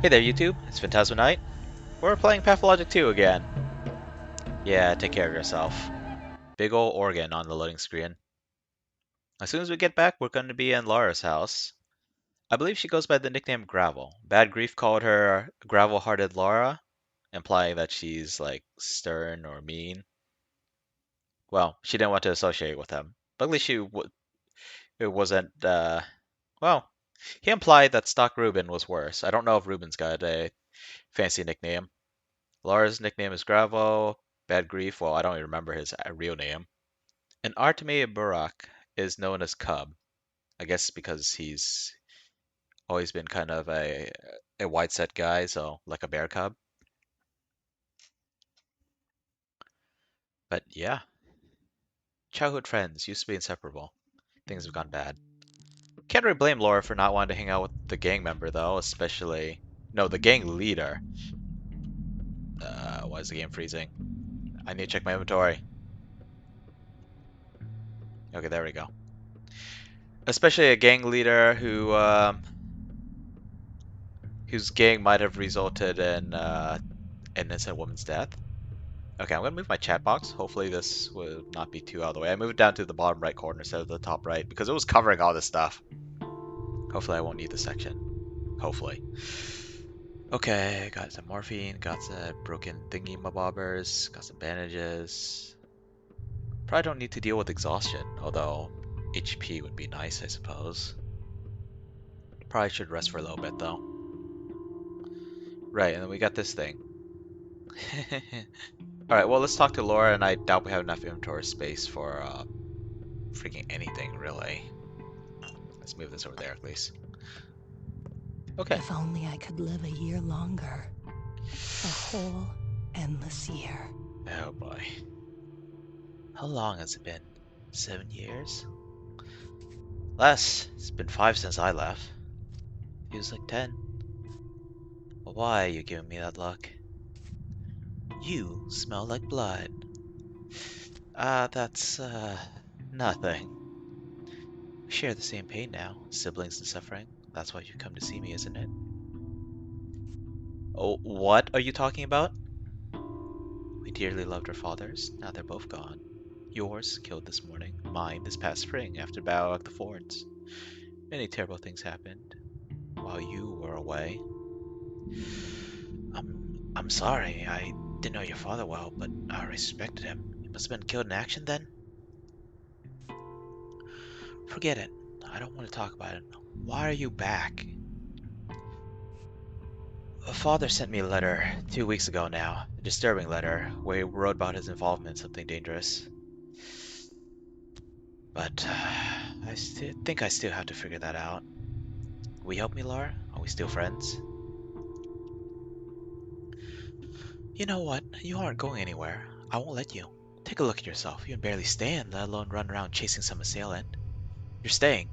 Hey there, YouTube. It's Phantasma Knight. We're playing Pathologic 2 again. Yeah, take care of yourself. Big ol' organ on the loading screen. As soon as we get back, we're going to be in Laura's house. I believe she goes by the nickname Gravel. Bad Grief called her Gravel-Hearted Laura, implying that she's, like, stern or mean. Well, she didn't want to associate with him. But at least it wasn't, well, he implied that Stock Reuben was worse. I don't know if Reuben's got a fancy nickname. Laura's nickname is Gravo. Bad Grief, well, I don't even remember his real name. And Artemi Burak is known as Cub. I guess because he's always been kind of a wide set guy, so like a bear cub. But yeah, childhood friends used to be inseparable. Things have gone bad. Can't really blame Laura for not wanting to hang out with the gang member though, especially no, the gang leader. Why is the game freezing? I need to check my inventory. Okay, there we go. Especially a gang leader whose gang might have resulted in an innocent woman's death. Okay, I'm gonna move my chat box. Hopefully this will not be too out of the way. I moved it down to the bottom right corner instead of the top right because it was covering all this stuff. Hopefully I won't need this section. Hopefully. Okay, got some morphine, got some broken thingy mabobbers, got some bandages. Probably don't need to deal with exhaustion, although HP would be nice, I suppose. Probably should rest for a little bit though. Right, and then we got this thing. Alright, well let's talk to Laura, and I doubt we have enough inventory space for freaking anything, really. Let's move this over there at least. Okay. If only I could live a year longer. A whole endless year. Oh boy. How long has it been? 7 years? Less. It's been 5 since I left. Feels like 10. But why are you giving me that look? You smell like blood. That's, nothing. We share the same pain now, siblings and suffering. That's why you come to see me, isn't it? Oh, what are you talking about? We dearly loved our fathers. Now they're both gone. Yours, killed this morning. Mine, this past spring, after Battle of the Fords. Many terrible things happened while you were away. I'm sorry. I didn't know your father well, but I respected him. He must have been killed in action then? Forget it. I don't want to talk about it. Why are you back? Father sent me a letter 2 weeks ago now. A disturbing letter, where he wrote about his involvement in something dangerous. But I think I still have to figure that out. Will you help me, Laura? Are we still friends? You know what? You aren't going anywhere. I won't let you. Take a look at yourself. You can barely stand, let alone run around chasing some assailant. You're staying.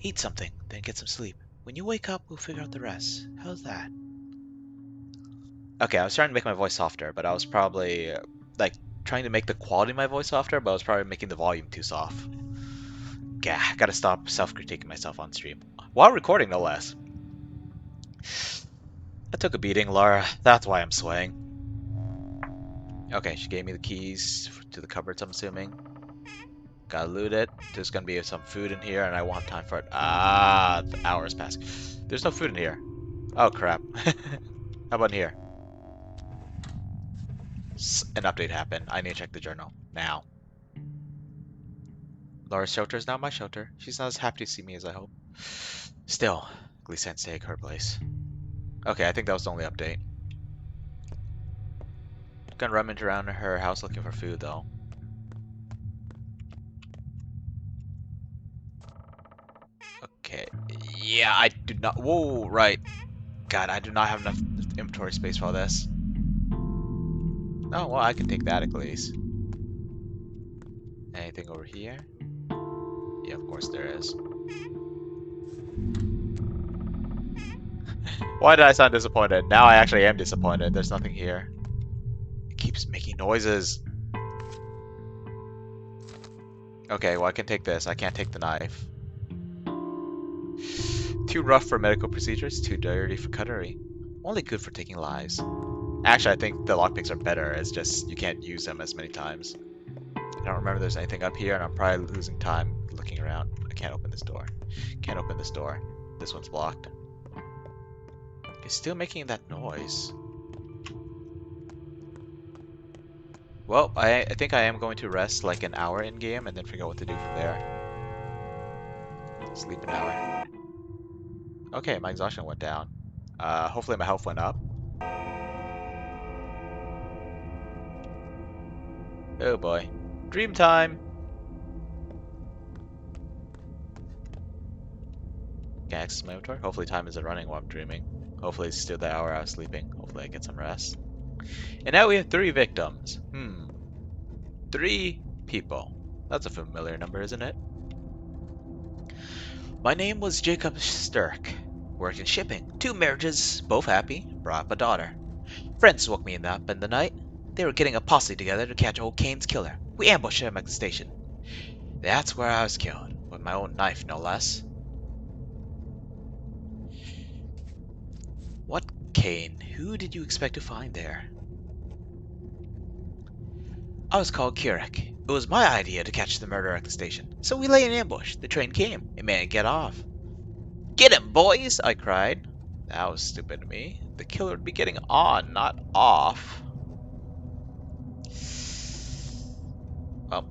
Eat something, then get some sleep. When you wake up, we'll figure out the rest. How's that? Okay, I was trying to make my voice softer, but I was probably, like, trying to make the quality of my voice softer, but I was probably making the volume too soft. Gah, gotta stop self-critiquing myself on stream. While recording, no less. I took a beating, Laura. That's why I'm swaying. Okay, she gave me the keys to the cupboards, I'm assuming. Gotta loot it. There's gonna be some food in here, and I won't have time for it. Ah, the hours pass. There's no food in here. Oh, crap. How about in here? An update happened. I need to check the journal. Now. Laura's shelter is now my shelter. She's not as happy to see me as I hope. Still, Gleeson's take her place. Okay, I think that was the only update. Gonna rummage around her house looking for food, though. Okay. Yeah, I do not. Whoa, right. God, I do not have enough inventory space for all this. Oh, well, I can take that at least. Anything over here? Yeah, of course there is. Why did I sound disappointed? Now I actually am disappointed. There's nothing here. It keeps making noises. Okay, well, I can take this. I can't take the knife. Too rough for medical procedures, too dirty for cutlery. Only good for taking lives. Actually, I think the lockpicks are better. It's just you can't use them as many times. I don't remember there's anything up here, and I'm probably losing time looking around. I can't open this door. Can't open this door. This one's blocked. It's still making that noise. Well, I think I am going to rest like an hour in game and then figure out what to do from there. Sleep an hour. Okay, my exhaustion went down. Hopefully my health went up. Oh boy. Dream time! Can I access my inventory? Hopefully time isn't running while I'm dreaming. Hopefully it's still the hour I was sleeping. Hopefully I get some rest. And now we have 3 victims. 3 people. That's a familiar number, isn't it? My name was Jacob Sturck. Worked in shipping. 2 marriages, both happy. Brought up a daughter. Friends woke me up in the night. They were getting a posse together to catch old Kane's killer. We ambushed him at the station. That's where I was killed. With my own knife, no less. What Kane? Who did you expect to find there? I was called Kirak. It was my idea to catch the murderer at the station. So we lay in ambush. The train came. It made it get off. Get him, boys! I cried. That was stupid of me. The killer would be getting on, not off. Well,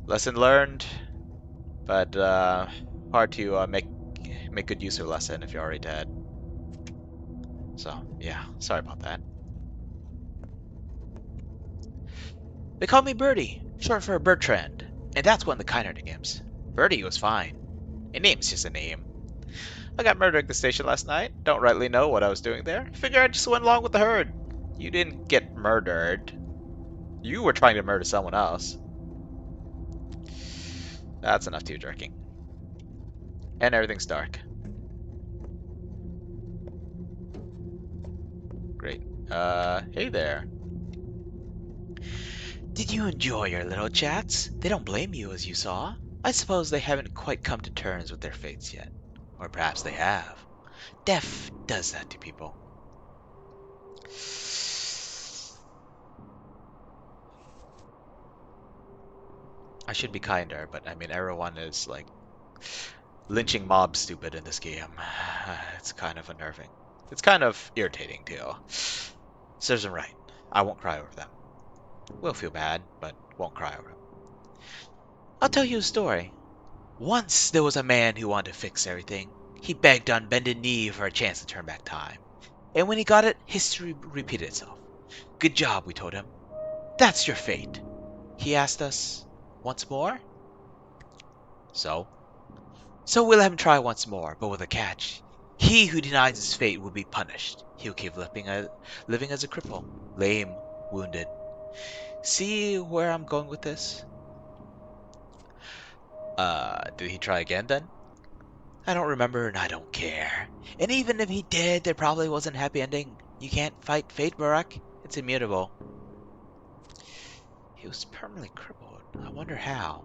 lesson learned, but hard to make good use of a lesson if you're already dead. So yeah, sorry about that. They called me Birdie, short for Bertrand, and that's one of the kinder names. Birdie was fine. A name's just a name. I got murdered at the station last night. Don't rightly know what I was doing there. Figure I just went along with the herd. You didn't get murdered. You were trying to murder someone else. That's enough tear jerking. And everything's dark. Great. Hey there. Did you enjoy your little chats? They don't blame you, as you saw. I suppose they haven't quite come to terms with their fates yet. Or perhaps they have. Death does that to people. I should be kinder, but I mean, everyone is like lynching mob stupid in this game. It's kind of unnerving. It's kind of irritating too. Serves them right. I won't cry over them. Will feel bad, but won't cry over them. I'll tell you a story. Once there was a man who wanted to fix everything. He begged on bended knee for a chance to turn back time. And when he got it, history repeated itself. Good job, we told him. That's your fate. He asked us, once more? So? So we let him try once more, but with a catch. He who denies his fate will be punished. He'll keep living as a cripple, lame, wounded. See where I'm going with this? Did he try again then? I don't remember and I don't care. And even if he did, there probably wasn't a happy ending. You can't fight fate, Barack. It's immutable. He was permanently crippled. I wonder how.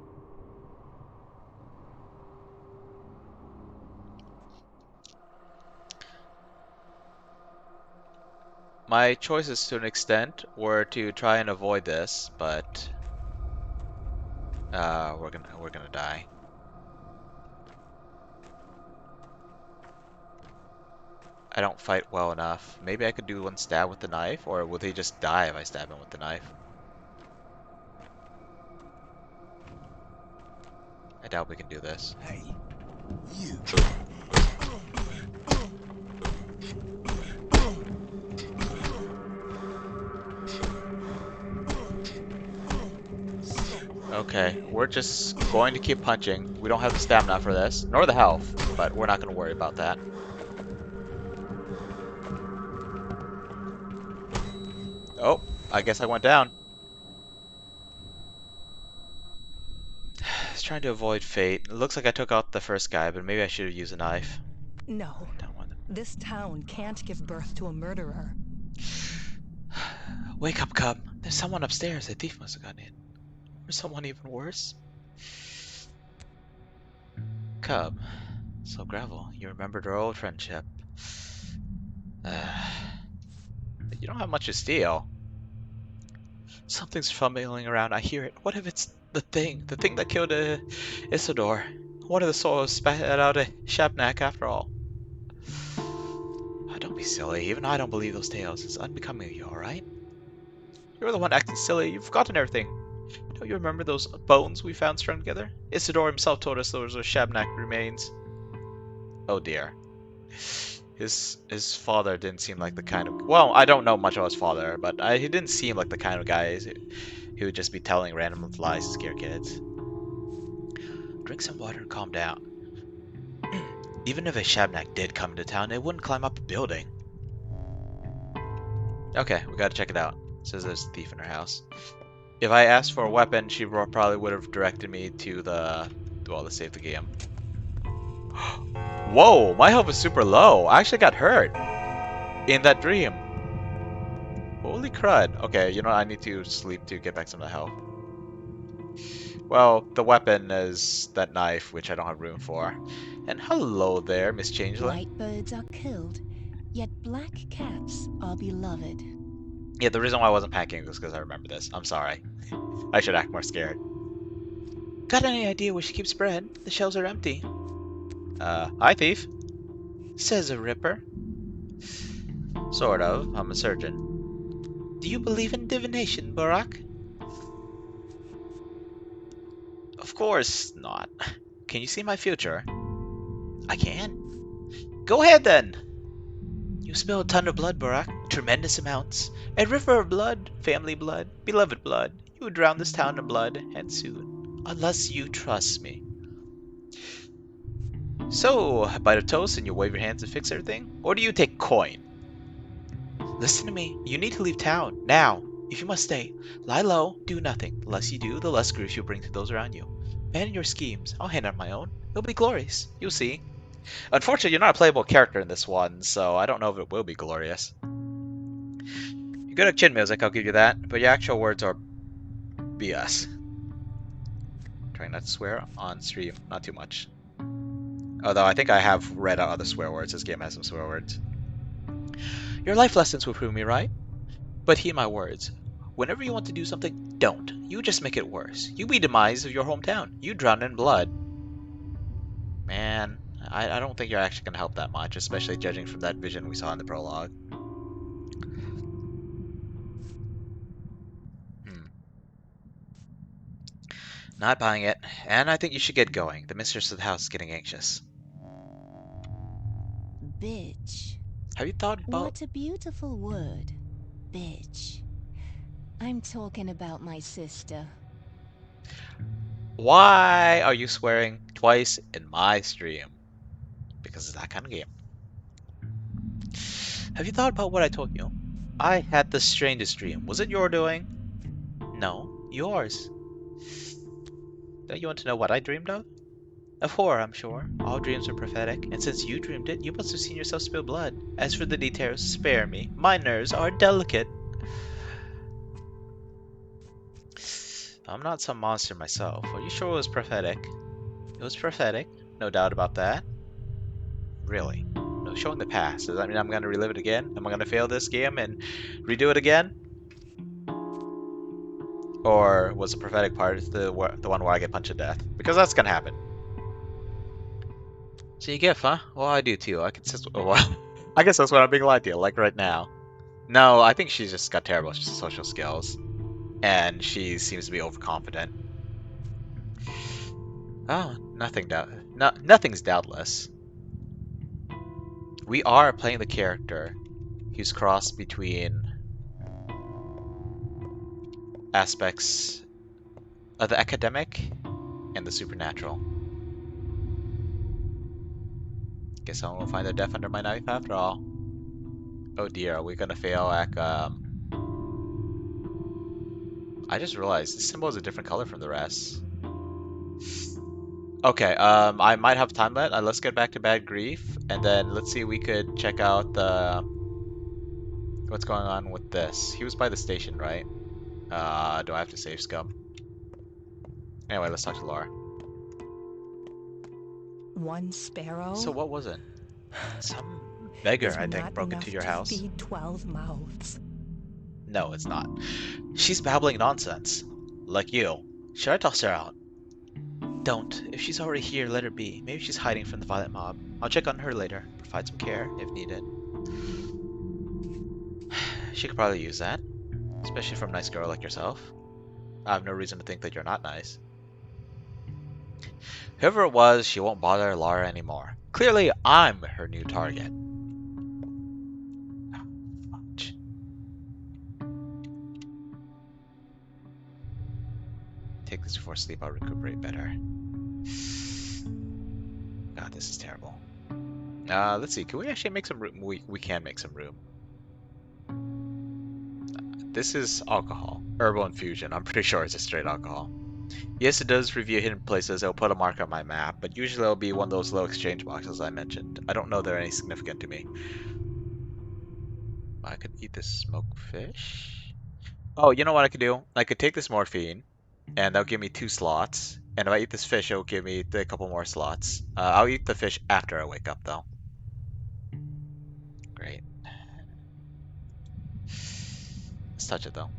My choices to an extent were to try and avoid this, but we're gonna die. I don't fight well enough. Maybe I could do one stab with the knife, or will he just die if I stab him with the knife? I doubt we can do this. Hey, you. Okay, we're just going to keep punching. We don't have the stamina for this, nor the health, but we're not going to worry about that. Oh, I guess I went down. Just trying to avoid fate. It looks like I took out the first guy, but maybe I should have used a knife. No, Don't want this town can't give birth to a murderer. to. Wake up, Cub. There's someone upstairs. A thief must have gotten in. Or someone even worse. Cub. So, Gravel, you remembered our old friendship. You don't have much to steal. Something's fumbling around. I hear it. What if it's the thing? The thing that killed Isidore? One of the souls spat out a Shabnak after all. Oh, don't be silly. Even I don't believe those tales. It's unbecoming of you, alright? You're the one acting silly. You've forgotten everything. Don't you remember those bones we found strung together? Isidore himself told us those were Shabnak remains. Oh dear. His father didn't seem like the kind of well, I don't know much about his father, but he didn't seem like the kind of guy who would just be telling random lies to scare kids. Drink some water and calm down. Even if a Shabnak did come into town, it wouldn't climb up a building. Okay, we gotta check it out. It says there's a thief in her house. If I asked for a weapon, she probably would have directed me to well, to save the game. Whoa, my health is super low. I actually got hurt in that dream. Holy crud. Okay, you know what? I need to sleep to get back some of the health. Well, the weapon is that knife, which I don't have room for. And hello there, Miss Changeling. White birds are killed, yet black cats are beloved. Yeah, the reason why I wasn't packing was because I remember this. I'm sorry. I should act more scared. Got any idea where she keeps bread? The shelves are empty. Hi, thief. Says a ripper. Sort of. I'm a surgeon. Do you believe in divination, Barak? Of course not. Can you see my future? I can. Go ahead then. You spill a ton of blood, Barak. Tremendous amounts. A river of blood, family blood, beloved blood. You would drown this town in blood, and soon. Unless you trust me. So, bite of toast and you wave your hands and fix everything? Or do you take coin? Listen to me. You need to leave town. Now. If you must stay, lie low, do nothing. The less you do, the less grief you'll bring to those around you. Abandon your schemes. I'll hand out my own. It'll be glorious. You'll see. Unfortunately, you're not a playable character in this one, so I don't know if it will be glorious. You're good at chin music, I'll give you that, but your actual words are BS. Trying not to swear on stream, not too much. Although I think I have read out other swear words. This game has some swear words. Your life lessons will prove me right, but heed my words. Whenever you want to do something, don't. You just make it worse. You be demise of your hometown. You drown in blood. Man, I don't think you're actually going to help that much, especially judging from that vision we saw in the prologue. Hmm. Not buying it, and I think you should get going. The mistress of the house is getting anxious. Bitch. Have you thought about... What a beautiful word. Bitch. I'm talking about my sister. Why are you swearing twice in my stream? Because it's that kind of game. Have you thought about what I told you? I had the strangest dream. Was it your doing? No, yours. Don't you want to know what I dreamed of? Of horror, I'm sure. All dreams are prophetic, and since you dreamed it, you must have seen yourself spill blood. As for the details, spare me. My nerves are delicate. I'm not some monster myself. Are you sure it was prophetic? It was prophetic, no doubt about that. Really? No, showing the past. Does that mean I'm going to relive it again? Am I going to fail this game and redo it again? Or was the prophetic part the one where I get punched to death? Because that's going to happen. So you gif, huh? Well, I do too. I can just, well, I guess that's what I'm being lied to, like right now. No, I think she's just got terrible social skills. And she seems to be overconfident. Oh, nothing's doubtless. We are playing the character who's crossed between aspects of the academic and the supernatural. Guess someone will find their death under my knife after all. Oh dear, are we gonna fail at I just realized this symbol is a different color from the rest. Okay, I might have time left. Let's get back to Bad Grief, and then let's see if we could check out the what's going on with this. He was by the station, right? Do I have to save scum? Anyway, let's talk to Laura. One So sparrow what was it? Some beggar, is I think, not broke into enough your to house. feed 12 mouths. No, it's not. She's babbling nonsense. Like you. Should I toss her out? Don't. If she's already here, let her be. Maybe she's hiding from the violent mob. I'll check on her later. Provide some care, if needed. She could probably use that. Especially from a nice girl like yourself. I have no reason to think that you're not nice. Whoever it was, she won't bother Lara anymore. Clearly, I'm her new target. Fudge. Take this before sleep, I'll recuperate better. God, this is terrible. Let's see. Can we actually make some room? We can make some room. This is alcohol. Herbal infusion. I'm pretty sure it's just straight alcohol. Yes, it does review hidden places. It'll put a mark on my map, but usually it'll be one of those low exchange boxes I mentioned. I don't know they're any significant to me. I could eat this smoked fish. Oh, you know what I could do? I could take this morphine, and that'll give me 2 slots. And if I eat this fish, it'll give me a couple more slots. I'll eat the fish after I wake up, though. Great. Let's touch it, though.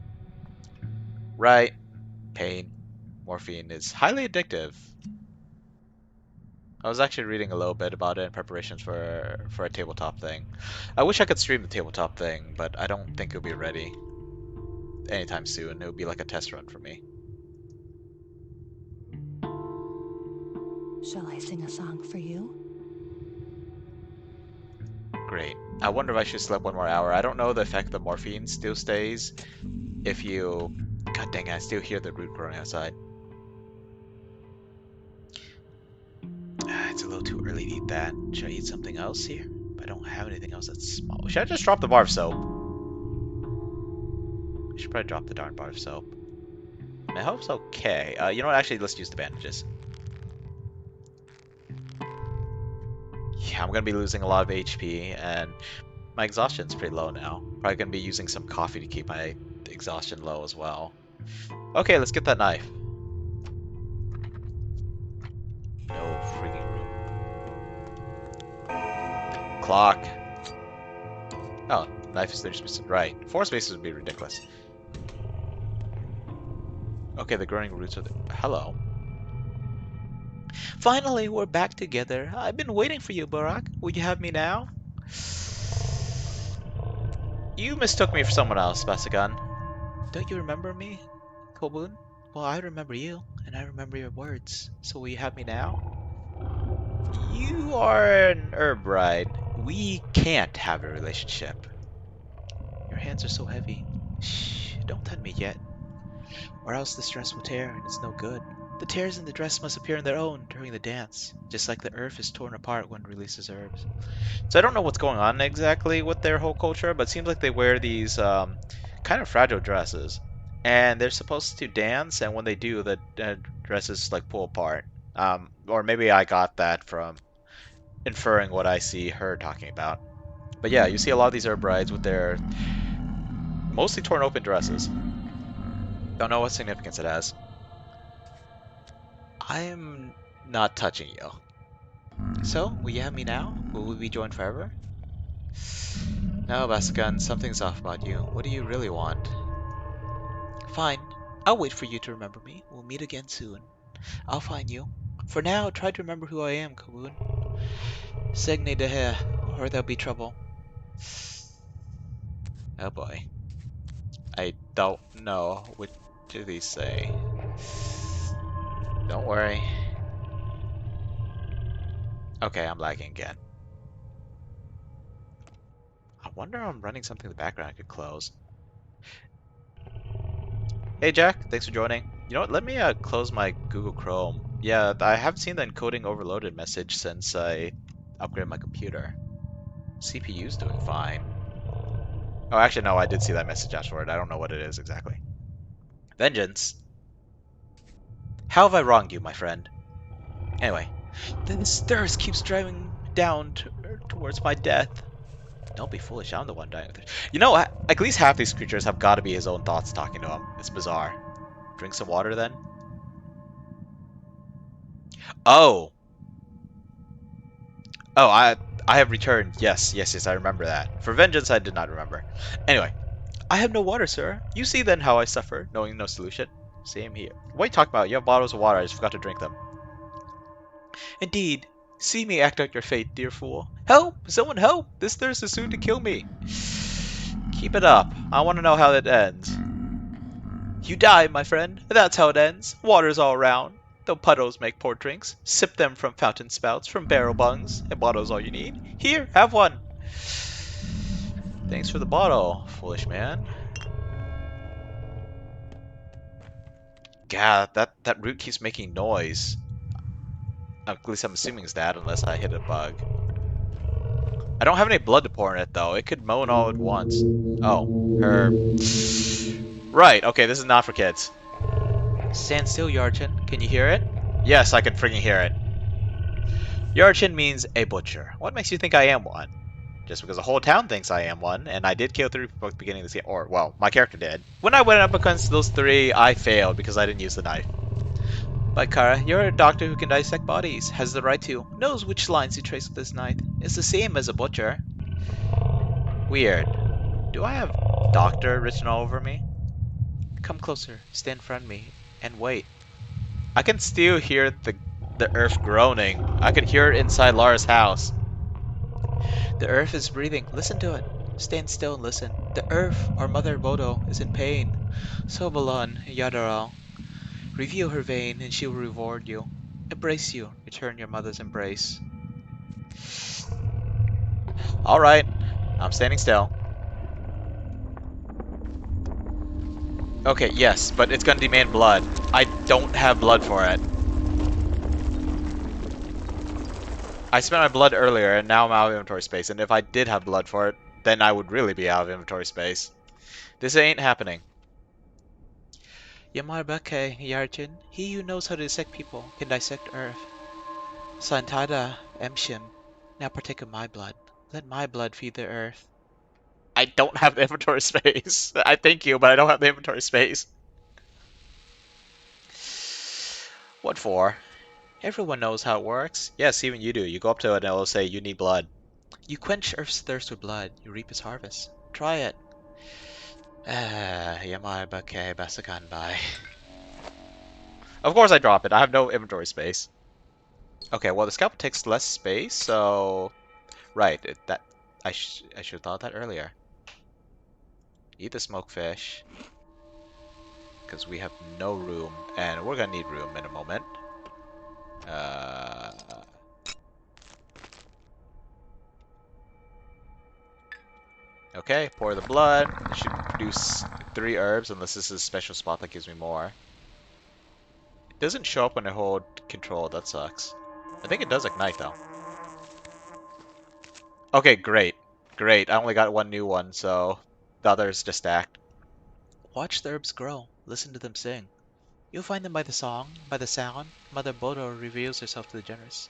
Right. Pain. Morphine is highly addictive. I was actually reading a little bit about it in preparations for a tabletop thing. I wish I could stream the tabletop thing, but I don't think it'll be ready anytime soon. It would be like a test run for me. Shall I sing a song for you? Great. I wonder if I should sleep 1 more hour. I don't know the effect the morphine still stays if you... God dang it, I still hear the root growing outside. It's a little too early to eat that. Should I eat something else here? I don't have anything else that's small. Should I just drop the bar of soap? I should probably drop the darn bar of soap. I hope it's okay. You know what? Actually, let's use the bandages. Yeah, I'm gonna be losing a lot of HP, and my exhaustion's pretty low now. Probably gonna be using some coffee to keep my exhaustion low as well. Okay, let's get that knife. No freaking room. Clock. Oh, knife is 30 spaces. Right. 4 spaces would be ridiculous. Okay, the growing roots of the... Hello. Finally, we're back together. I've been waiting for you, Barak. Will you have me now? You mistook me for someone else, Basagan. Don't you remember me, Kobun? Well, I remember you, and I remember your words. So will you have me now? You are an herb bride. We can't have a relationship. Your hands are so heavy. Shh, don't touch me yet, or else this dress will tear, and it's no good. The tears in the dress must appear on their own during the dance, just like the earth is torn apart when it releases herbs. So I don't know what's going on exactly with their whole culture, but it seems like they wear these kind of fragile dresses, and they're supposed to dance, and when they do, the dresses like pull apart. Or maybe I got that from inferring what I see her talking about. But yeah, you see a lot of these herb brides with their mostly torn open dresses. Don't know what significance it has. I am not touching you. So, will you have me now? Will we be joined forever? No, Bascan, something's off about you. What do you really want? Fine. I'll wait for you to remember me. We'll meet again soon. I'll find you. For now, try to remember who I am, Kaboon. Segne de he, or there'll be trouble. Oh boy. I don't know what do these say. Don't worry. Okay, I'm lagging again. I wonder if I'm running something in the background I could close. Hey Jack, thanks for joining. You know what, let me close my Google Chrome. Yeah, I haven't seen the encoding overloaded message since I upgraded my computer. CPU's doing fine. Oh, actually no, I did see that message afterward. I don't know what it is exactly. Vengeance. How have I wronged you, my friend? Anyway, this thirst keeps driving down towards my death. Don't be foolish, I'm the one dying of thirst. You know, at least half these creatures have got to be his own thoughts talking to him. It's bizarre. Drink some water then. Oh! Oh, I have returned. Yes, yes, yes, I remember that. For vengeance, I did not remember. Anyway, I have no water, sir. You see then how I suffer, knowing no solution. Same here. What are you talking about? You have bottles of water. I just forgot to drink them. Indeed. See me act out your fate, dear fool. Help! Someone help! This thirst is soon to kill me. Keep it up. I want to know how it ends. You die, my friend. That's how it ends. Water's all around. Though puddles make poor drinks. Sip them from fountain spouts, from barrel bungs. A bottle's all you need. Here, have one. Thanks for the bottle, foolish man. God, that root keeps making noise. At least I'm assuming it's that, unless I hit a bug. I don't have any blood to pour in it, though. It could moan all at once. Oh, herb. Right, okay, this is not for kids. Stand still, Yarchin. Can you hear it? Yes, I can freaking hear it. Yarchin means a butcher. What makes you think I am one? Just because the whole town thinks I am one, and I did kill 3 people at the beginning of this game. Or, well, my character did. When I went up against those 3, I failed because I didn't use the knife. But Kara, you're a doctor who can dissect bodies, has the right to, knows which lines to trace with his knife. It's the same as a butcher. Weird. Do I have doctor written all over me? Come closer, stand in front of me, and wait. I can still hear the earth groaning. I can hear it inside Lara's house. The earth is breathing. Listen to it. Stand still and listen. The earth, our mother Bodo, is in pain. So Balon, Yadaral, reveal her vein and she will reward you. Embrace you. Return your mother's embrace. Alright. I'm standing still. Okay, yes, but it's gonna demand blood. I don't have blood for it. I spent my blood earlier, and now I'm out of inventory space, and if I did have blood for it, then I would really be out of inventory space. This ain't happening. Yamarbake, Yarjin, he who knows how to dissect people, can dissect earth. Santada, Emshim, now partake of my blood. Let my blood feed the earth. I don't have the inventory space. I thank you, but I don't have the inventory space. What for? Everyone knows how it works. Yes, even you do. You go up to it and it'll say you need blood. You quench Earth's thirst with blood. You reap its harvest. Try it. Yamai Bake Basakan Bai. Of course I drop it. I have no inventory space. Okay, well the scalpel takes less space, so right. I should have thought that earlier. Eat the smoked fish because we have no room, and we're gonna need room in a moment. Uh, okay, pour the blood. It should produce 3 herbs, unless this is a special spot that gives me more. It doesn't show up when I hold control. That sucks. I think it does ignite though. Okay, great. Great. I only got one new one, so the others just stacked. Watch the herbs grow. Listen to them sing. You'll find them by the song, by the sound. Mother Bodo reveals herself to the generous.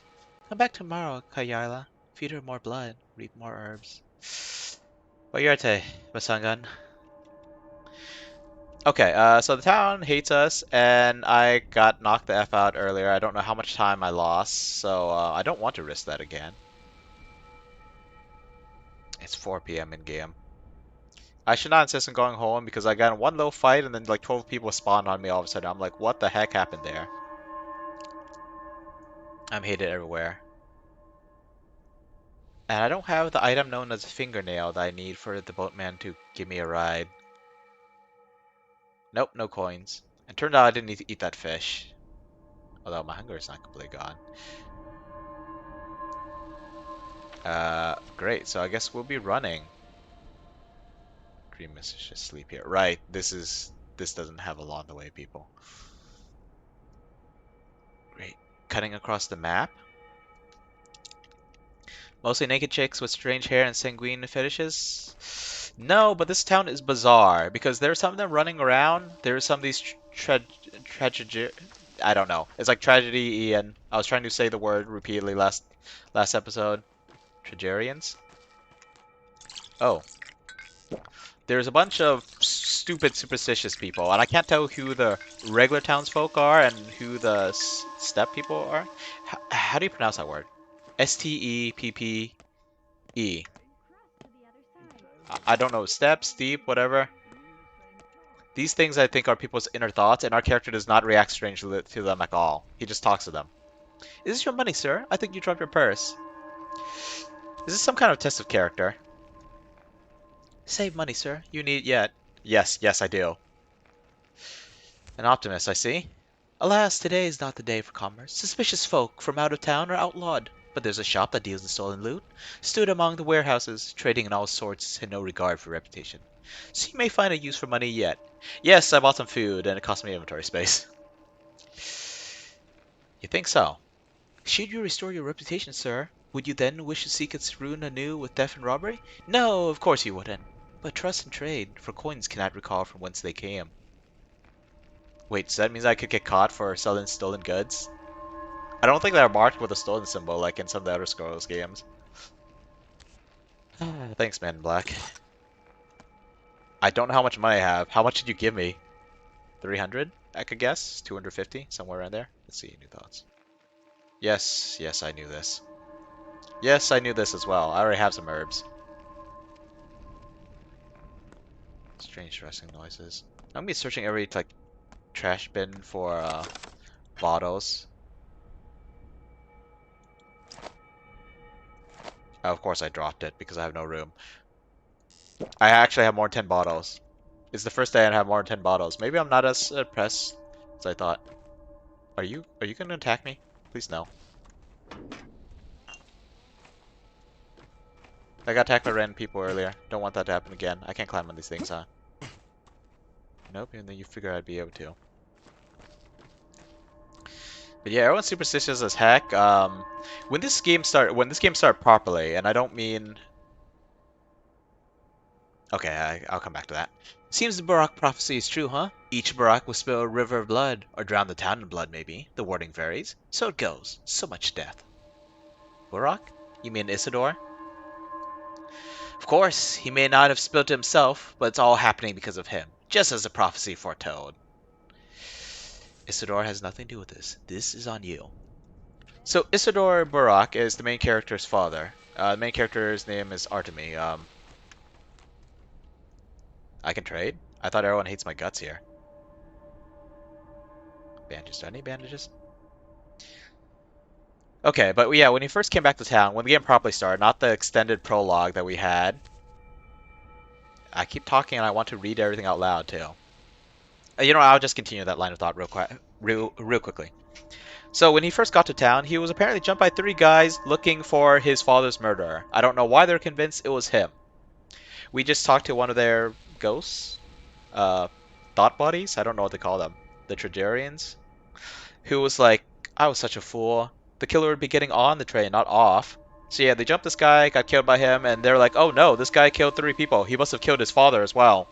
Come back tomorrow, Kayarla. Feed her more blood. Reap more herbs. Bayarte, Basangan. Okay, so the town hates us, and I got knocked the F out earlier. I don't know how much time I lost, so I don't want to risk that again. It's 4 p.m. in game. I should not insist on going home because I got in one little fight and then like 12 people spawned on me all of a sudden. I'm like, what the heck happened there? I'm hated everywhere. And I don't have the item known as a fingernail that I need for the boatman to give me a ride. Nope, no coins. And turned out I didn't need to eat that fish. Although my hunger is not completely gone. Great. So I guess we'll be running. Dream is just sleep here. Right. This doesn't have along the way, people. Great. Cutting across the map. Mostly naked chicks with strange hair and sanguine fetishes? No, but this town is bizarre because there's some of them running around. There's some of these tragedy. I don't know. It's like tragedy, Ian. I was trying to say the word repeatedly last episode. Tragedians? Oh. There's a bunch of stupid superstitious people, and I can't tell who the regular townsfolk are and who the step people are. How do you pronounce that word? Steppe. I don't know, step, steep, whatever. These things I think are people's inner thoughts, and our character does not react strangely to them at all. He just talks to them. Is this your money, sir? I think you dropped your purse. Is this some kind of test of character? Save money, sir. You need it yet. Yes, yes, I do. An optimist, I see. Alas, today is not the day for commerce. Suspicious folk from out of town are outlawed. But there's a shop that deals in stolen loot, stood among the warehouses, trading in all sorts and no regard for reputation. So you may find a use for money yet. Yes, I bought some food, and it cost me inventory space. You think so? Should you restore your reputation, sir, would you then wish to seek its ruin anew with theft and robbery? No, of course you wouldn't. But trust and trade, for coins cannot recall from whence they came. Wait, so that means I could get caught for selling stolen goods? I don't think they're marked with a stolen symbol like in some of the other Scrolls games. Thanks, Man in Black. I don't know how much money I have. How much did you give me? 300, I could guess? 250, somewhere around there? Let's see, new thoughts. Yes, yes, I knew this. Yes, I knew this as well. I already have some herbs. Strange rustling noises. I'm gonna be searching every, like, trash bin for, bottles. Oh, of course I dropped it because I have no room. I actually have more than 10 bottles. It's the first day I have more than 10 bottles. Maybe I'm not as impressed as I thought. Are you gonna attack me? Please no. I got attacked by random people earlier. Don't want that to happen again. I can't climb on these things, huh? Nope, even though you figure I'd be able to. But yeah, everyone's superstitious as heck. When this game started properly, and I don't mean. Okay, I'll come back to that. Seems the Barak prophecy is true, huh? Each Barak will spill a river of blood, or drown the town in blood, maybe. The wording varies. So it goes. So much death. Barak? You mean Isidore? Of course, he may not have spilled it himself, but it's all happening because of him, just as the prophecy foretold. Isidore has nothing to do with this. This is on you. So Isidore Barak is the main character's father. The main character's name is Artemy. I can trade? I thought everyone hates my guts here. Bandages. Do I need bandages? Okay, but yeah, when he first came back to town, when the game properly started, not the extended prologue that we had. I keep talking and I want to read everything out loud too. I'll just continue that line of thought real quickly. So when he first got to town, he was apparently jumped by 3 guys looking for his father's murderer. I don't know why they're convinced it was him. We just talked to one of their ghosts, uh, thought bodies. I don't know what they call them, the Tragedians, who was like, "I was such a fool. The killer would be getting on the train, not off." So yeah, they jumped this guy, got killed by him, and they're like, "Oh no, this guy killed 3 people. He must have killed his father as well."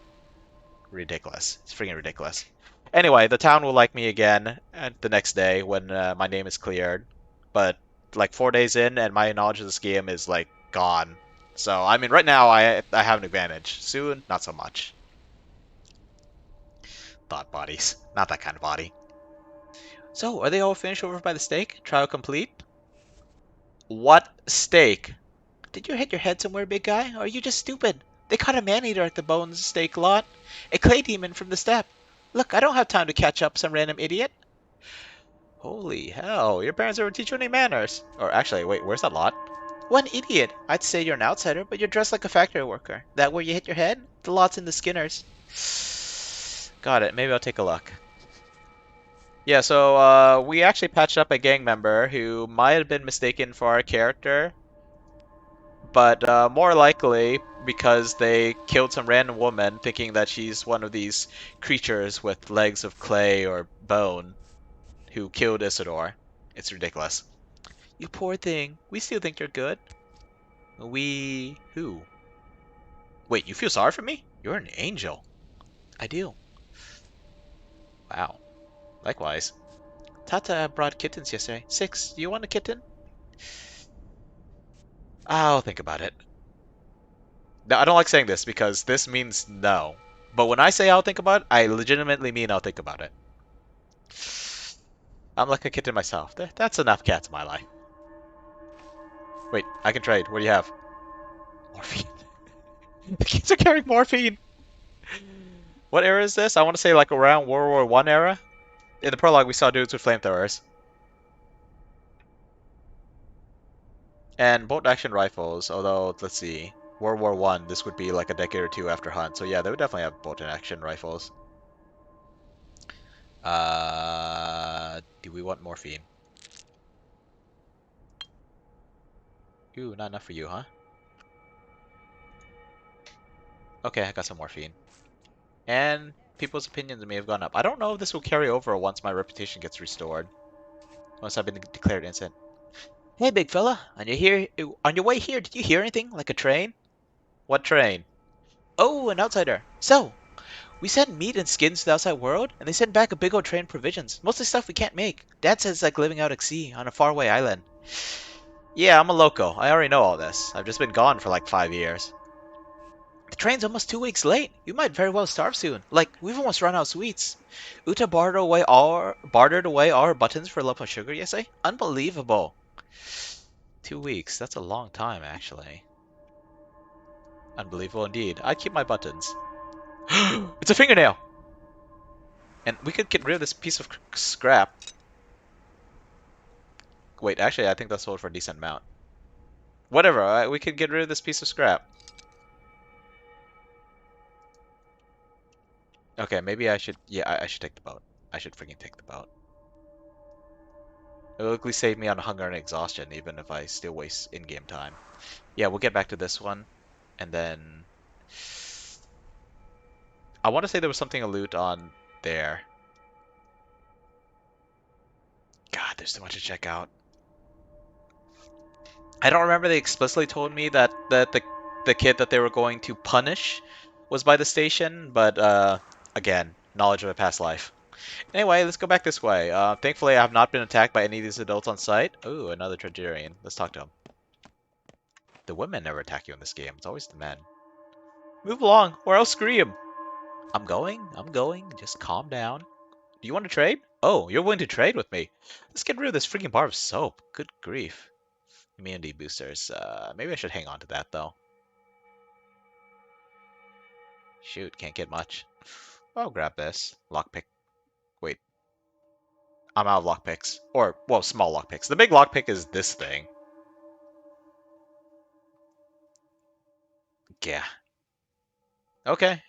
Ridiculous. It's freaking ridiculous. Anyway, the town will like me again the next day when my name is cleared. But like 4 days in, and my knowledge of this game is like gone. So I mean, right now I have an advantage. Soon, not so much. Thought bodies, not that kind of body. So, are they all finished over by the stake? Trial complete? What stake? Did you hit your head somewhere, big guy? Or are you just stupid? They caught a man-eater at the Bones stake lot. A clay demon from the steppe. Look, I don't have time to catch up some random idiot. Holy hell, your parents ever teach you any manners? Or actually, wait, where's that lot? One idiot. I'd say you're an outsider, but you're dressed like a factory worker. That where you hit your head? The lot's in the Skinners. Got it. Maybe I'll take a look. Yeah, so we actually patched up a gang member who might have been mistaken for our character, but more likely because they killed some random woman thinking that she's one of these creatures with legs of clay or bone who killed Isidore. It's ridiculous. You poor thing. We still think you're good. We... who? Wait, you feel sorry for me? You're an angel. I do. Wow. Likewise. Tata brought kittens yesterday. 6. Do you want a kitten? I'll think about it. Now, I don't like saying this because this means no. But when I say I'll think about it, I legitimately mean I'll think about it. I'm like a kitten myself. That's enough cats in my life. Wait, I can trade. What do you have? Morphine. The kids are carrying morphine. What era is this? I want to say like around World War One era. In the prologue, we saw dudes with flamethrowers and bolt action rifles. Although, let's see, World War One, this would be like a decade or two after Hunt. So yeah, they would definitely have bolt action rifles. Do we want morphine? Ooh, not enough for you, huh? Okay, I got some morphine. And people's opinions may have gone up. I don't know if this will carry over once my reputation gets restored. Once I've been declared innocent. Hey, big fella, on your way here, did you hear anything? Like a train? What train? Oh, an outsider. So, we send meat and skins to the outside world, and they send back a big old train of provisions. Mostly stuff we can't make. Dad says it's like living out at sea on a faraway island. Yeah, I'm a loco. I already know all this. I've just been gone for like 5 years. The train's almost 2 weeks late. We might very well starve soon. Like, we've almost run out of sweets. Uta bartered away all her buttons for a lump of sugar yesterday? Unbelievable. 2 weeks. That's a long time, actually. Unbelievable indeed. I keep my buttons. It's a fingernail! And we could get rid of this piece of scrap. Wait, actually, I think that's sold for a decent amount. Whatever, we could get rid of this piece of scrap. Okay, maybe I should... Yeah, I should take the boat. I should freaking take the boat. It'll likely save me on hunger and exhaustion, even if I still waste in-game time. Yeah, we'll get back to this one. And then... I want to say there was something to loot on there. God, there's too much to check out. I don't remember they explicitly told me that the kid that they were going to punish was by the station, but again, knowledge of a past life. Anyway, let's go back this way. Thankfully, I have not been attacked by any of these adults on site. Ooh, another Tragedian. Let's talk to him. The women never attack you in this game. It's always the men. Move along, or I'll scream. I'm going. I'm going. Just calm down. Do you want to trade? Oh, you're willing to trade with me. Let's get rid of this freaking bar of soap. Good grief. Immunity boosters. Maybe I should hang on to that, though. Shoot, can't get much. I'll grab this. Lockpick. Wait. I'm out of lockpicks. Or, well, small lockpicks. The big lockpick is this thing. Yeah. Okay.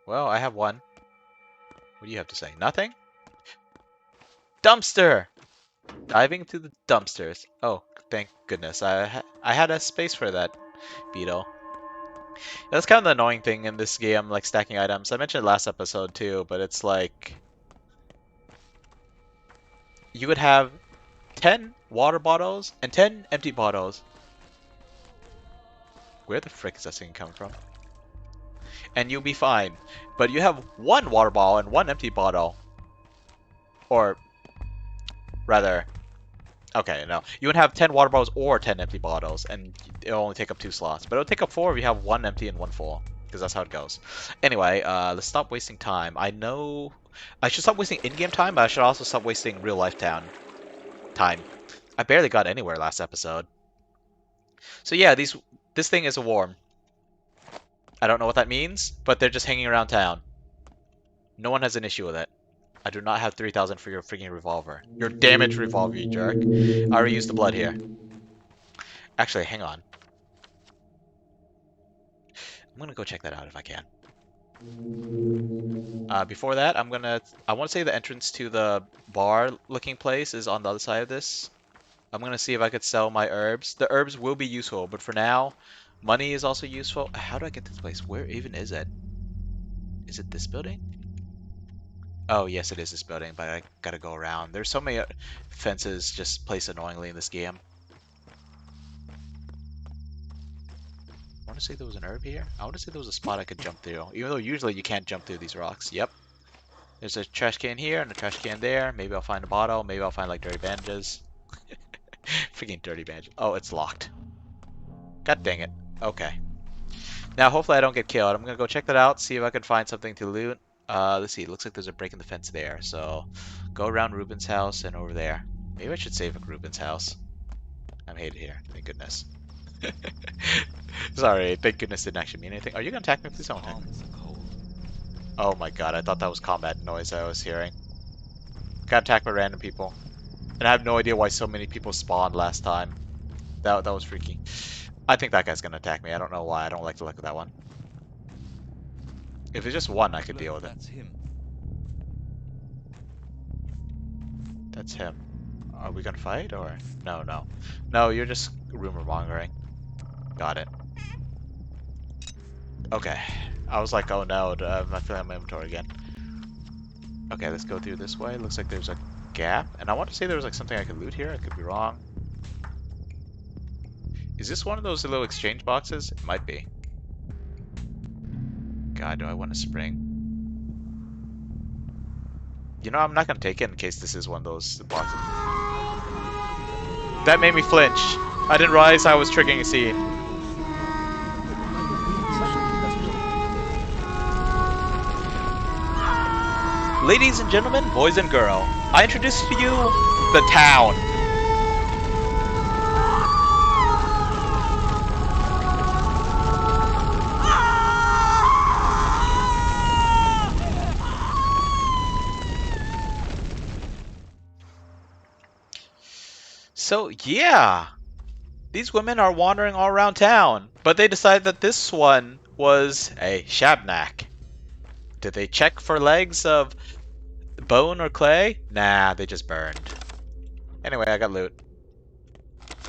Well, I have one. What do you have to say? Nothing? Dumpster! Diving to the dumpsters. Oh, thank goodness. I had a space for that, beetle. That's kind of the annoying thing in this game, like stacking items. I mentioned it last episode too, but it's like... You would have 10 water bottles and 10 empty bottles. Where the frick is that thing coming from? And you'll be fine. But you have one water bottle and one empty bottle. Or, rather... Okay, no. You would have 10 water bottles or 10 empty bottles, and it'll only take up 2 slots. But it'll take up 4 if you have 1 empty and 1 full, because that's how it goes. Anyway, let's stop wasting time. I know I should stop wasting in-game time, but I should also stop wasting real-life time. I barely got anywhere last episode. So yeah, this thing is a worm. I don't know what that means, but they're just hanging around town. No one has an issue with it. I do not have 3,000 for your freaking revolver. Your damaged revolver, you jerk. I already used the blood here. Actually, hang on. I'm gonna go check that out if I can. Before that, I want to say the entrance to the bar-looking place is on the other side of this. I'm gonna see if I could sell my herbs. The herbs will be useful, but for now, money is also useful. How do I get to this place? Where even is it? Is it this building? Oh, yes, it is this building, but I gotta go around. There's so many fences just placed annoyingly in this game. I want to say there was an herb here. I want to say there was a spot I could jump through, even though usually you can't jump through these rocks. Yep. There's a trash can here and a trash can there. Maybe I'll find a bottle. Maybe I'll find like dirty bandages. Freaking dirty bandages. Oh, it's locked. God dang it. Okay. Now, hopefully I don't get killed. I'm gonna go check that out, see if I can find something to loot. Let's see. It looks like there's a break in the fence there. So, go around Ruben's house and over there. Maybe I should save Ruben's house. I'm hated here. Thank goodness. Sorry, thank goodness didn't actually mean anything. Are you gonna attack me? Please don't attack me. Oh my god, I thought that was combat noise I was hearing. Got attacked by random people. And I have no idea why so many people spawned last time. That was freaky. I think that guy's gonna attack me. I don't know why. I don't like the look of that one. If it's just one, I could deal with it. That's him. That's him. Are we gonna fight or no? No, no. You're just rumor mongering. Got it. Okay. I was like, oh no, I'm not filling my inventory again. Okay, let's go through this way. Looks like there's a gap, and I want to say there was like something I could loot here. I could be wrong. Is this one of those little exchange boxes? It might be. God, do I want a spring? You know, I'm not gonna take it in case this is one of those boxes. That made me flinch. I didn't realize I was triggering a scene. Ladies and gentlemen, boys and girls, I introduce to you the town. So, yeah, these women are wandering all around town, but they decided that this one was a shabnak. Did they check for legs of bone or clay? Nah, they just burned. Anyway, I got loot.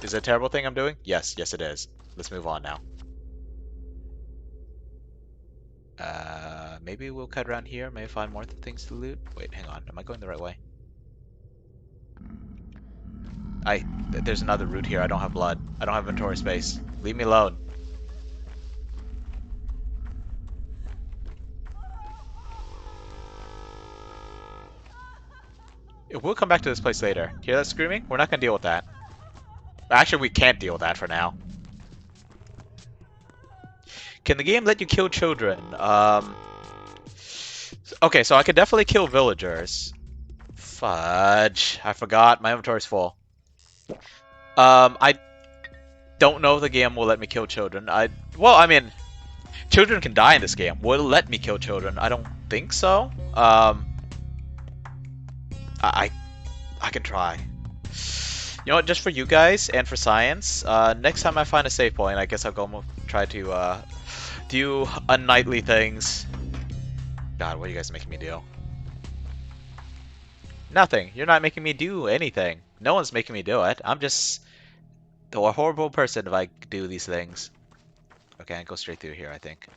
Is it a terrible thing I'm doing? Yes, yes it is. Let's move on now. Maybe we'll cut around here, maybe find more things to loot. Wait, hang on, am I going the right way? There's another route here. I don't have blood. I don't have inventory space. Leave me alone. We'll come back to this place later. Hear that screaming? We're not gonna deal with that. Actually, we can't deal with that for now. Can the game let you kill children? Okay, so I could definitely kill villagers. Fudge. I forgot. My inventory's full. I don't know if the game will let me kill children. Well, I mean, children can die in this game. Will it let me kill children? I don't think so. I can try. You know what? Just for you guys and for science, next time I find a save point, I guess I'll go try to do unknightly things. God, what are you guys making me do? Nothing. You're not making me do anything. No one's making me do it. I'm just a horrible person if I do these things. Okay, I go straight through here, I think.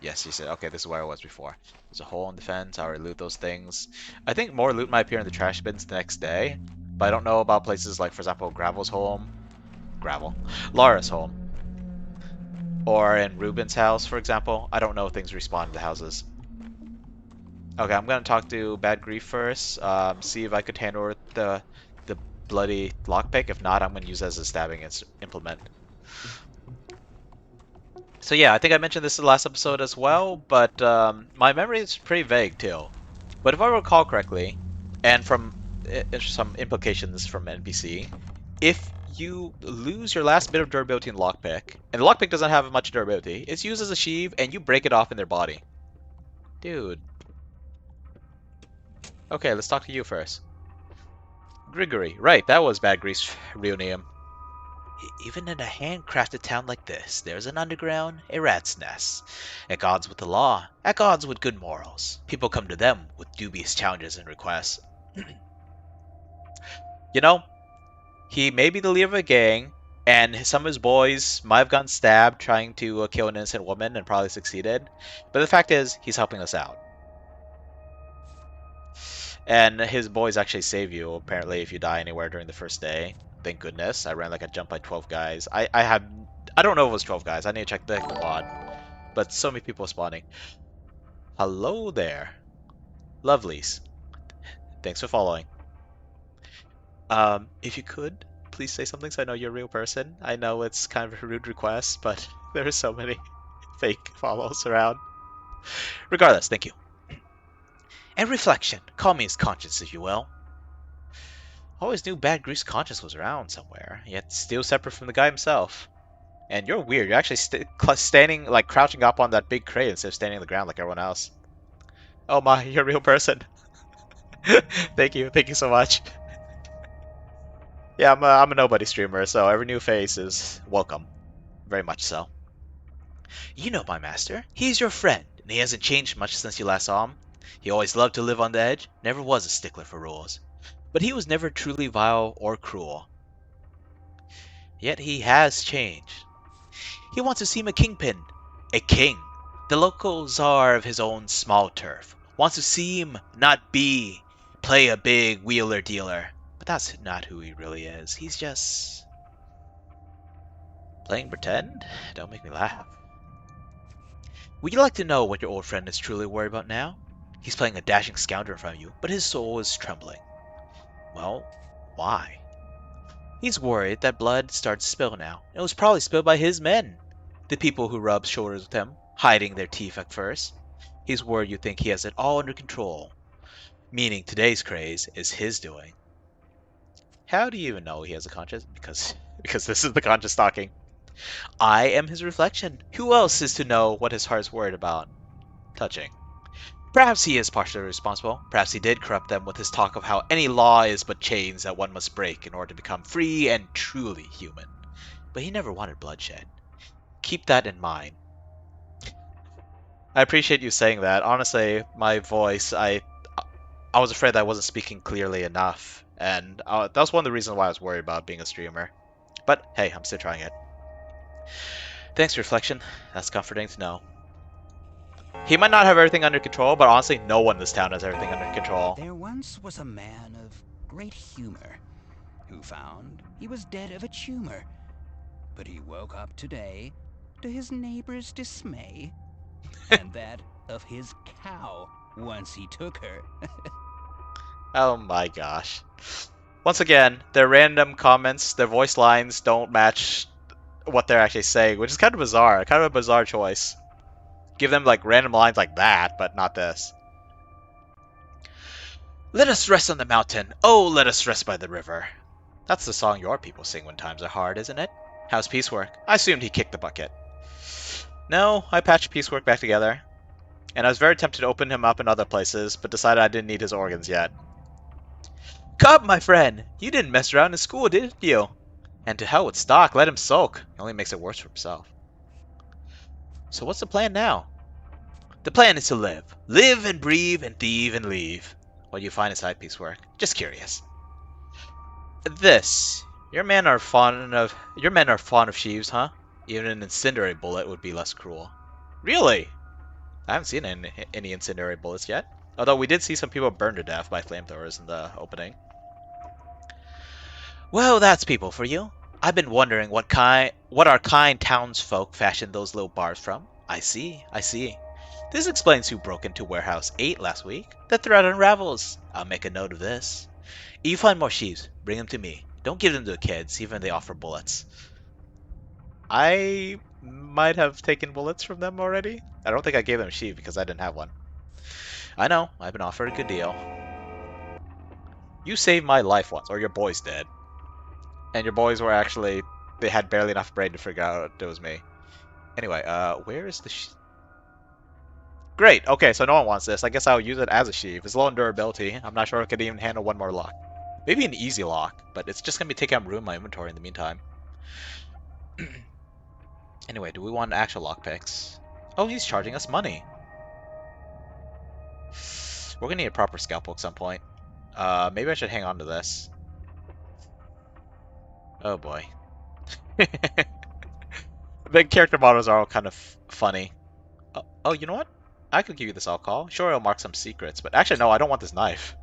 Yes, you said. Okay, this is where I was before. There's a hole in the fence. I already loot those things. I think more loot might appear in the trash bins the next day. But I don't know about places like, for example, Gravel's home. Laura's home. Or in Ruben's house, for example. I don't know if things respawn in the houses. Okay, I'm gonna talk to Bad Grief first. See if I could handle the bloody lockpick. If not, I'm gonna use it as a stabbing implement. So yeah, I think I mentioned this in the last episode as well, but my memory is pretty vague too. But if I recall correctly, and from some implications from NPC, if you lose your last bit of durability in lockpick, and the lockpick doesn't have much durability, it's used as a sheave, and you break it off in their body. Dude. Okay, let's talk to you first. Grigory. Right, that was Bad Grease's real name. Even in a handcrafted town like this, there's an underground, a rat's nest. At odds with the law, at odds with good morals. People come to them with dubious challenges and requests. You know, he may be the leader of a gang, and some of his boys might have gotten stabbed trying to kill an innocent woman and probably succeeded. But the fact is, he's helping us out. And his boys actually save you, apparently, if you die anywhere during the first day. Thank goodness. I ran like a jump by 12 guys. I don't know if it was 12 guys. I need to check the mod. But so many people spawning. Hello there. Lovelies. Thanks for following. If you could, please say something so I know you're a real person. I know it's kind of a rude request, but there are so many fake follows around. Regardless, thank you. And reflection. Call me his conscience, if you will. Always knew Bad Grease Conscious was around somewhere, yet still separate from the guy himself. And you're weird. You're actually standing, like, crouching up on that big crate instead of standing on the ground like everyone else. Oh my, you're a real person. Thank you so much. Yeah, I'm a nobody streamer, so every new face is welcome. Very much so. You know my master. He's your friend, and he hasn't changed much since you last saw him. He always loved to live on the edge, never was a stickler for rules. But he was never truly vile or cruel. Yet he has changed. He wants to seem a kingpin, a king, the local czar of his own small turf. Wants to seem, not be, play a big wheeler dealer. But that's not who he really is. He's just playing pretend? Don't make me laugh. Would you like to know what your old friend is truly worried about now? He's playing a dashing scoundrel in front of you, but his soul is trembling. Well, why? He's worried that blood starts to spill now. It was probably spilled by his men. The people who rubbed shoulders with him, hiding their teeth at first. He's worried you think he has it all under control. Meaning today's craze is his doing. How do you even know he has a conscience? Because this is the conscience talking. I am his reflection. Who else is to know what his heart's worried about? Touching. Perhaps he is partially responsible. Perhaps he did corrupt them with his talk of how any law is but chains that one must break in order to become free and truly human. But he never wanted bloodshed. Keep that in mind. I appreciate you saying that. Honestly, my voice, I was afraid that I wasn't speaking clearly enough, and that was one of the reasons why I was worried about being a streamer. But hey, I'm still trying it. Thanks, Reflection. That's comforting to know. He might not have everything under control, but honestly, no one in this town has everything under control. There once was a man of great humor who found he was dead of a tumor. But he woke up today to his neighbor's dismay and that of his cow once he took her. Oh my gosh. Once again, their random comments, their voice lines don't match what they're actually saying, which is kind of bizarre. Kind of a bizarre choice. Give them like random lines like that, but not this. Let us rest on the mountain. Oh, let us rest by the river. That's the song your people sing when times are hard, isn't it? How's piecework? I assumed he kicked the bucket. No, I patched piecework back together. And I was very tempted to open him up in other places, but decided I didn't need his organs yet. Come, my friend! You didn't mess around in school, did you? And to hell with Stock, let him sulk. He only makes it worse for himself. So what's the plan now? The plan is to live. Live and breathe and thieve and leave. What do you find inside piecework? Just curious. This. Your men are fond of sheaves, huh? Even an incendiary bullet would be less cruel. Really? I haven't seen any incendiary bullets yet. Although we did see some people burned to death by flamethrowers in the opening. Well, that's people for you. I've been wondering what our kind townsfolk fashioned those little bars from. I see, I see. This explains who broke into Warehouse 8 last week. The thread unravels. I'll make a note of this. If you find more sheaves, bring them to me. Don't give them to the kids, even if they offer bullets. I might have taken bullets from them already. I don't think I gave them a sheave because I didn't have one. I know, I've been offered a good deal. You saved my life once, or your boys did. And your boys were actually, they had barely enough brain to figure out it was me. Anyway, where is the Great, okay, so no one wants this. I guess I'll use it as a sheave. It's low in durability. I'm not sure it could even handle one more lock. Maybe an easy lock, but it's just gonna be taking up room in my inventory in the meantime. Anyway, do we want actual lockpicks? Oh, he's charging us money. We're gonna need a proper scalpel at some point. Maybe I should hang on to this. Oh boy. The character models are all kind of funny. Oh, you know what? I could give you this alcohol. Sure, it'll mark some secrets, but actually, no, I don't want this knife.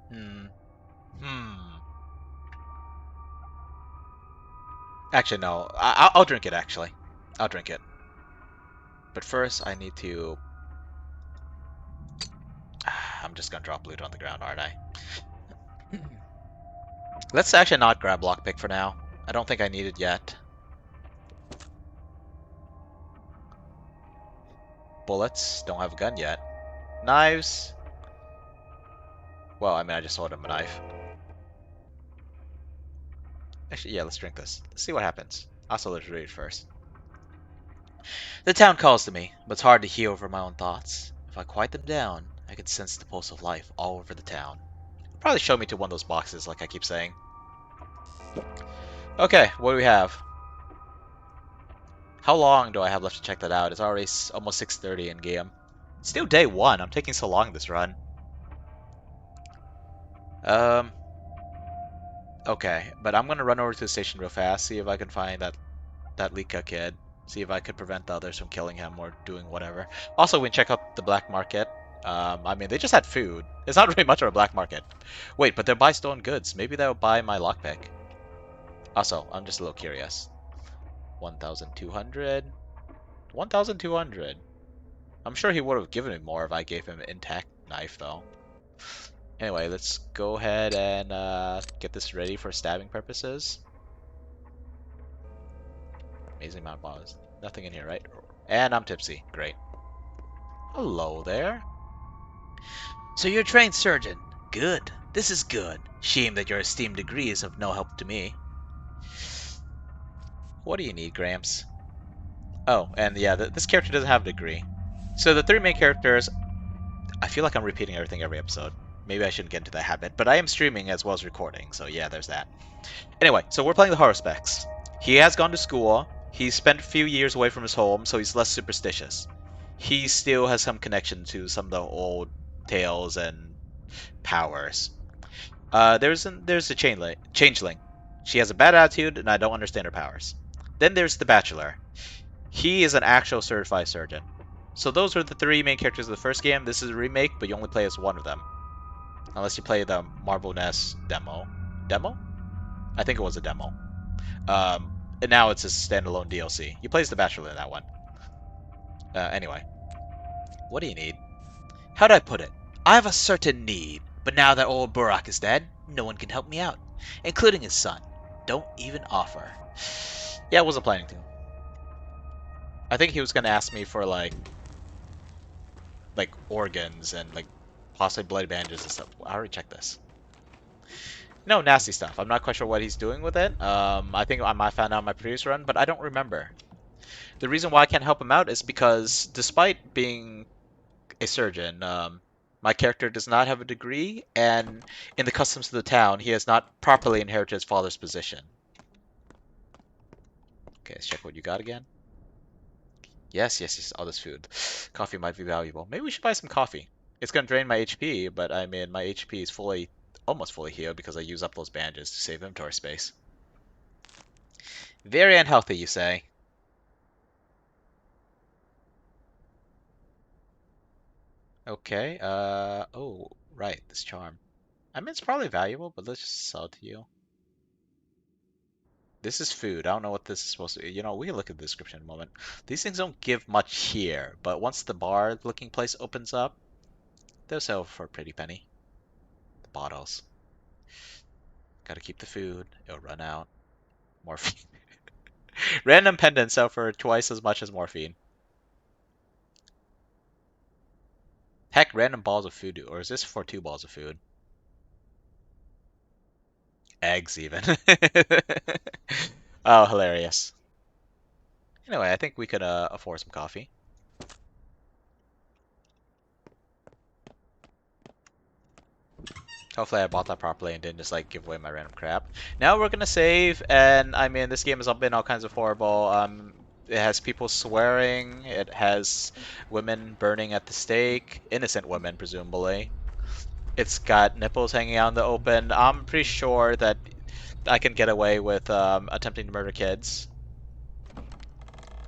Hmm. Actually, no. I'll drink it, actually. I'll drink it. But first, I need to... I'm just gonna drop loot on the ground, aren't I? Let's actually not grab lockpick for now. I don't think I need it yet. Bullets. Don't have a gun yet. Knives. Well, I mean, I just sold him a knife. Actually, yeah, let's drink this. Let's see what happens. Also, let's read it first. The town calls to me, but it's hard to hear over my own thoughts. If I quiet them down, I can sense the pulse of life all over the town. Probably show me to one of those boxes, like I keep saying. Okay, what do we have? How long do I have left to check that out? It's already almost 6:30 in game. It's still day one. I'm taking so long this run. Um, okay, but I'm gonna run over to the station real fast, see if I can find that Lika kid. See if I could prevent the others from killing him or doing whatever. Also, we can check out the black market. I mean, they just had food. It's not really much of a black market. Wait, but they'll buy stolen goods. Maybe they'll buy my lockpick. Also, I'm just a little curious. 1,200. 1,200. I'm sure he would have given me more if I gave him an intact knife, though. Anyway, let's go ahead and get this ready for stabbing purposes. Amazing amount of bottles. Nothing in here, right? And I'm tipsy. Great. Hello there. So you're a trained surgeon. Good. This is good. Shame that your esteemed degree is of no help to me. What do you need, Gramps? Oh, and yeah, this character doesn't have a degree. So the three main characters, I feel like I'm repeating everything every episode. Maybe I shouldn't get into that habit, but I am streaming as well as recording, so yeah, there's that. Anyway, so we're playing the horror specs. He has gone to school. He's spent a few years away from his home, so he's less superstitious. He still has some connection to some of the old tales and powers. There's a changeling. She has a bad attitude, and I don't understand her powers. Then there's the Bachelor. He is an actual certified surgeon. So those are the three main characters of the first game. This is a remake, but you only play as one of them. Unless you play the Marble Nest demo. Demo? I think it was a demo. And now it's a standalone DLC. You play as the Bachelor in that one. Anyway. What do you need? How'd I put it? I have a certain need, but now that old Burak is dead, no one can help me out, including his son. Don't even offer. Yeah, I wasn't planning to. I think he was gonna ask me for like organs and like possibly blood bandages and stuff. I already checked this. No, nasty stuff. I'm not quite sure what he's doing with it. I think I might find out in my previous run, but I don't remember. The reason why I can't help him out is because despite being a surgeon, my character does not have a degree, and in the customs of the town, he has not properly inherited his father's position. Okay, let's check what you got again. Yes, yes, yes, all this food. Coffee might be valuable. Maybe we should buy some coffee. It's gonna drain my HP, but I mean, my HP is almost fully healed because I use up those bandages to save inventory space. Very unhealthy, you say? Okay, oh, right, this charm. I mean, it's probably valuable, but let's just sell it to you. This is food. I don't know what this is supposed to be. You know, we can look at the description in a moment. These things don't give much here, but once the bar-looking place opens up, they'll sell for a pretty penny. The bottles. Gotta keep the food. It'll run out. Morphine. Random pendants sell for twice as much as morphine. Heck, random balls of food. Or is this for 2 balls of food? Eggs, even. Oh, hilarious. Anyway, I think we could afford some coffee. Hopefully I bought that properly and didn't just like give away my random crap. Now we're gonna save, and I mean this game has been all kinds of horrible. It has people swearing. It has women burning at the stake, innocent women presumably. It's got nipples hanging out in the open. I'm pretty sure that I can get away with attempting to murder kids.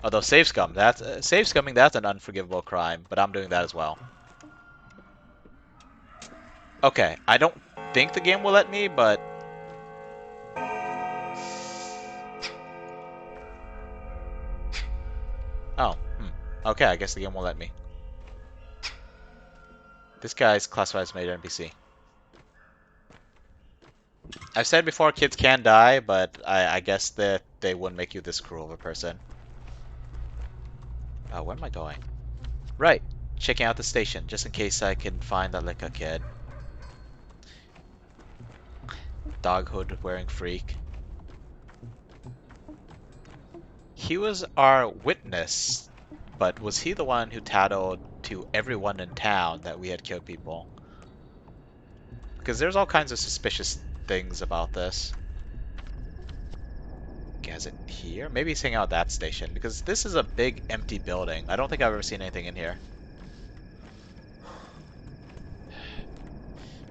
Although save scumming, that's an unforgivable crime, but I'm doing that as well. Okay, I don't think the game will let me, but oh, okay, I guess the game won't let me. This guy's classified as major NPC. I've said before kids can die, but I guess that they wouldn't make you this cruel of a person. Oh, where am I going? Right, checking out the station, just in case I can find that Lika kid. dog hood wearing freak. He was our witness, but was he the one who tattled to everyone in town that we had killed people? Because there's all kinds of suspicious things about this. Okay, is it here? Maybe he's hanging out at that station, because this is a big empty building. I don't think I've ever seen anything in here.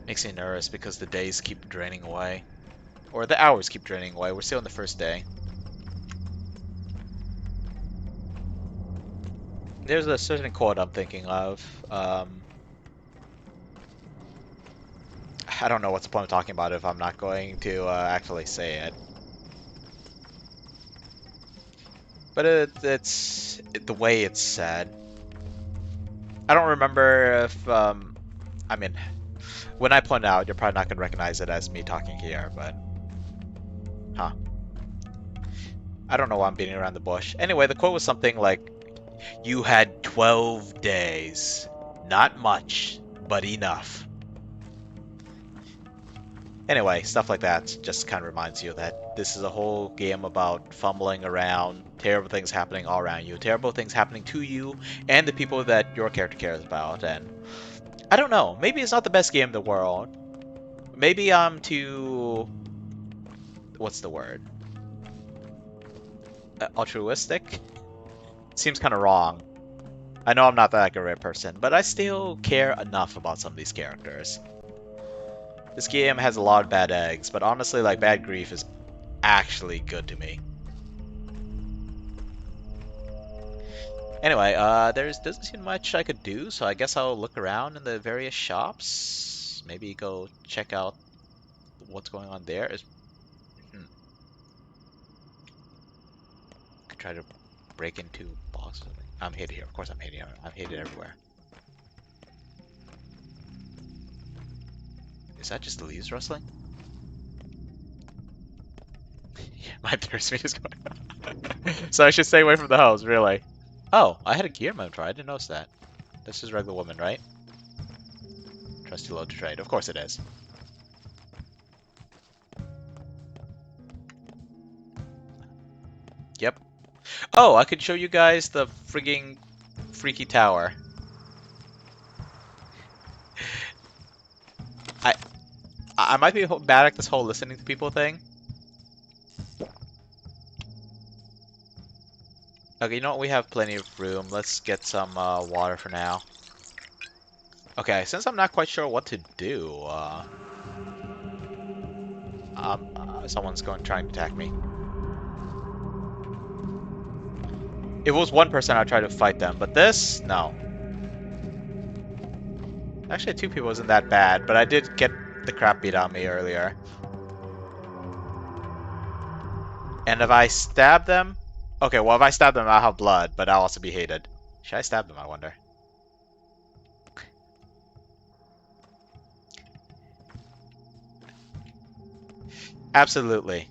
Makes me nervous because the days keep draining away. Or the hours keep draining away. We're still on the first day. There's a certain quote I'm thinking of. I don't know what's the point of talking about it if I'm not going to actually say it. But it's the way it's said. I don't remember if, I mean, when I point out, you're probably not going to recognize it as me talking here, but, huh. I don't know why I'm beating around the bush. Anyway, the quote was something like, "You had 12 days. Not much, but enough." Anyway, stuff like that just kind of reminds you that this is a whole game about fumbling around, terrible things happening all around you, terrible things happening to you and the people that your character cares about, and I don't know, maybe it's not the best game in the world. Maybe I'm too... what's the word? Altruistic? Seems kind of wrong. I know I'm not that great a person, but I still care enough about some of these characters. This game has a lot of bad eggs, but honestly, like, Bad Grief is actually good to me. Anyway, there doesn't seem much I could do, so I guess I'll look around in the various shops. Maybe go check out what's going on there. Could try to break into boxes. I'm hid here. Of course I'm hid here. I'm hidden everywhere. Is that just the leaves rustling? Yeah, my thirst meat is going. So I should stay away from the house, really. Oh, I had a gear motor. I didn't notice that. This is regular woman, right? Trusty load to trade. Of course it is. Yep. Oh, I could show you guys the frigging freaky tower. I might be bad at this whole listening to people thing. Okay, you know what? We have plenty of room. Let's get some water for now. Okay, since I'm not quite sure what to do, someone's trying to attack me. If it was one person, I'd try to fight them, but this, no. Actually, two people isn't that bad, but I did get the crap beat out of me earlier. And if I stab them... Okay, well, if I stab them, I'll have blood, but I'll also be hated. Should I stab them, I wonder? Absolutely.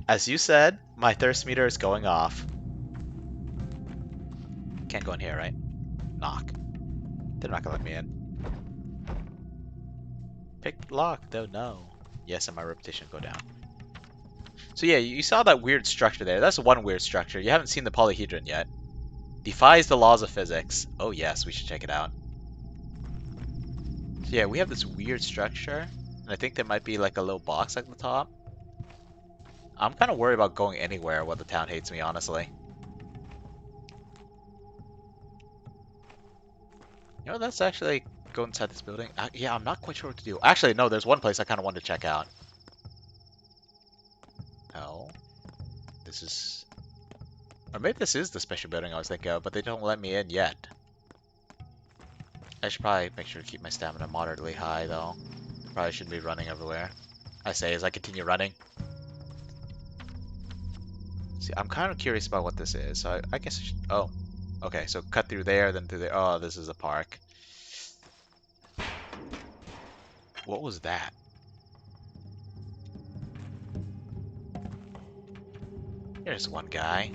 As you said, my thirst meter is going off. Can't go in here, right? Knock. They're not gonna let me in. Pick lock, though, no. Yes, and my reputation go down. So yeah, you saw that weird structure there. That's one weird structure. You haven't seen the polyhedron yet. Defies the laws of physics. Oh yes, we should check it out. So yeah, we have this weird structure. And I think there might be like a little box at the top. I'm kind of worried about going anywhere while the town hates me, honestly. You know, let's actually go inside this building. Yeah, I'm not quite sure what to do. Actually, no, there's one place I kind of wanted to check out. No. This is... Or maybe this is the special building I was thinking of, but they don't let me in yet. I should probably make sure to keep my stamina moderately high, though. Probably shouldn't be running everywhere. I say as I continue running. See, I'm kind of curious about what this is, so I guess I should... Oh. Okay, so cut through there, then through there. Oh, this is a park. What was that? There's one guy.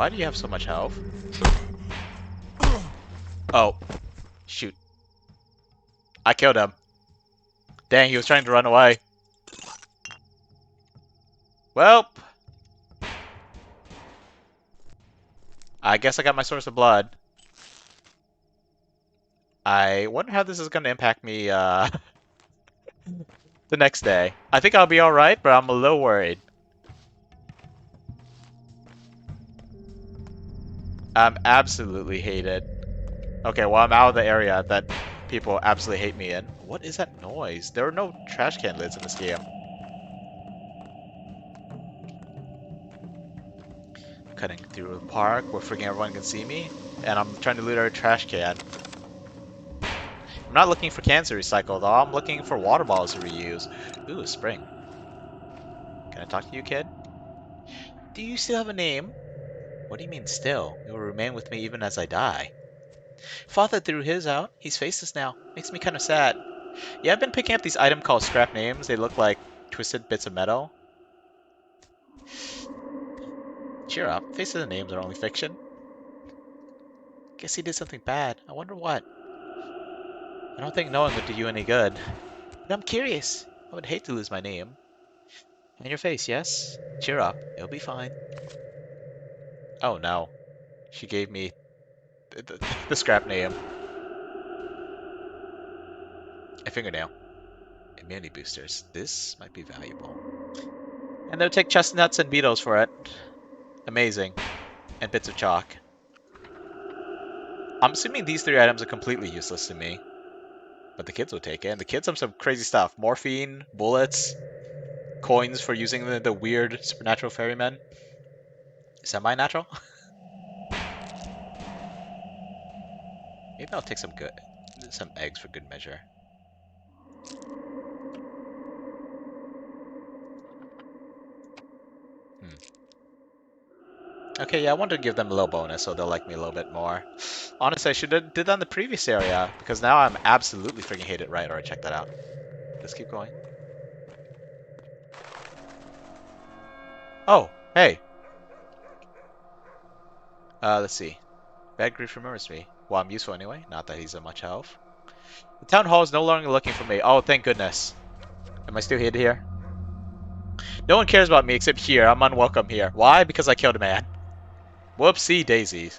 Why do you have so much health? Oh, shoot. I killed him. Dang, he was trying to run away. Well, I guess I got my source of blood. I wonder how this is going to impact me the next day. I think I'll be alright, but I'm a little worried. I'm absolutely hated. Okay, well, I'm out of the area that people absolutely hate me in. What is that noise? There are no trash can lids in this game. Cutting through the park where freaking everyone can see me, and I'm trying to loot our trash can. I'm not looking for cans to recycle, though. I'm looking for water bottles to reuse. Ooh, spring. Can I talk to you, kid? Do you still have a name? What do you mean still? It will remain with me even as I die. Father threw his out. He's faceless now. Makes me kind of sad. Yeah, I've been picking up these items called scrap names. They look like twisted bits of metal. Cheer up. Faces and names are only fiction. Guess he did something bad. I wonder what. I don't think knowing would do you any good. But I'm curious. I would hate to lose my name. And your face, yes? Cheer up. It'll be fine. Oh no. She gave me the scrap name. A fingernail. Immunity boosters. This might be valuable. And they'll take chestnuts and beetles for it. Amazing. And bits of chalk. I'm assuming these three items are completely useless to me. But the kids will take it. And the kids have some crazy stuff. Morphine, bullets, coins for using the weird supernatural ferrymen. Semi-natural? Maybe I'll take some eggs for good measure. Hmm. Okay, yeah, I want to give them a little bonus so they'll like me a little bit more. Honestly, I should have did that in the previous area because now I'm absolutely freaking hate it. Right, alright, check that out. Let's keep going. Oh, hey. Let's see. Bad grief remembers me. Well, I'm useful anyway. Not that he's of much health. The town hall is no longer looking for me. Oh, thank goodness. Am I still hid here? No one cares about me except here. I'm unwelcome here. Why? Because I killed a man. Whoopsie daisies.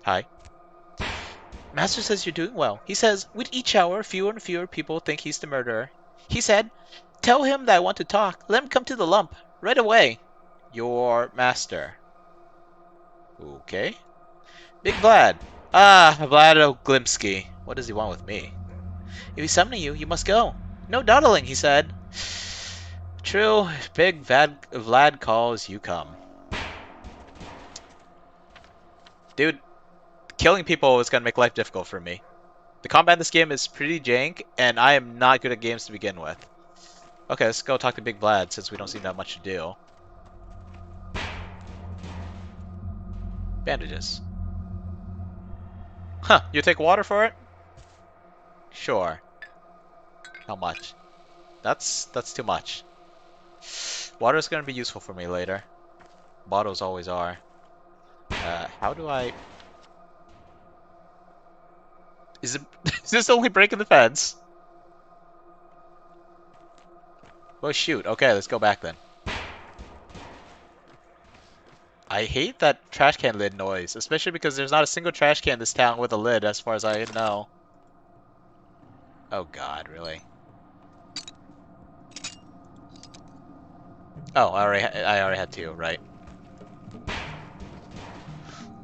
Hi. Master says you're doing well. He says, with each hour, fewer and fewer people think he's the murderer. He said, tell him that I want to talk. Let him come to the lump. Right away. Your master. Okay. Big Vlad. Ah, Vlad Oglimsky. What does he want with me? If he's summoning you, you must go. No dawdling, he said. True, if Big Vlad calls, you come. Dude, killing people is going to make life difficult for me. The combat in this game is pretty jank, and I am not good at games to begin with. Okay, let's go talk to Big Vlad, since we don't seem to have much to do. Bandages. Huh, you take water for it? Sure. How much? That's too much. Water's gonna be useful for me later. Bottles always are. How do I... Is this only breaking the fence? Well, shoot. Okay, let's go back then. I hate that trash can lid noise, especially because there's not a single trash can in this town with a lid, as far as I know. Oh god, really? Oh, I already had two, right.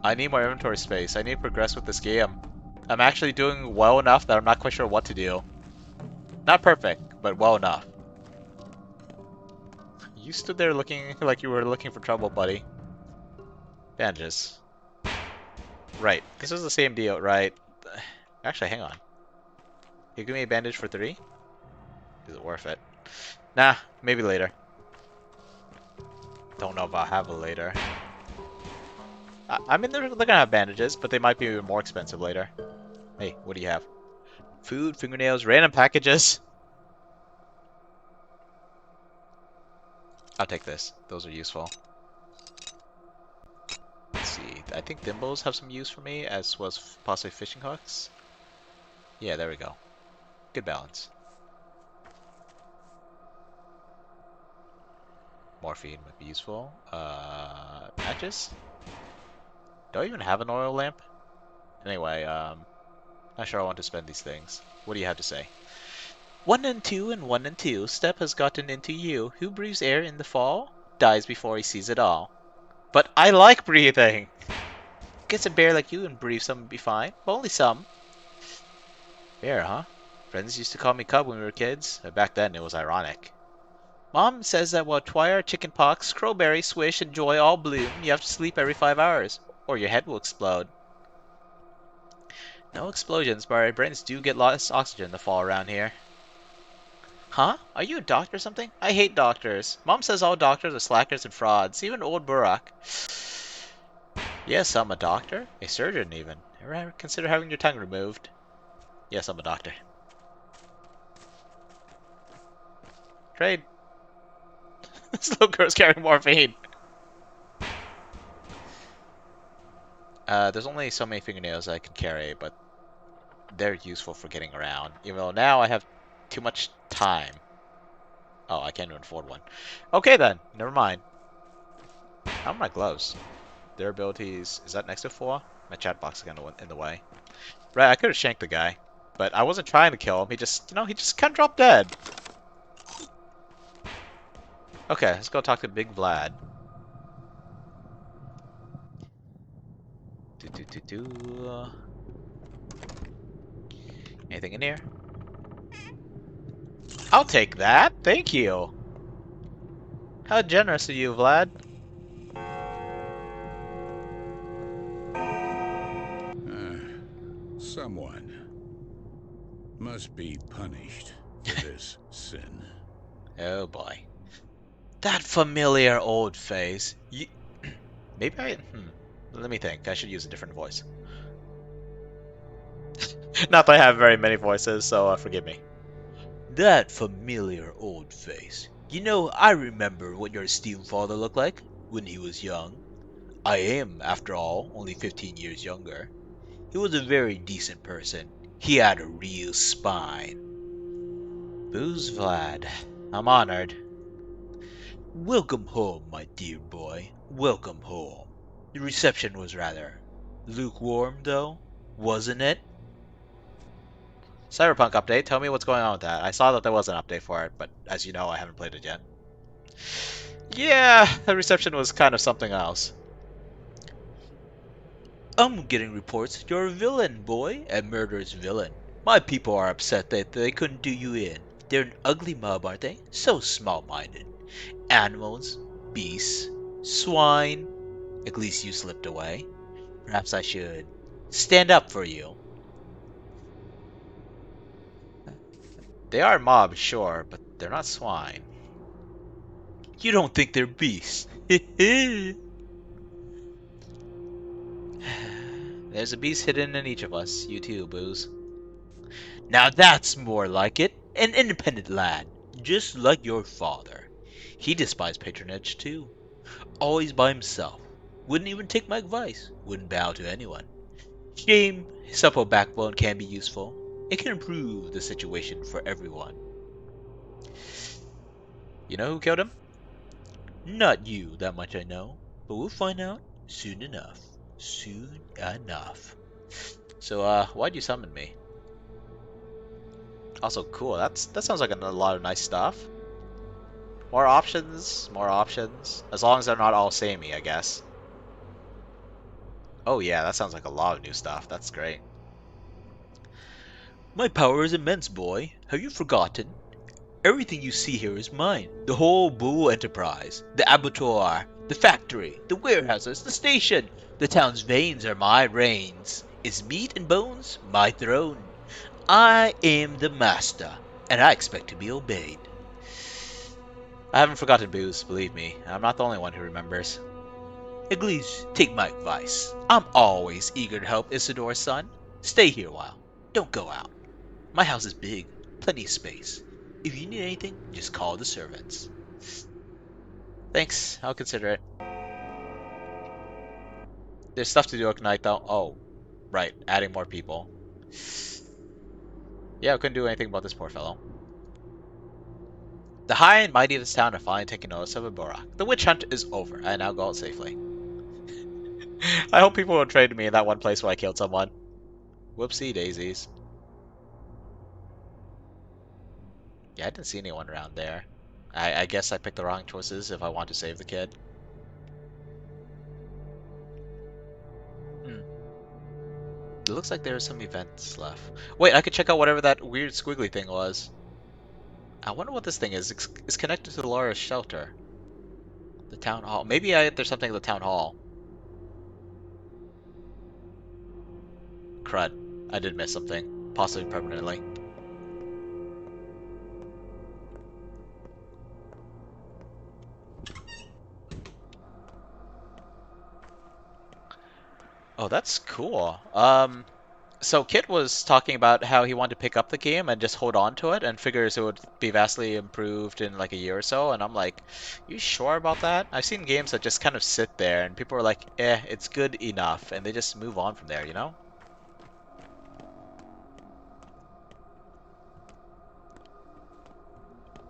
I need more inventory space. I need to progress with this game. I'm actually doing well enough that I'm not quite sure what to do. Not perfect, but well enough. You stood there looking like you were looking for trouble, buddy. Bandages. Right. This is the same deal, right? Actually, hang on. You give me a bandage for 3? Is it worth it? Nah, maybe later. Don't know if I'll have it later. I mean, they're gonna have bandages, but they might be more expensive later. Hey, what do you have? Food, fingernails, random packages. I'll take this. Those are useful. Let's see. I think thimbles have some use for me, as was possibly fishing hooks. Yeah, there we go. Good balance. Morphine might be useful. Matches? Do I even have an oil lamp? Anyway, not sure I want to spend these things. What do you have to say? 1 and 2 step has gotten into you. Who breathes air in the fall dies before he sees it all. But I like breathing! Guess a bear like you and breathe some would be fine, but only some. Bear, huh? Friends used to call me Cub when we were kids. Back then, it was ironic. Mom says that while twire, chicken pox, crowberry, swish, and joy all bloom, you have to sleep every 5 hours, or your head will explode. No explosions, but our brains do get less oxygen in the fall around here. Huh? Are you a doctor or something? I hate doctors. Mom says all doctors are slackers and frauds, even old Burak. Yes, I'm a doctor. A surgeon, even. Ever consider having your tongue removed? Yes, I'm a doctor. Trade. This little girl's carrying morphine. There's only so many fingernails I can carry, but they're useful for getting around. Even though now I have too much time. Oh, I can't even afford one. Okay then, never mind. How are my gloves? Their abilities, is that next to 4? My chat box is gonna in the way. Right, I could have shanked the guy, but I wasn't trying to kill him. He just, he just kind of dropped dead. Okay, let's go talk to Big Vlad. Do. Anything in here? I'll take that. Thank you. How generous of you, Vlad. Someone must be punished for this sin. Oh boy. That familiar old face. Maybe I... Let me think. I should use a different voice. Not that I have very many voices, so forgive me. That familiar old face. You know, I remember what your esteemed father looked like when he was young. I am, after all, only 15 years younger. He was a very decent person. He had a real spine. Booze Vlad. I'm honored. Welcome home, my dear boy. Welcome home. The reception was rather lukewarm, though, wasn't it? Cyberpunk update. Tell me what's going on with that. I saw that there was an update for it, but as you know, I haven't played it yet. Yeah, the reception was kind of something else. I'm getting reports you're a villain, boy, a murderous villain. My people are upset that they couldn't do you in. They're an ugly mob, aren't they? So small-minded. Animals, beasts, swine. At least you slipped away. Perhaps I should stand up for you. They are mobs, sure, but they're not swine. You don't think they're beasts. There's a beast hidden in each of us. You too, Booze. Now that's more like it. An independent lad, just like your father. He despised patronage too. Always by himself. Wouldn't even take my advice. Wouldn't bow to anyone. Shame, supple backbone can be useful. It can improve the situation for everyone. You know who killed him? Not you, that much I know. But we'll find out soon enough. Soon enough. So, why'd you summon me? Also, cool. That sounds like a lot of nice stuff. More options, more options. As long as they're not all samey, I guess. Oh yeah, that sounds like a lot of new stuff. That's great. My power is immense, boy. Have you forgotten? Everything you see here is mine. The whole Bull enterprise. The abattoir. The factory. The warehouses. The station. The town's veins are my reins. Its meat and bones, my throne. I am the master, and I expect to be obeyed. I haven't forgotten Booze, believe me. I'm not the only one who remembers. At least, take my advice. I'm always eager to help Isidore's son. Stay here a while. Don't go out. My house is big, plenty of space. If you need anything, just call the servants. Thanks, I'll consider it. There's stuff to do at night though. Oh, right, adding more people. Yeah, I couldn't do anything about this poor fellow. The high and mighty of this town are finally taking notice of Borak. The witch hunt is over. I now go out safely. I hope people will trade me in that one place where I killed someone. Whoopsie daisies. Yeah, I didn't see anyone around there. I guess I picked the wrong choices if I want to save the kid. Hmm. It looks like there are some events left. Wait, I could check out whatever that weird squiggly thing was. I wonder what this thing is. It's connected to the Laura's shelter. The town hall. Maybe there's something at the town hall. Crud. I did miss something. Possibly permanently. Oh, that's cool. So Kit was talking about how he wanted to pick up the game and just hold on to it and figures it would be vastly improved in like a year or so. And I'm like, you sure about that? I've seen games that just kind of sit there and people are like, it's good enough. And they just move on from there, you know?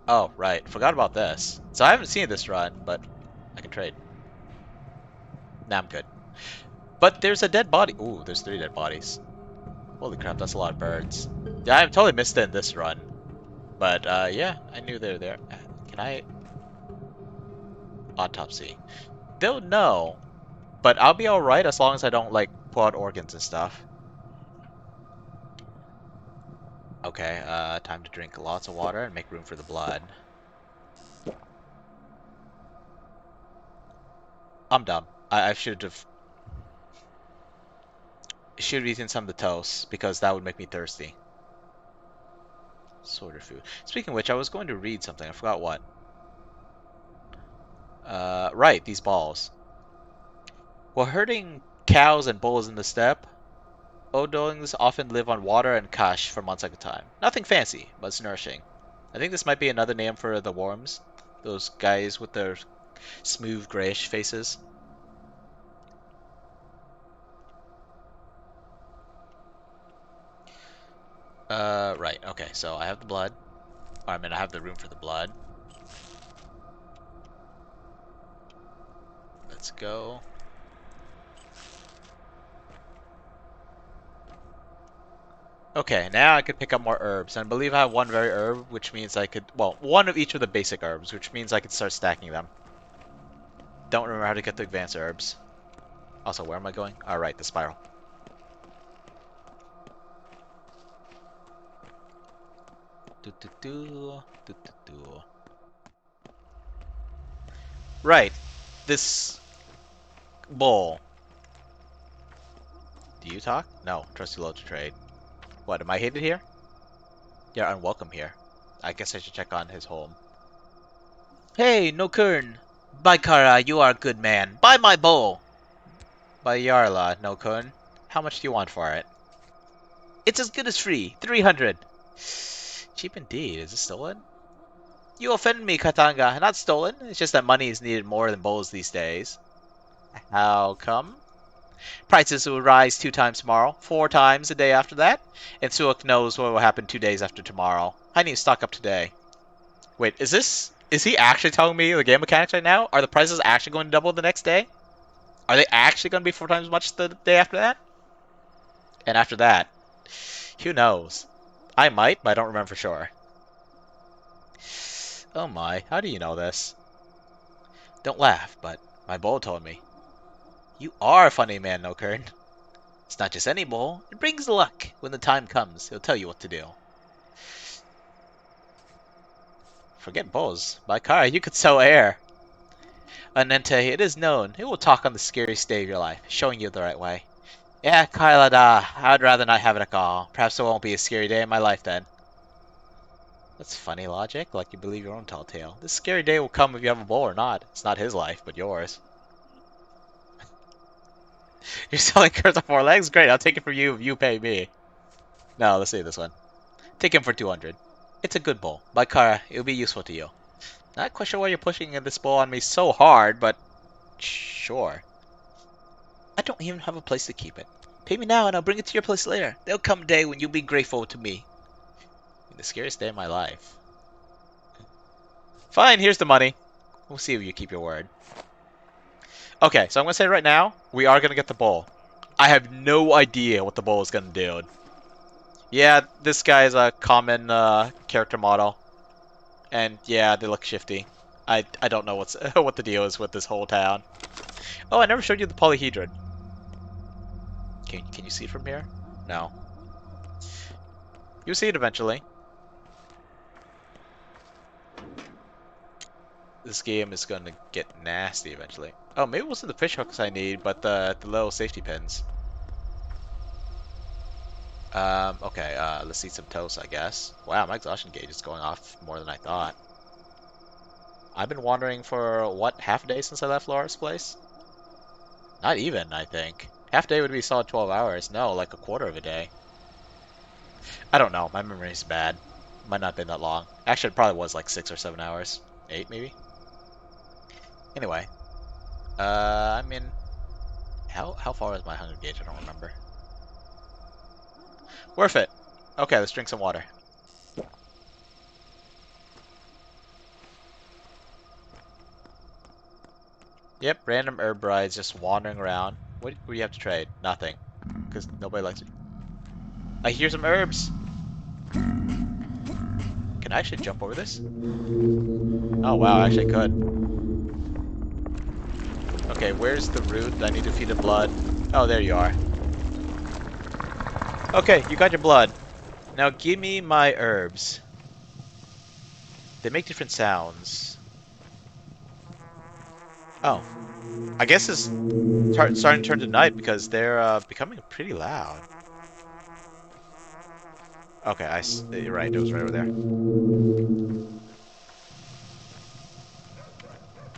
Oh, right. Forgot about this. So I haven't seen this run, but I can trade. Nah, I'm good. But there's a dead body. Ooh, there's 3 dead bodies. Holy crap, that's a lot of birds. Yeah, I've totally missed it in this run. But, yeah, I knew they were there. Can I... Autopsy. They'll know, but I'll be alright as long as I don't, like, pull out organs and stuff. Okay, time to drink lots of water and make room for the blood. I'm dumb. I should have eaten some of the toast, because that would make me thirsty. Sort of food. Speaking of which, I was going to read something. I forgot what. Right, these balls. While herding cows and bulls in the steppe, Odolings often live on water and cash for months at a time. Nothing fancy, but it's nourishing. I think this might be another name for the worms. Those guys with their smooth grayish faces. Right, okay, so I have the blood. I mean, I have the room for the blood. Let's go. Okay, now I could pick up more herbs. And I believe I have one very herb, which means I could... Well, one of each of the basic herbs, which means I could start stacking them. Don't remember how to get the advanced herbs. Also, where am I going? Alright, the spiral. Right, this bowl. Do you talk? No, trust you low to trade. What, am I hated here? You're unwelcome here. I guess I should check on his home. Hey, no Kern. By Kara, you are a good man. Buy my bowl! By Yarla, no Kern. How much do you want for it? It's as good as free. 300. Cheap indeed. Is it stolen? You offended me, Katanga. Not stolen. It's just that money is needed more than bowls these days. How come? Prices will rise 2 times tomorrow, 4 times the day after that, and Suok knows what will happen 2 days after tomorrow. I need to stock up today. Wait, is he actually telling me the game mechanics right now? Are the prices actually going to double the next day? Are they actually going to be 4 times as much the day after that? And after that, who knows? I might, but I don't remember for sure. Oh my, how do you know this? Don't laugh, but my bowl told me. You are a funny man, Nokern. It's not just any bowl. It brings luck. When the time comes, he'll tell you what to do. Forget bowls. By Kara, you could sell air. Anente, it is known. It will talk on the scariest day of your life, showing you the right way. Yeah, Kyla da. I'd rather not have it at all. Perhaps it won't be a scary day in my life then. That's funny logic, like you believe your own tall tale. This scary day will come if you have a bowl or not. It's not his life, but yours. You're selling curves on 4 legs? Great, I'll take it from you if you pay me. No, let's see this one. Take him for 200. It's a good bowl. By Kara, it'll be useful to you. Not quite sure why you're pushing this ball on me so hard, but sure. I don't even have a place to keep it. Pay me now and I'll bring it to your place later. There'll come a day when you'll be grateful to me. The scariest day of my life. Fine, here's the money. We'll see if you keep your word. Okay, so I'm gonna say right now, we are gonna get the bowl. I have no idea what the bowl is gonna do. Yeah, this guy is a common character model, and yeah, they look shifty. I don't know what's what the deal is with this whole town. Oh, I never showed you the polyhedron. Can you see it from here? No. You'll see it eventually. This game is gonna get nasty eventually. Oh, maybe it wasn't the fish hooks I need, but the little safety pins. Okay, let's eat some toast, I guess. Wow, my exhaustion gauge is going off more than I thought. I've been wandering for, what, half a day since I left Laura's place? Not even, I think. Half a day would be a solid 12 hours. No, like a quarter of a day. I don't know, my memory's bad. Might not have been that long. Actually, it probably was like 6 or 7 hours. 8, maybe? Anyway. I mean, how far is my hunger gauge? I don't remember. Worth it. Okay, let's drink some water. Yep, random herb brides just wandering around. What do you have to trade? Nothing. Because nobody likes it. I hear some herbs! Can I actually jump over this? Oh wow, actually I could. Okay, where's the root? I need to feed it blood. Oh, there you are. Okay, you got your blood. Now give me my herbs. They make different sounds. Oh. I guess it's starting to turn to night because they're becoming pretty loud. Okay, you're right, it was right over there.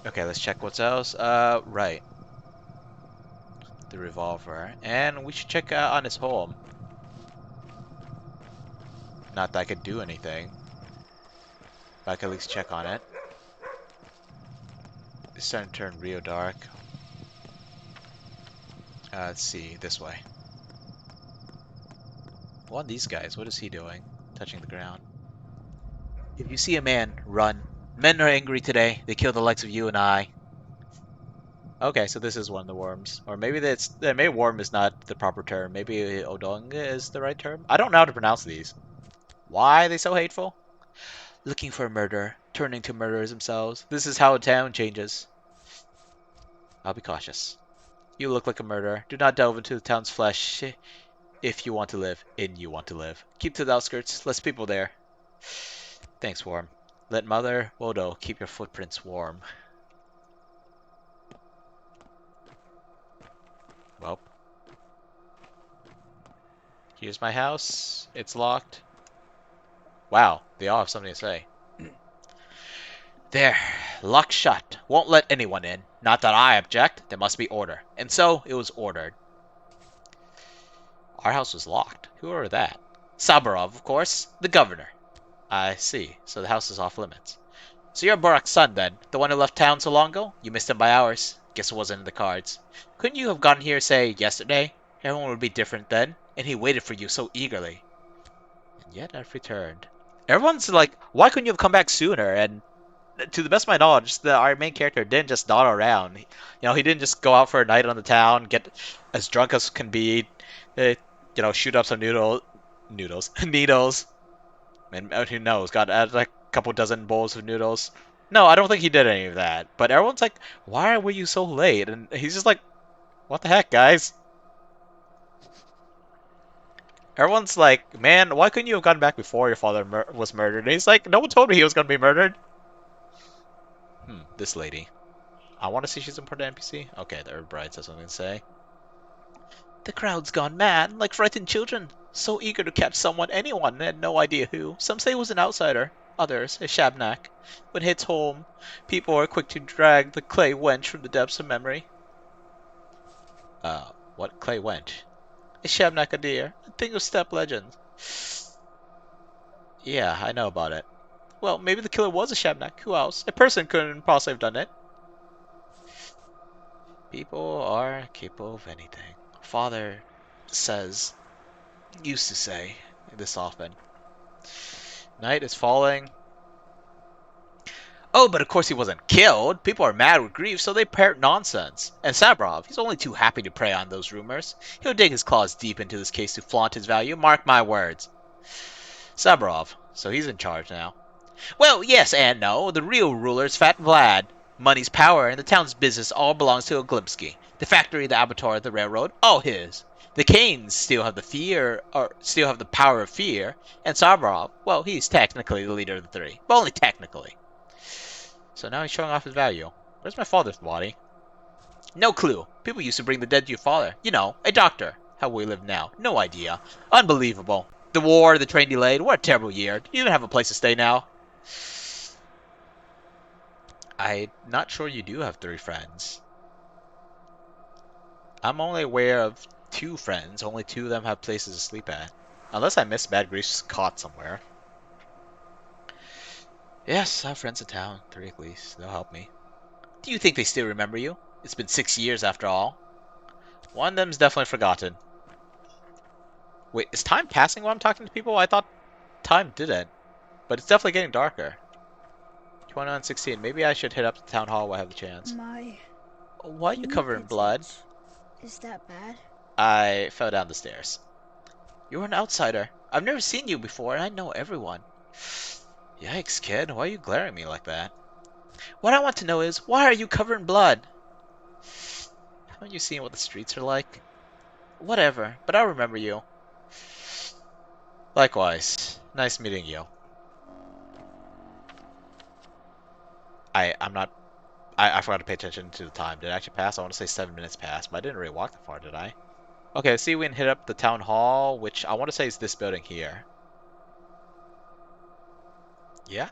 Okay, let's check what's else. Right. The revolver. And we should check on his home. Not that I could do anything. But I could at least check on it. It's starting to turn real dark. Let's see, this way. One of these guys, what is he doing? Touching the ground. If you see a man, run. Men are angry today. They kill the likes of you and I. Okay, so this is one of the worms. Or maybe maybe worm is not the proper term. Maybe odong is the right term. I don't know how to pronounce these. Why are they so hateful? Looking for a murderer, turning to murderers themselves. This is how a town changes. I'll be cautious. You look like a murderer. Do not delve into the town's flesh if you want to live. You want to live. Keep to the outskirts. Less people there. Thanks, Worm. Let Mother Wodo keep your footprints warm. Well, here's my house. It's locked. Wow, they all have something to say. There, locked shut. Won't let anyone in. Not that I object. There must be order. And so it was ordered. Our house was locked. Who are that? Saburov, of course. The governor. I see. So the house is off limits. So you're Borak's son, then? The one who left town so long ago? You missed him by hours. Guess it wasn't in the cards. Couldn't you have gotten here, say, yesterday? Everyone would be different then. And he waited for you so eagerly. And yet I've returned. Everyone's like, why couldn't you have come back sooner? And to the best of my knowledge, our main character didn't just dawdle around. He didn't just go out for a night on the town, get as drunk as can be, shoot up some needles, and who knows, got like a couple dozen bowls of noodles. No, I don't think he did any of that. But everyone's like, why were you so late? And he's just like, what the heck, guys? Everyone's like, man, why couldn't you have gotten back before your father was murdered? And he's like, no one told me he was going to be murdered. This lady. I want to see she's an important NPC. Okay, the Herb Bride has something to say. The crowd's gone mad, like frightened children. So eager to catch someone, anyone, and no idea who. Some say it was an outsider. Others, a shabnak. When it hits home, people are quick to drag the clay wench from the depths of memory. What clay wench? A shabnak, a dear. A thing of steppe legends. Yeah, I know about it. Well, maybe the killer was a Shabnak. Who else? A person couldn't possibly have done it. People are capable of anything. Father says, used to say this often. Night is falling. Oh, but of course he wasn't killed. People are mad with grief, so they parrot nonsense. And Sabrov, he's only too happy to prey on those rumors. He'll dig his claws deep into this case to flaunt his value. Mark my words. Sabrov, so he's in charge now. Well, yes and no. The real ruler's Fat Vlad. Money's power and the town's business all belongs to Oglibsky. The factory, the abattoir, the railroad, all his. The Canes still have the power of fear, and Sabrov, well, he's technically the leader of the three, but only technically. So now he's showing off his value. Where's my father's body? No clue. People used to bring the dead to your father. You know, a doctor. How we live now. No idea. Unbelievable. The war, the train delayed. What a terrible year. Do you even have a place to stay now? I'm not sure you do have 3 friends. I'm only aware of 2 friends. Only 2 of them have places to sleep at. Unless I missed Bad Grief's cot somewhere. Yes, I have friends in town. 3 at least. They'll help me. Do you think they still remember you? It's been 6 years after all. One of them's definitely forgotten. Wait, is time passing while I'm talking to people? I thought time didn't. But it's definitely getting darker. 21:16. Maybe I should hit up the town hall while I have the chance. Why are you covered in blood? Is that bad? I fell down the stairs. You're an outsider. I've never seen you before, and I know everyone. Yikes, kid. Why are you glaring at me like that? What I want to know is, why are you covered in blood? Haven't you seen what the streets are like? Whatever, but I'll remember you. Likewise. Nice meeting you. I'm not... I forgot to pay attention to the time. Did it actually pass? I want to say 7 minutes passed, but I didn't really walk that far, did I? Okay, see, we can hit up the town hall, which I want to say is this building here. Yeah?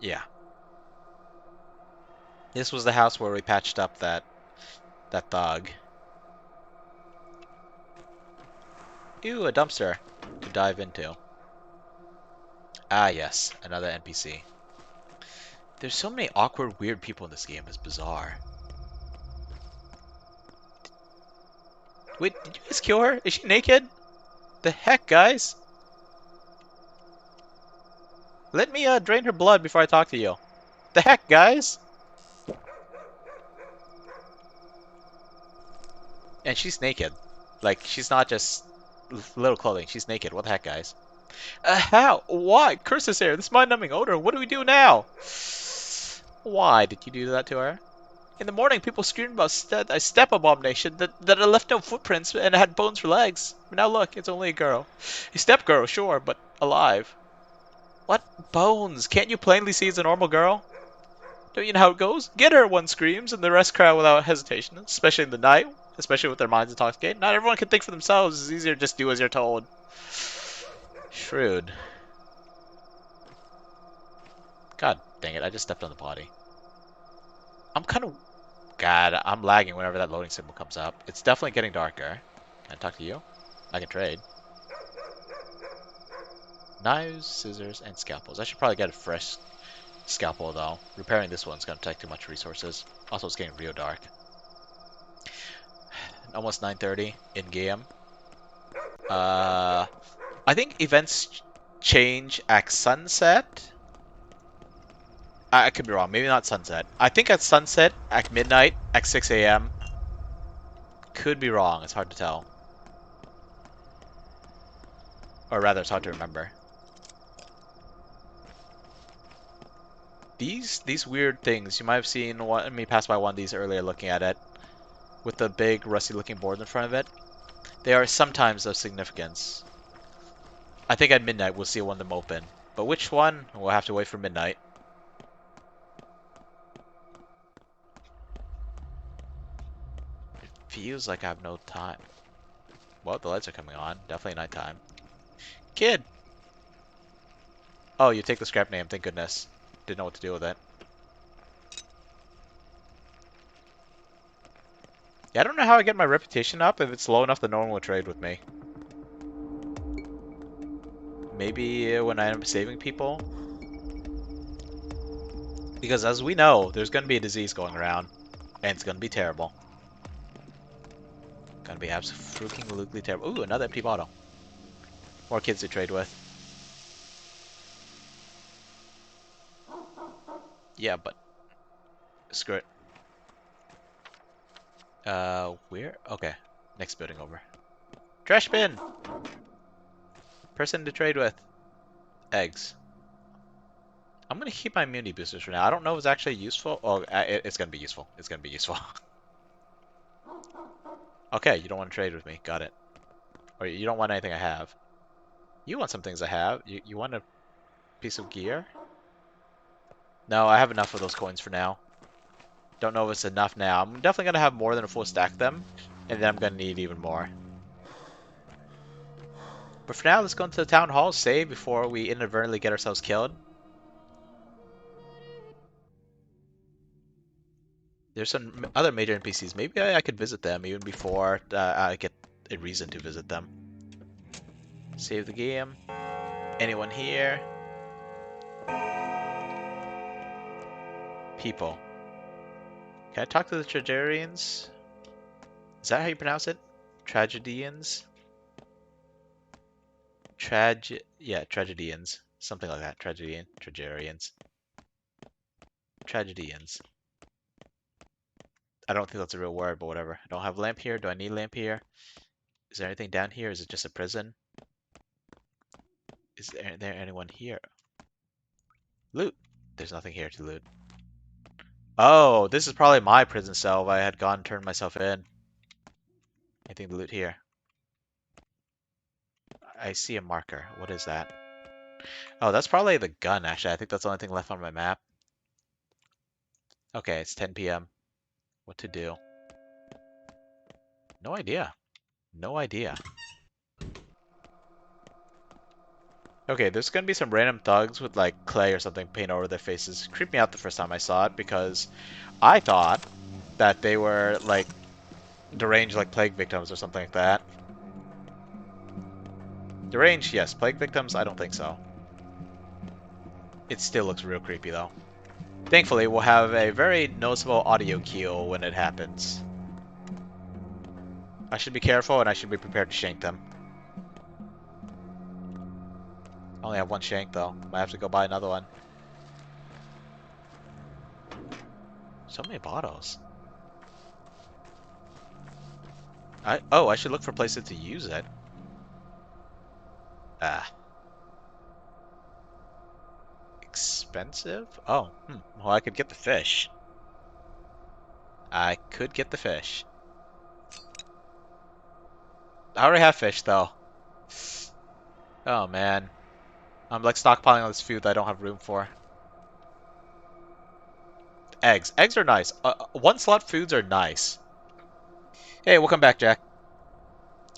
Yeah. This was the house where we patched up that thug. Ew, a dumpster to dive into. Ah, yes, another NPC. There's so many awkward, weird people in this game. It's bizarre. Wait, did you guys kill her? Is she naked? The heck, guys? Let me drain her blood before I talk to you. The heck, guys? And she's naked. Like, she's not just little clothing. She's naked. What the heck, guys? How? Why? Curse is here. This mind-numbing odor. What do we do now? Why did you do that to her? In the morning, people screamed about a step abomination that had left no footprints and had bones for legs. But now look, it's only a girl. A step girl, sure, but alive. What bones? Can't you plainly see it's a normal girl? Don't you know how it goes? Get her, one screams, and the rest cry without hesitation, especially in the night, especially with their minds intoxicated. Not everyone can think for themselves. It's easier to just do as you're told. Shrewd. God dang it, I just stepped on the body. I'm kind of... God, I'm lagging whenever that loading symbol comes up. It's definitely getting darker. Can I talk to you? I can trade. Knives, scissors, and scalpels. I should probably get a fresh scalpel, though. Repairing this one's going to take too much resources. Also, it's getting real dark. Almost 9:30 in-game. I think events change at sunset. I could be wrong. Maybe not sunset. I think at sunset, at midnight, at 6 a.m. Could be wrong. It's hard to tell. Or rather, it's hard to remember. These weird things, you might have seen me pass by one of these earlier looking at it. With the big rusty looking board in front of it. They are sometimes of significance. I think at midnight we'll see one of them open. But which one? We'll have to wait for midnight. It feels like I have no time. Well, the lights are coming on. Definitely nighttime. Kid! Oh, you take the scrap name, thank goodness. Didn't know what to do with it. Yeah, I don't know how I get my reputation up if it's low enough that no one will trade with me. Maybe when I end up saving people? Because as we know, there's going to be a disease going around, and it's going to be terrible. Going to be absolutely terrible. Ooh, another empty bottle. More kids to trade with. Yeah, but screw it. Where? Okay, next building over. Trash bin! Person to trade with. Eggs. I'm gonna keep my immunity boosters for now. I don't know if it's actually useful. Oh, it's gonna be useful. It's gonna be useful. Okay, you don't want to trade with me. Got it. Or you don't want anything I have. You want some things I have. You want a piece of gear? No, I have enough of those coins for now. Don't know if it's enough now. I'm definitely gonna have more than a full stack of them, and then I'm gonna need even more. But for now, let's go into the town hall, save before we inadvertently get ourselves killed. There's some other major NPCs. Maybe I could visit them even before I get a reason to visit them. Save the game. Anyone here? People. Can I talk to the Tragedians? Is that how you pronounce it? Tragedians? Yeah, Tragedians. Something like that. Tragedians. Tragedians. I don't think that's a real word, but whatever. I don't have a lamp here. Do I need a lamp here? Is there anything down here? Is it just a prison? Is there anyone here? Loot. There's nothing here to loot. Oh, this is probably my prison cell if I had gone and turned myself in. Anything to loot here? I see a marker. What is that? Oh, that's probably the gun, actually. I think that's the only thing left on my map. Okay, it's 10 p.m. What to do? No idea. No idea. Okay, there's gonna be some random thugs with like clay or something paint over their faces. Creeped me out the first time I saw it because I thought that they were like deranged, like plague victims or something like that. Deranged, yes. Plague victims, I don't think so. It still looks real creepy though. Thankfully, we'll have a very noticeable audio cue when it happens. I should be careful and I should be prepared to shank them. I only have one shank though. Might have to go buy another one. So many bottles. I should look for places to use it. Ah. Expensive? Oh, well, I could get the fish. I could get the fish. I already have fish, though. Oh, man. I'm like stockpiling all this food that I don't have room for. Eggs. Eggs are nice. One slot foods are nice. Hey, welcome back, Jack.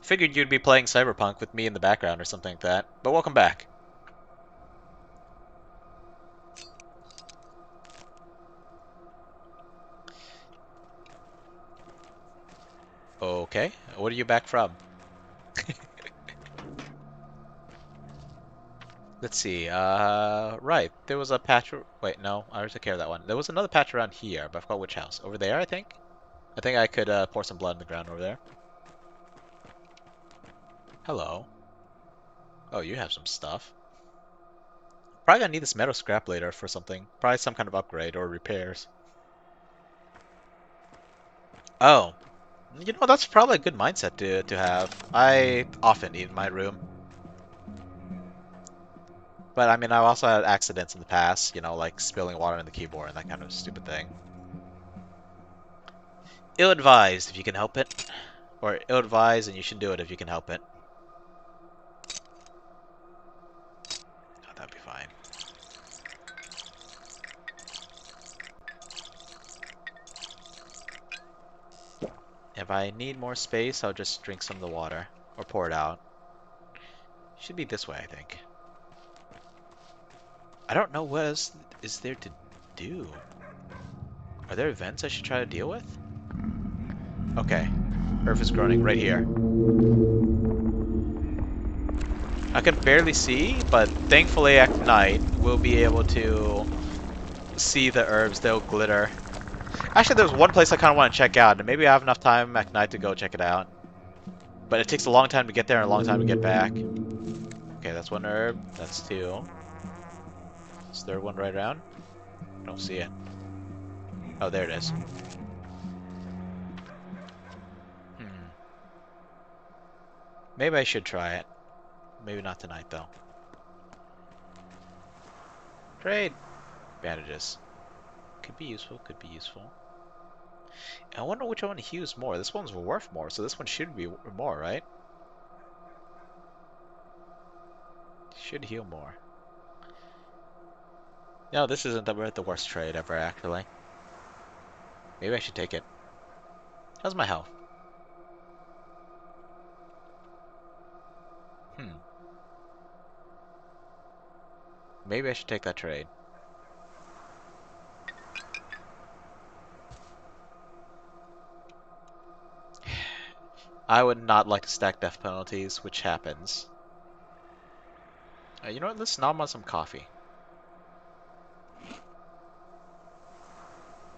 Figured you'd be playing Cyberpunk with me in the background or something like that, but welcome back. Okay, what are you back from? Let's see, right, there was a patch, wait, no, I already took care of that one. There was another patch around here, but I forgot which house. Over there, I think? I think I could, pour some blood in the ground over there. Hello. Oh, you have some stuff. Probably gonna need this metal scrap later for something. Probably some kind of upgrade or repairs. Oh, you know, that's probably a good mindset to have. I often eat in my room. But I mean, I've also had accidents in the past, you know, like spilling water on the keyboard and that kind of stupid thing. Ill-advised if you can help it. Or ill-advised and you should do it if you can help it. Oh, that'd be fine. If I need more space, I'll just drink some of the water. Or pour it out. Should be this way, I think. I don't know what else is there to do. Are there events I should try to deal with? Okay. Earth is groaning right here. I can barely see, but thankfully at night we'll be able to see the herbs, they'll glitter. Actually, there's one place I kind of want to check out, and maybe I have enough time at night to go check it out. But it takes a long time to get there and a long time to get back. Okay, that's one herb. That's two. Is there one right around? I don't see it. Oh, there it is. Hmm. Maybe I should try it. Maybe not tonight, though. Trade! Bandages. Could be useful, could be useful. I wonder which one heals more. This one's worth more, so this one should be more, right? Should heal more. No, this isn't the worst trade ever, actually. Maybe I should take it. How's my health? Hmm. Maybe I should take that trade. I would not like to stack death penalties, which happens. You know what? Let's nom on some coffee.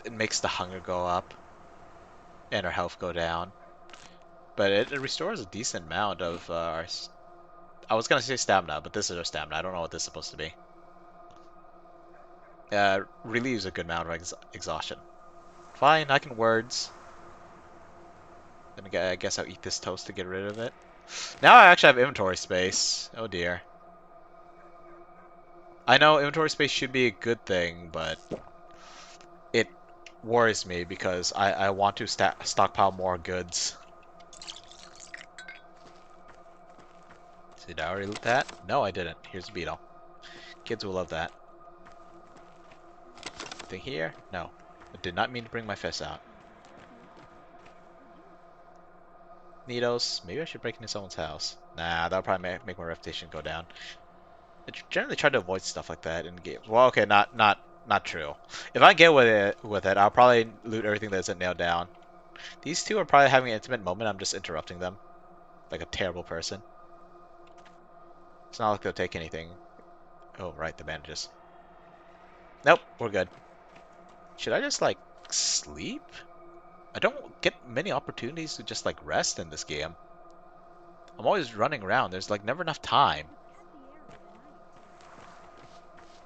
It makes the hunger go up and our health go down. But it restores a decent amount of our... I was gonna say stamina, but this is our stamina. I don't know what this is supposed to be. Relieves a good amount of exhaustion. Fine, I can words. Then I guess I'll eat this toast to get rid of it. Now I actually have inventory space. Oh dear. I know inventory space should be a good thing, but it worries me because I want to stockpile more goods. Did I already loot that? No, I didn't. Here's a beetle. Kids will love that. Anything here? No. I did not mean to bring my fist out. Needles. Maybe I should break into someone's house. Nah, that'll probably make my reputation go down. I generally try to avoid stuff like that in games. Well, okay, not true. If I get with it, I'll probably loot everything that isn't nailed down. These two are probably having an intimate moment. I'm just interrupting them, like a terrible person. It's not like they'll take anything. Oh, right, the bandages. Nope, we're good. Should I just like sleep? I don't get many opportunities to just like rest in this game. I'm always running around. There's like never enough time.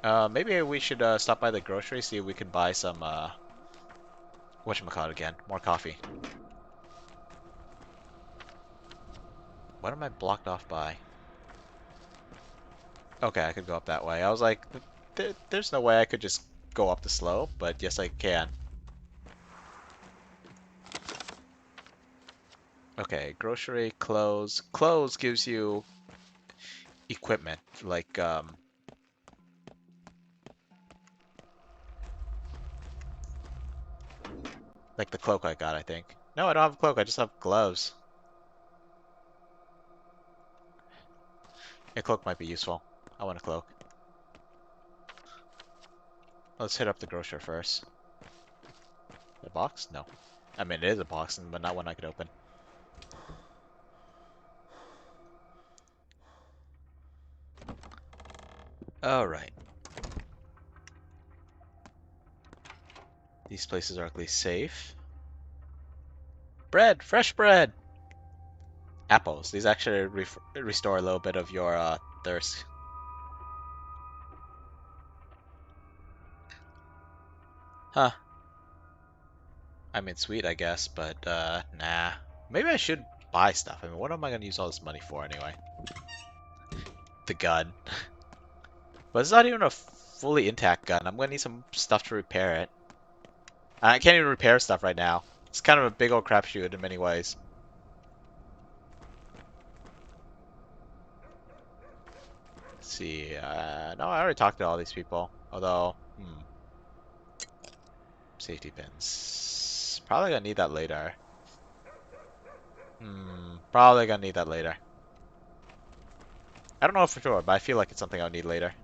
Maybe we should stop by the grocery, see if we can buy some whatchamacallit again, more coffee. What am I blocked off by? Okay, I could go up that way. I was like, there's no way I could just go up the slope, but yes, I can. Okay, grocery, clothes. Clothes gives you equipment, like the cloak I got, I think. No, I don't have a cloak, I just have gloves. A cloak might be useful. I want a cloak. Let's hit up the grocer first. The box? No. I mean, it is a box, but not one I could open. Alright. These places are at least safe. Bread! Fresh bread! Apples. These actually restore a little bit of your thirst. Huh. I mean, sweet, I guess, but nah. Maybe I should buy stuff. I mean, what am I gonna use all this money for anyway? The gun. But it's not even a fully intact gun. I'm gonna need some stuff to repair it. I can't even repair stuff right now. It's kind of a big old crapshoot in many ways. Let's see. No, I already talked to all these people. Although, safety pins. Probably gonna need that later. Probably gonna need that later. I don't know for sure, but I feel like it's something I'll need later.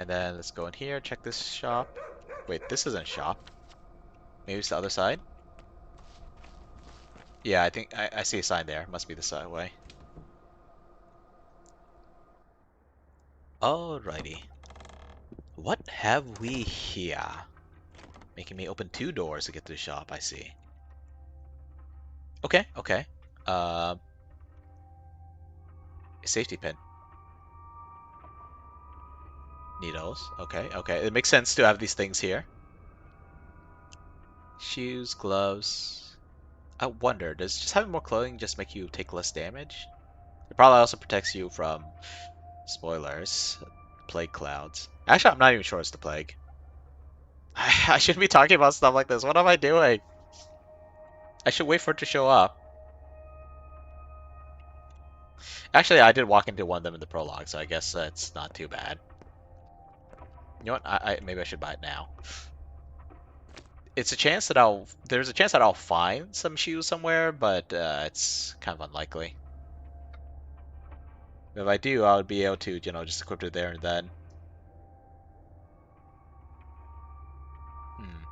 And then let's go in here, check this shop. Wait, this isn't a shop. Maybe it's the other side? Yeah, I think I see a sign there. Must be the side way. Alrighty. What have we here? Making me open 2 doors to get to the shop, I see. Okay, okay. Uh, safety pin. Needles. Okay, okay. It makes sense to have these things here. Shoes, gloves. I wonder, does just having more clothing just make you take less damage? It probably also protects you from spoilers, plague clouds. Actually, I'm not even sure it's the plague. I shouldn't be talking about stuff like this. What am I doing? I should wait for it to show up. Actually, I did walk into one of them in the prologue, so I guess that's not too bad. You know what? Maybe I should buy it now. It's a chance that there's a chance that I'll find some shoes somewhere, but it's kind of unlikely. If I do, I would be able to, just equip it there and then. Hmm.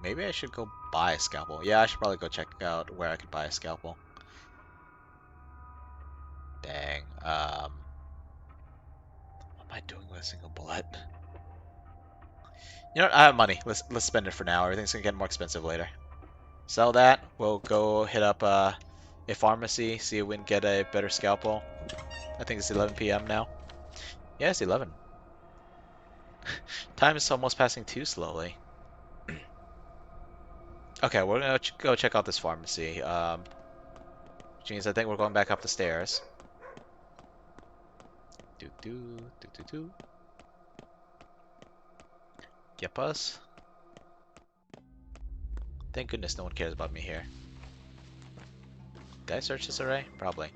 Maybe I should go buy a scalpel. Yeah, I should probably go check out where I could buy a scalpel. Dang. What am I doing with a single bullet? You know what? I have money. Let's spend it for now. Everything's gonna get more expensive later. Sell that. We'll go hit up a pharmacy, see if we can get a better scalpel. I think it's 11 p.m. now. Yeah, it's 11. Time is almost passing too slowly. Okay, we're gonna go check out this pharmacy. Which means I think we're going back up the stairs. Do do do do do. Yep us. Thank goodness no one cares about me here. Did I search this array? Probably.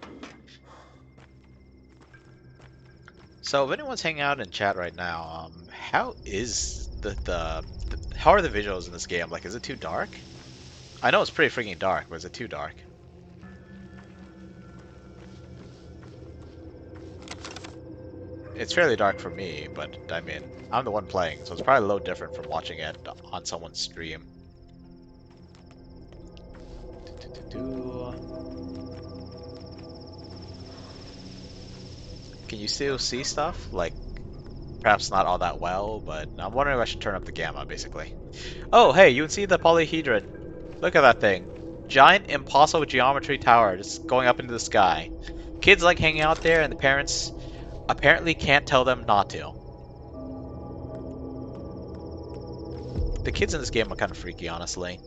So if anyone's hanging out in chat right now, how is how are the visuals in this game? Like, is it too dark? I know it's pretty freaking dark, but is it too dark? It's fairly dark for me, but I mean, I'm the one playing, so it's probably a little different from watching it on someone's stream. Can you still see stuff? Like, perhaps not all that well, but I'm wondering if I should turn up the gamma, basically. Oh, hey, you can see the polyhedron. Look at that thing. Giant impossible geometry tower just going up into the sky. Kids like hanging out there, and the parents apparently can't tell them not to. The kids in this game are kind of freaky, honestly.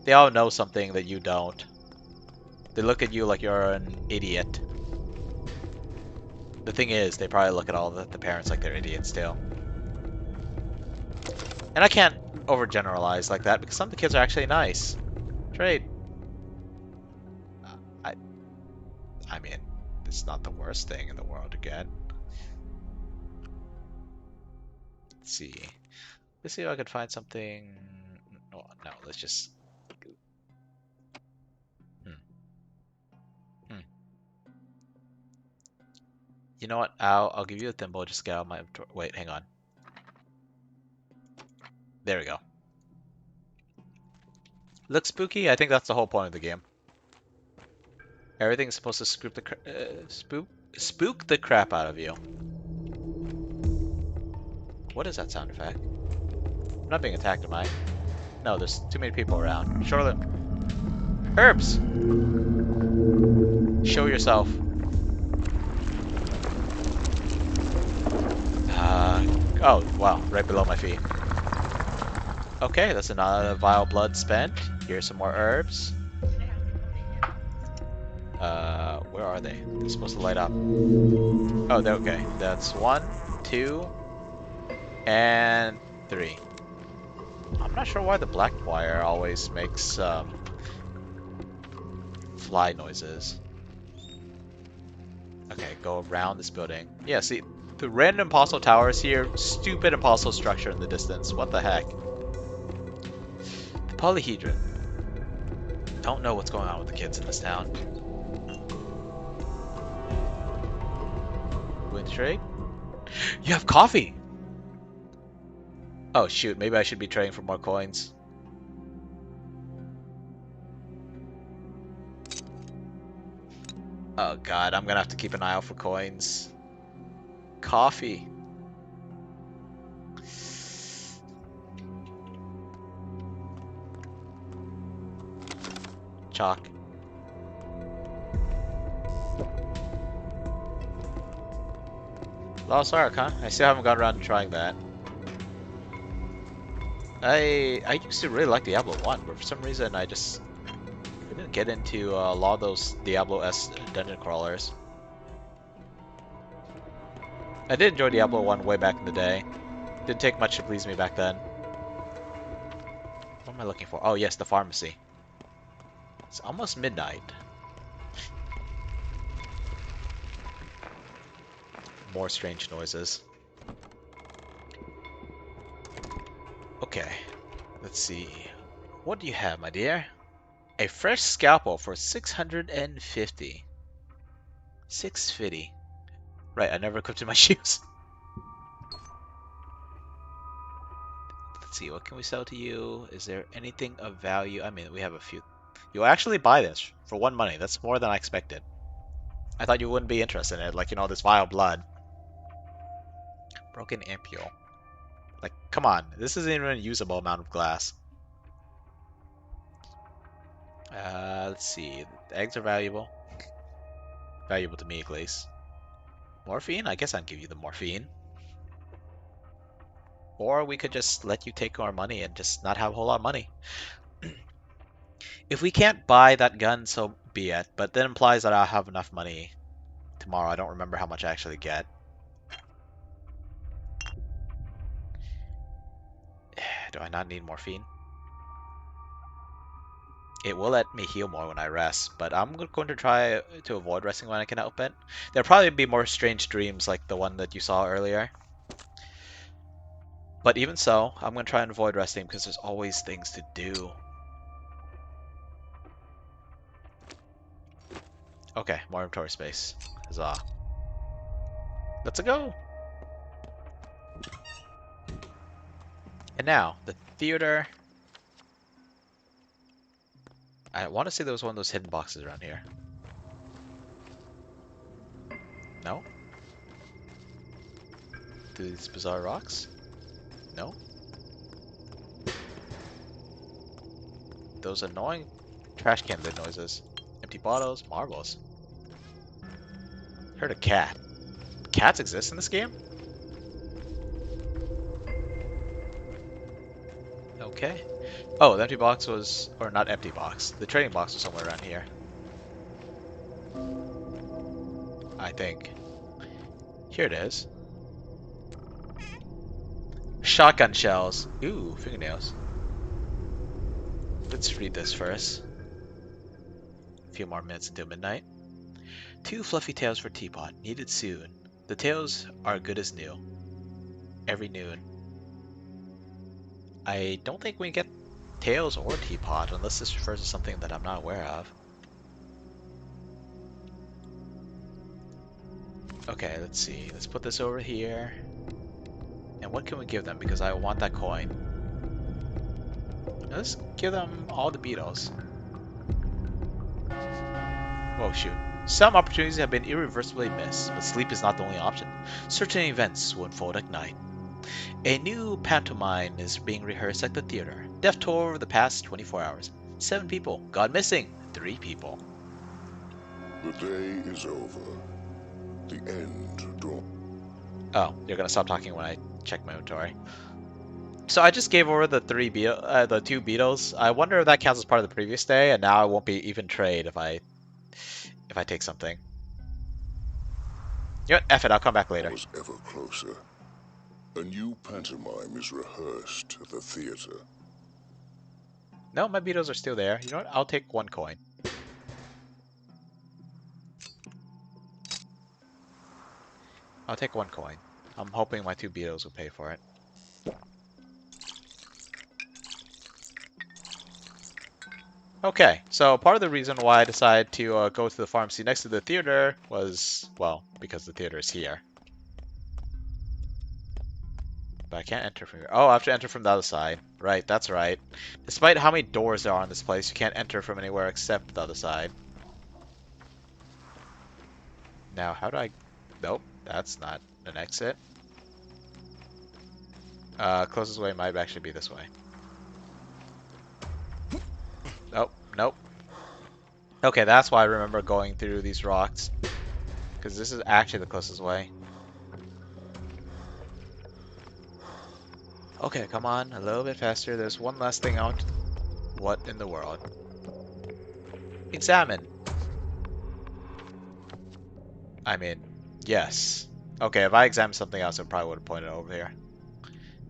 They all know something that you don't. They look at you like you're an idiot. The thing is, they probably look at all the parents like they're idiots too. And I can't overgeneralize like that because some of the kids are actually nice. Trade. I, I mean, it's not the worst thing in the world to get. Let's see. Let's see if I could find something. Oh, no, let's just. Hmm. Hmm. You know what? I'll give you a thimble. Just get out my. Wait, hang on. There we go. Looks spooky. I think that's the whole point of the game. Everything's supposed to spook the crap out of you. What is that sound effect? I'm not being attacked, am I? No, there's too many people around. Charlotte. Herbs! Show yourself. Oh, wow, right below my feet. Okay, that's another vial blood spent. Here's some more herbs. Where are they? They're supposed to light up. Oh, they're okay. That's 1, 2, and 3. I'm not sure why the black wire always makes fly noises. Okay, go around this building. Yeah, see, the random impossible towers here, stupid impossible structure in the distance. What the heck? The polyhedron. Don't know what's going on with the kids in this town. With trade? You have coffee! Oh shoot, maybe I should be trading for more coins. Oh god, I'm gonna have to keep an eye out for coins. Coffee. chalk. Lost Ark, huh? I still haven't got around to trying that. I used to really like Diablo 1, but for some reason I didn't get into a lot of those Diablo-esque dungeon crawlers. I did enjoy Diablo 1 way back in the day. Didn't take much to please me back then. What am I looking for? Oh yes, the pharmacy. It's almost midnight. More strange noises. Okay, let's see. What do you have, my dear? A fresh scalpel for 650. 650. Right, I never equipped in my shoes. Let's see, what can we sell to you? Is there anything of value? I mean, we have a few. You'll actually buy this for 1 money. That's more than I expected. I thought you wouldn't be interested in it, like, this vile blood. Broken ampule. Like, come on, this isn't even a usable amount of glass. Let's see. The eggs are valuable. Valuable to me, at least. Morphine? I guess I'd give you the morphine. Or we could just let you take our money and just not have a whole lot of money. If we can't buy that gun, so be it. But that implies that I'll have enough money tomorrow. I don't remember how much I actually get. Do I not need morphine? It will let me heal more when I rest, but I'm going to try to avoid resting when I can help it. There'll probably be more strange dreams like the one that you saw earlier. But even so, I'm going to try and avoid resting because there's always things to do. Okay, more inventory space. Huzzah. Let's go! And now, the theater. I want to say there was one of those hidden boxes around here. No? These bizarre rocks? No? Those annoying trash can lid noises. Empty bottles, marbles. Heard a cat. Cats exist in this game? Okay. Oh, the empty box was, or not empty box. The trading box was somewhere around here. I think. Here it is. Shotgun shells. Ooh, fingernails. Let's read this first. A few more minutes until midnight. 2 fluffy tails for teapot. Needed soon. The tails are good as new. Every noon. I don't think we get tails or teapot unless this refers to something that I'm not aware of. Okay, let's see. Let's put this over here. And what can we give them? Because I want that coin. Let's give them all the beetles. Oh shoot. Some opportunities have been irreversibly missed, but sleep is not the only option. Certain events will unfold at night. A new pantomime is being rehearsed at the theater. Death toll over the past 24 hours. 7 people gone missing. 3 people. The day is over. The end draws. Oh, you're gonna stop talking when I check my inventory. So I just gave over the 2 beetles. I wonder if that counts as part of the previous day, and now I won't be even trade if I take something. You know what? F it, I'll come back later. Was ever closer. A new pantomime is rehearsed at the theater. No, my beetles are still there. You know what? I'll take 1 coin. I'll take 1 coin. I'm hoping my 2 beetles will pay for it. Okay, so part of the reason why I decided to go to the pharmacy next to the theater was, well, because the theater is here. But I can't enter from here. Oh, I have to enter from the other side. Right, that's right. Despite how many doors there are in this place, you can't enter from anywhere except the other side. Now, how do I... Nope, that's not an exit. Closest way might actually be this way. Nope, nope. Okay, that's why I remember going through these rocks. Because this is actually the closest way. Okay, come on, a little bit faster. There's one last thing out. What in the world? Examine. I mean, yes. Okay, if I examined something else, I probably would have pointed over here.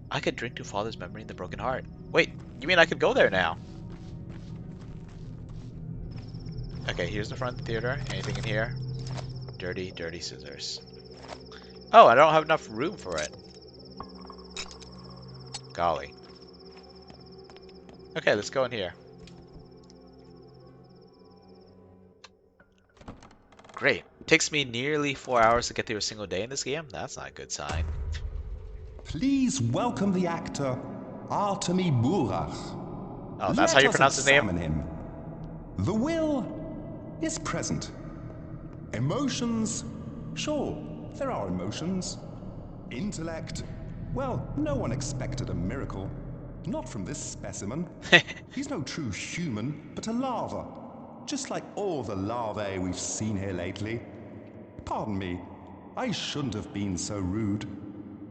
I could drink to father's memory in the broken heart. Wait, you mean I could go there now? Okay, here's the front theater. Anything in here? Dirty, dirty scissors. Oh, I don't have enough room for it. Golly. Okay, let's go in here. Great. Takes me nearly 4 hours to get through a single day in this game. That's not a good sign. Please welcome the actor, Artemi Burach. Oh, that's how you pronounce his name? Let us examine him. The will is present. Emotions, sure, there are emotions. Intellect, well, no one expected a miracle. Not from this specimen. He's no true human, but a larva. Just like all the larvae we've seen here lately. Pardon me, I shouldn't have been so rude.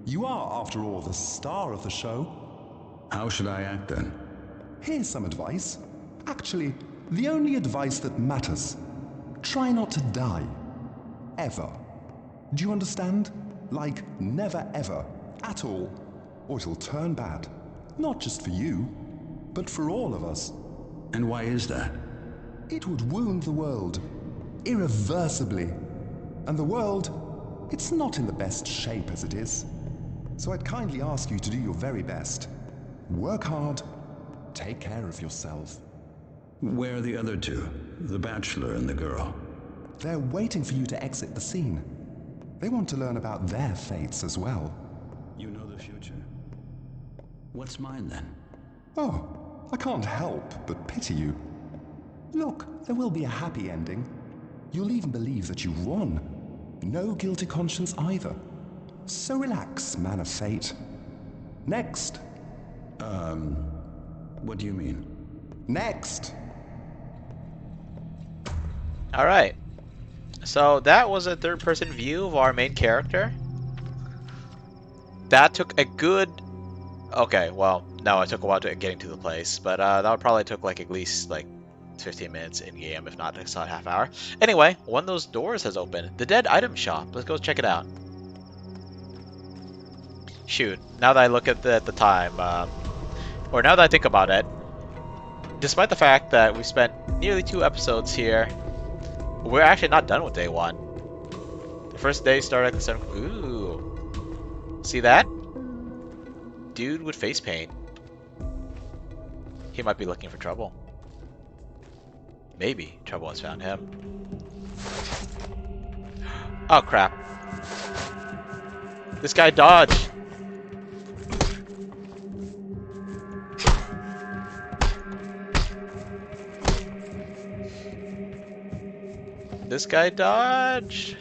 You are, after all, the star of the show. How should I act then? Here's some advice. Actually, the only advice that matters. Try not to die. Ever. Do you understand? Like, never ever. At all. Or it'll turn bad. Not just for you, but for all of us. And why is that? It would wound the world. Irreversibly. And the world, it's not in the best shape as it is. So I'd kindly ask you to do your very best. Work hard. Take care of yourself. Where are the other two? The bachelor and the girl. They're waiting for you to exit the scene. They want to learn about their fates as well. You know the future. What's mine then? Oh, I can't help but pity you. Look, there will be a happy ending. You'll even believe that you won. No guilty conscience either. So relax, man of fate. Next. What do you mean? Next. Alright. So that was a third-person view of our main character. That took a good... Okay, well, no, it took a while to getting to the place, but that would probably took like at least like 15 minutes in game, if not a half hour. Anyway, one of those doors has opened. The dead item shop. Let's go check it out. Shoot, now that I look at the time, or now that I think about it, despite the fact that we spent nearly 2 episodes here, we're actually not done with day 1. The first day started at the 7. Ooh. See that? Dude with face paint. He might be looking for trouble. Maybe trouble has found him. Oh crap. This guy dodged. This guy dodged.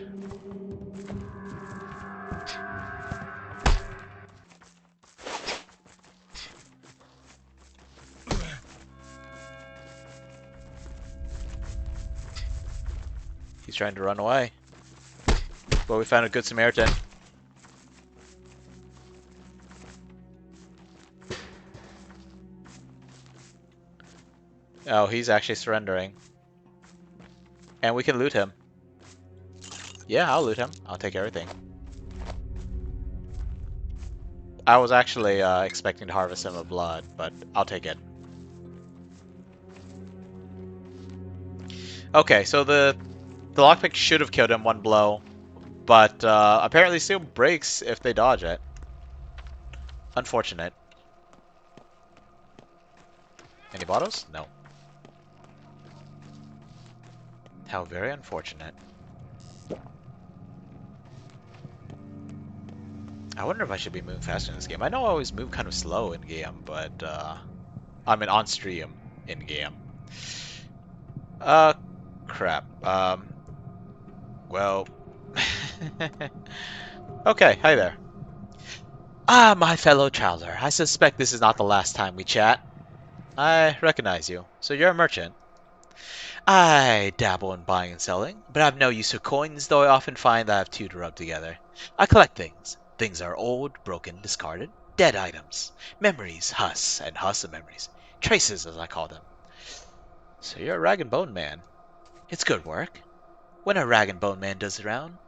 He's trying to run away. But we found a good Samaritan. Oh, he's actually surrendering. And we can loot him. Yeah, I'll loot him. I'll take everything. I was actually expecting to harvest him of blood, but I'll take it. Okay, so the lockpick should have killed him one blow, but apparently still breaks if they dodge it. Unfortunate. Any bottles? No. How very unfortunate. I wonder if I should be moving faster in this game. I know I always move kind of slow in game, but I mean on stream in game. Crap. Well. Okay, hi there. Ah, my fellow traveler. I suspect this is not the last time we chat. I recognize you. So you're a merchant. I dabble in buying and selling, but I've no use for coins, though I often find that I have two to rub together. I collect things. Things are old, broken, discarded, dead items. Memories, and hus of memories. Traces, as I call them. So you're a rag and bone man. It's good work. When a rag and bone man does the round,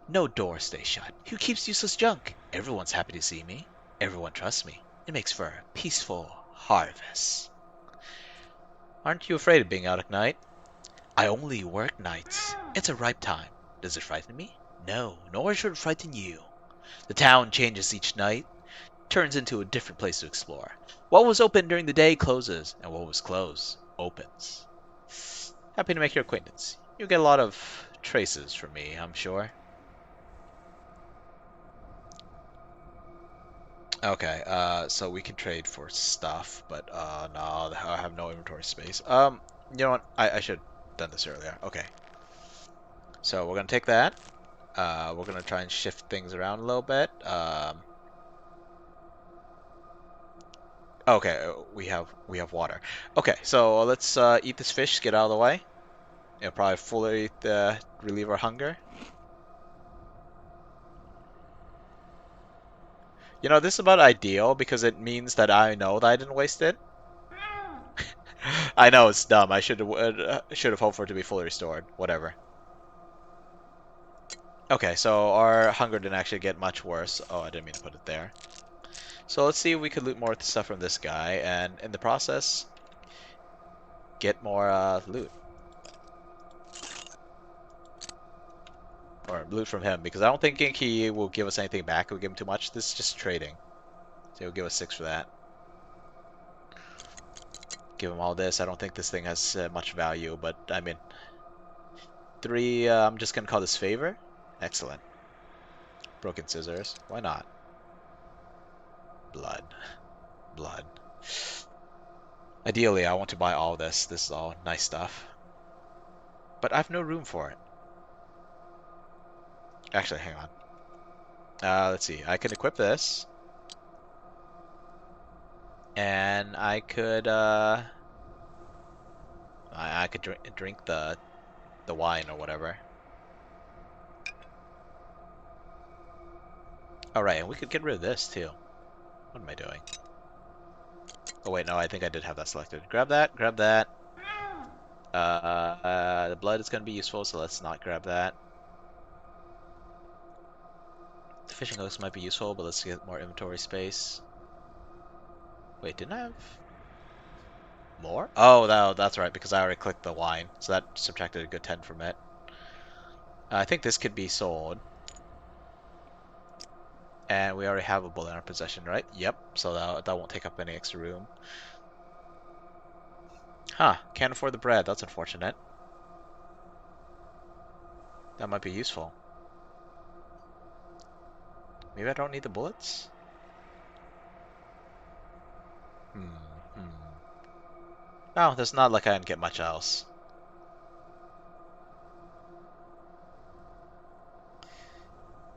no door stays shut. Who keeps useless junk? Everyone's happy to see me. Everyone trusts me. It makes for a peaceful harvest. Aren't you afraid of being out at night? I only work nights. It's a ripe time. Does it frighten me? No, nor should it frighten you. The town changes each night, turns into a different place to explore. What was open during the day closes, and what was closed opens. Happy to make your acquaintance. You'll get a lot of traces from me, I'm sure. Okay, so we can trade for stuff, but no, I have no inventory space. You know what? I should have done this earlier. Okay, so we're gonna take that. We're gonna try and shift things around a little bit. Okay, we have water. Okay, so let's eat this fish, get out of the way. It'll probably fully relieve our hunger. You know, this is about ideal because it means that I know that I didn't waste it. I know it's dumb. I should have hoped for it to be fully restored. Whatever. Okay, so our hunger didn't actually get much worse. Oh, I didn't mean to put it there. So let's see if we could loot more stuff from this guy, and in the process, get more loot. Or loot from him, because I don't think he will give us anything back if we give him too much. This is just trading. So he'll give us 6 for that. Give him all this. I don't think this thing has much value, but I mean, 3, I'm just gonna call this favor. Excellent. Broken scissors. Why not? Blood. Blood. Ideally, I want to buy all this. This is all nice stuff. But I have no room for it. Actually, hang on. Let's see. I can equip this. And I could, I could drink the wine or whatever. Alright, and we could get rid of this too. What am I doing? Oh wait, no, I think I did have that selected. Grab that, grab that. The blood is going to be useful, so let's not grab that. The fishing hooks might be useful, but let's get more inventory space. Wait, didn't I have more? Oh, no, that's right, because I already clicked the wine, so that subtracted a good 10 from it. I think this could be sold. And we already have a bullet in our possession, right? Yep, so that won't take up any extra room. Huh, can't afford the bread, that's unfortunate. That might be useful. Maybe I don't need the bullets? Hmm. No, there's not like I can get much else.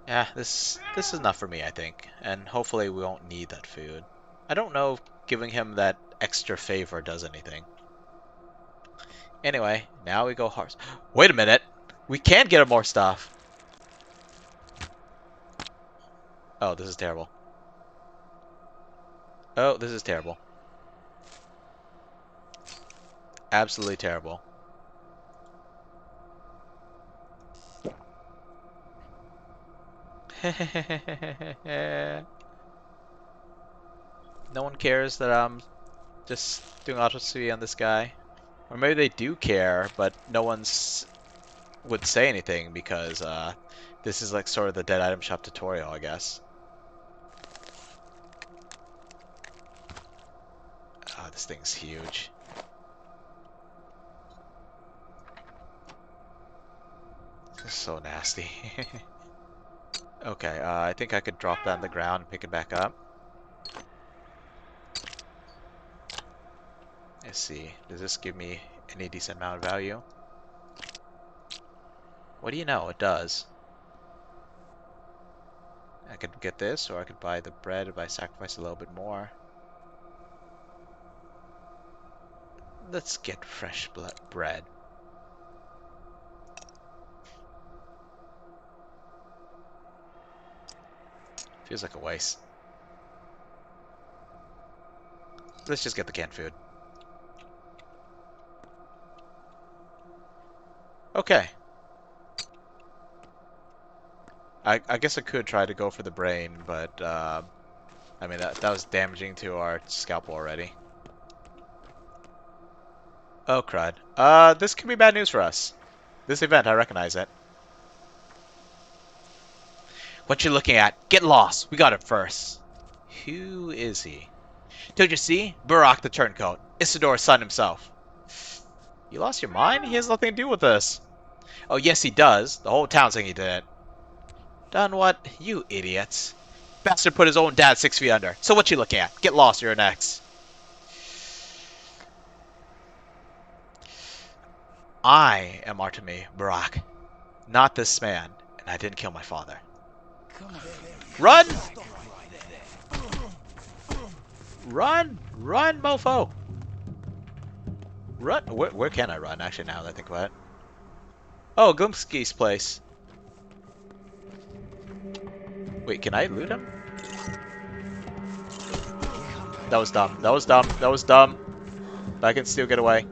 Yeah, this is enough for me, I think. And hopefully we won't need that food. I don't know if giving him that extra favor does anything. Anyway, now we go horse. Wait a minute! We can get him more stuff! Oh, this is terrible. Oh, this is terrible. Absolutely terrible. No one cares that I'm just doing autopsy on this guy. Or maybe they do care, but no one's would say anything because this is like sort of the dead item shop tutorial, I guess. Oh, this thing's huge. This is so nasty. Okay, I think I could drop that on the ground and pick it back up. Let's see. Does this give me any decent amount of value? What do you know? It does. I could get this, or I could buy the bread if I sacrifice a little bit more. Let's get fresh bread. Feels like a waste. Let's just get the canned food. Okay. I guess I could try to go for the brain, but I mean that was damaging to our scalpel already. Oh crud. This could be bad news for us. This event, I recognize it. What you looking at? Get lost. We got it first. Who is he? Don't you see? Burak the turncoat. Isidore's son himself. You lost your mind? He has nothing to do with this. Oh yes he does. The whole town's saying he did it. Done what? You idiots. Bastard put his own dad 6 feet under. So what you looking at? Get lost, you're next. I am Artemi Burak, not this man, and I didn't kill my father. Run! Run! Run, mofo! Run! Where can I run, actually, now that I think about it? Oh, Glimsky's place. Wait, can I loot him? That was dumb. That was dumb. That was dumb. But I can still get away.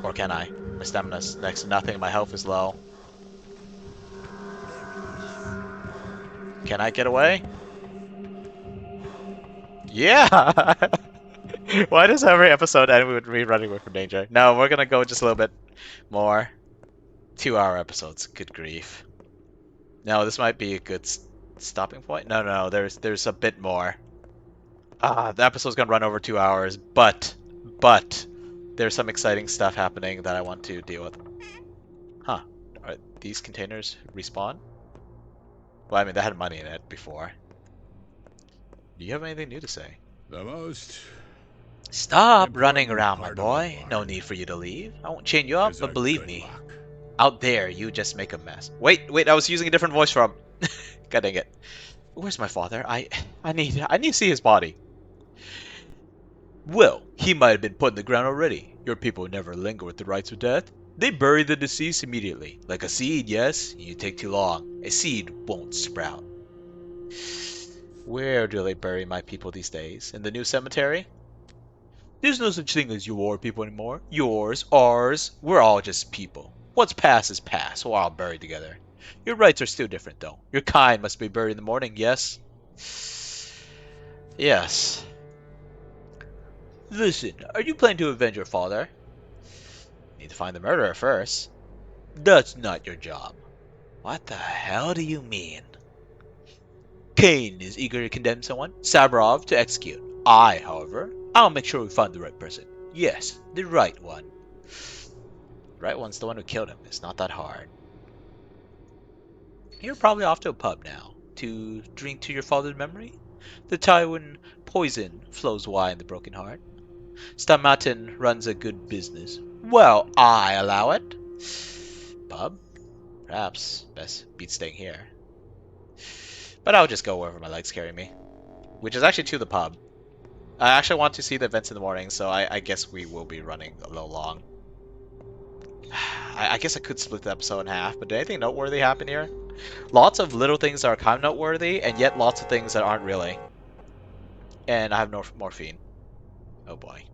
Or can I? My stamina's next to nothing. My health is low. Can I get away? Yeah! Why does every episode end with me running away from danger? No, we're gonna go just a little bit more. 2-hour episodes. Good grief. No, this might be a good stopping point. No, there's a bit more. The episode's gonna run over 2 hours, but there's some exciting stuff happening that I want to deal with. Huh. Are these containers respawn? Well, I mean, they had money in it before. Do you have anything new to say? The most Stop running important around, my part of boy. the No work need for you to leave. I won't chain you up, is but a believe good me, luck. out there, you just make a mess. Wait, I was using a different voice from. God dang it. Where's my father? I need to see his body. Well, he might have been put in the ground already. Your people never linger with the rites of death. They bury the deceased immediately. Like a seed, yes? You take too long. A seed won't sprout. Where do they bury my people these days? In the new cemetery? There's no such thing as your people anymore. Yours, ours, we're all just people. What's past is past. We're all buried together. Your rites are still different, though. Your kind must be buried in the morning, yes? Yes. Listen, are you planning to avenge your father? Need to find the murderer first. That's not your job. What the hell do you mean? Kane is eager to condemn someone, Sabarov to execute. However, I'll make sure we find the right person. Yes, the right one. The right one's the one who killed him. It's not that hard. You're probably off to a pub now. To drink to your father's memory? The time when poison flows wide in the broken heart. Stamatin runs a good business. Well, I allow it. Pub? Perhaps. Best beat staying here. But I'll just go wherever my legs carry me. Which is actually to the pub. I actually want to see the events in the morning, so I guess we will be running a little long. I guess I could split the episode in half, but did anything noteworthy happen here? Lots of little things that are kind of noteworthy, and yet lots of things that aren't really. And I have no morphine. Oh boy.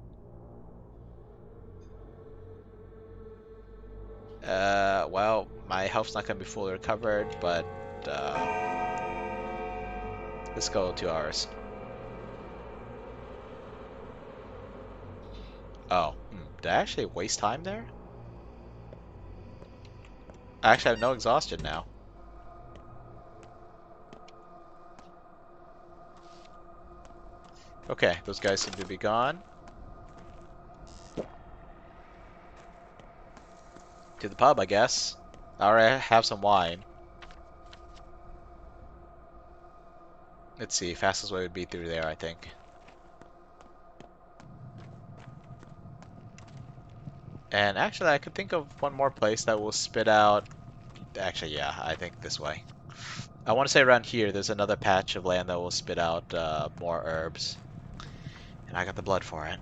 Well, my health's not going to be fully recovered, but let's go 2 hours. Oh, did I actually waste time there? I actually have no exhaustion now. Okay, those guys seem to be gone. To the pub, I guess. I already have some wine. Let's see, fastest way would be through there, I think. And actually, I could think of one more place that will spit out... Actually, yeah, I think this way. I want to say around here, there's another patch of land that will spit out more herbs. And I got the blood for it.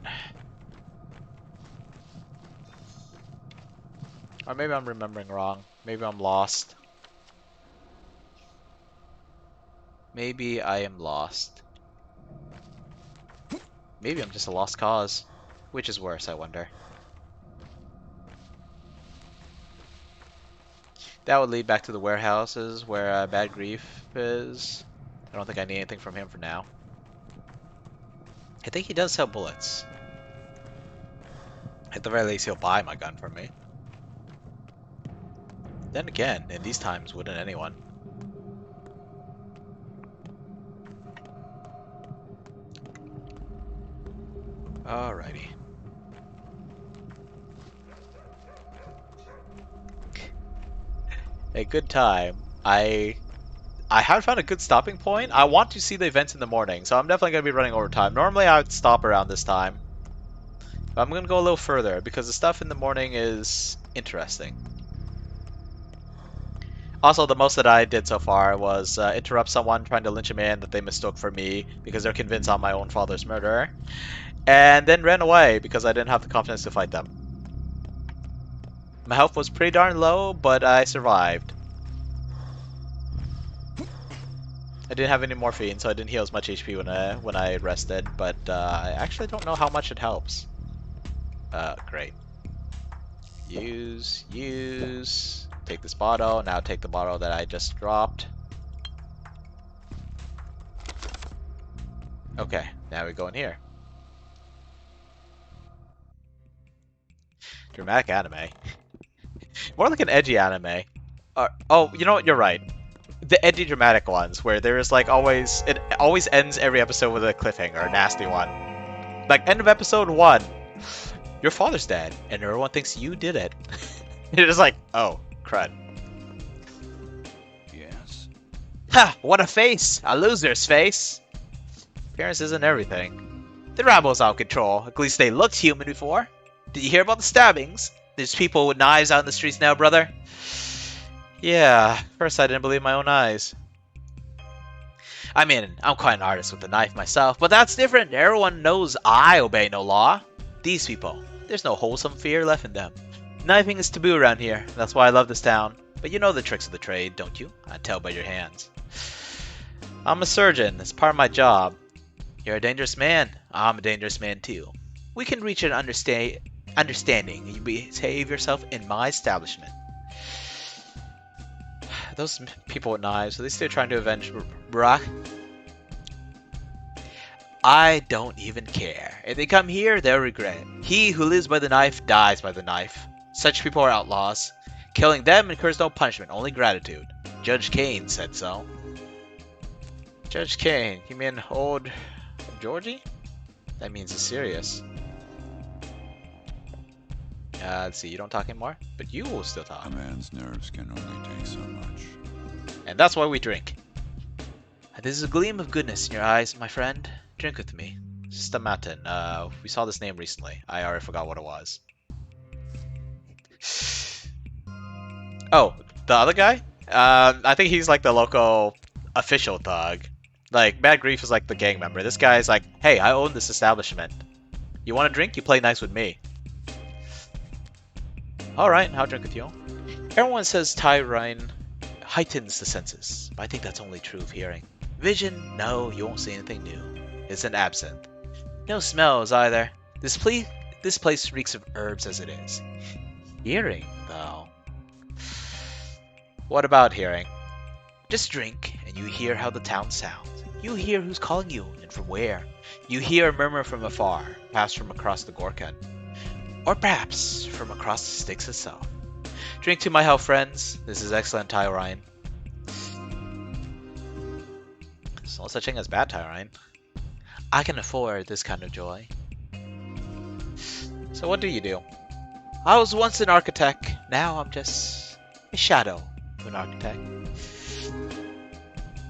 Or maybe I'm remembering wrong. Maybe I'm lost. Maybe I am lost. Maybe I'm just a lost cause. Which is worse, I wonder. That would lead back to the warehouses where Bad Grief is. I don't think I need anything from him for now. I think he does sell bullets. At the very least, he'll buy my gun from me. Then again, in these times, wouldn't anyone? Alrighty. A good time. I haven't found a good stopping point. I want to see the events in the morning, so I'm definitely going to be running over time. Normally I would stop around this time. But I'm going to go a little further because the stuff in the morning is interesting. Also, the most that I did so far was interrupt someone trying to lynch a man that they mistook for me because they're convinced I'm my own father's murderer. And then ran away because I didn't have the confidence to fight them. My health was pretty darn low, but I survived. I didn't have any morphine, so I didn't heal as much HP when I rested, but I actually don't know how much it helps. Great. Use. Take this bottle. Now take the bottle that I just dropped. Okay, now we go in here. Dramatic anime. More like an edgy anime. Oh, you know what? You're right. The edgy dramatic ones, where there is like always, it always ends every episode with a cliffhanger, a nasty one. Like end of episode 1, your father's dead, and everyone thinks you did it. You're just like, oh, crud. Yes. Ha! What a face! A loser's face! Appearance isn't everything. The rabble's out of control. At least they looked human before. Did you hear about the stabbings? There's people with knives out in the streets now, brother. Yeah, first I didn't believe my own eyes. I mean, I'm quite an artist with a knife myself, but that's different. Everyone knows I obey no law. These people, there's no wholesome fear left in them. Knifing is taboo around here. That's why I love this town. But you know the tricks of the trade, don't you? I tell by your hands. I'm a surgeon. It's part of my job. You're a dangerous man. I'm a dangerous man too. We can reach an understanding and you behave yourself in my establishment. Those people with knives, are they still trying to avenge Brock? I don't even care. If they come here, they'll regret it. He who lives by the knife dies by the knife. Such people are outlaws. Killing them incurs no punishment, only gratitude. Judge Kane said so. Judge Kane? You mean old Georgie? That means it's serious. Let's see, you don't talk anymore? But you will still talk. A man's nerves can only take so much. And that's why we drink. There's a gleam of goodness in your eyes, my friend. Drink with me. Stamatin. We saw this name recently. I already forgot what it was. Oh, the other guy? I think he's like the local official thug. Like, Bad Grief is like the gang member. This guy's like, hey, I own this establishment. You want a drink? You play nice with me. Alright, I'll drink with you. Everyone says Tyrine heightens the senses, but I think that's only true of hearing. Vision? No, you won't see anything new. It's an absinthe. No smells either. This place reeks of herbs as it is. Hearing, though. What about hearing? Just drink, and you hear how the town sounds. You hear who's calling you, and from where. You hear a murmur from afar, perhaps from across the Gorkon. Or perhaps from across the Styx itself. Drink to my health, friends. This is excellent Tyrine. There's no such thing as bad Tyrine. I can afford this kind of joy. So what do you do? I was once an architect. Now I'm just a shadow of an architect.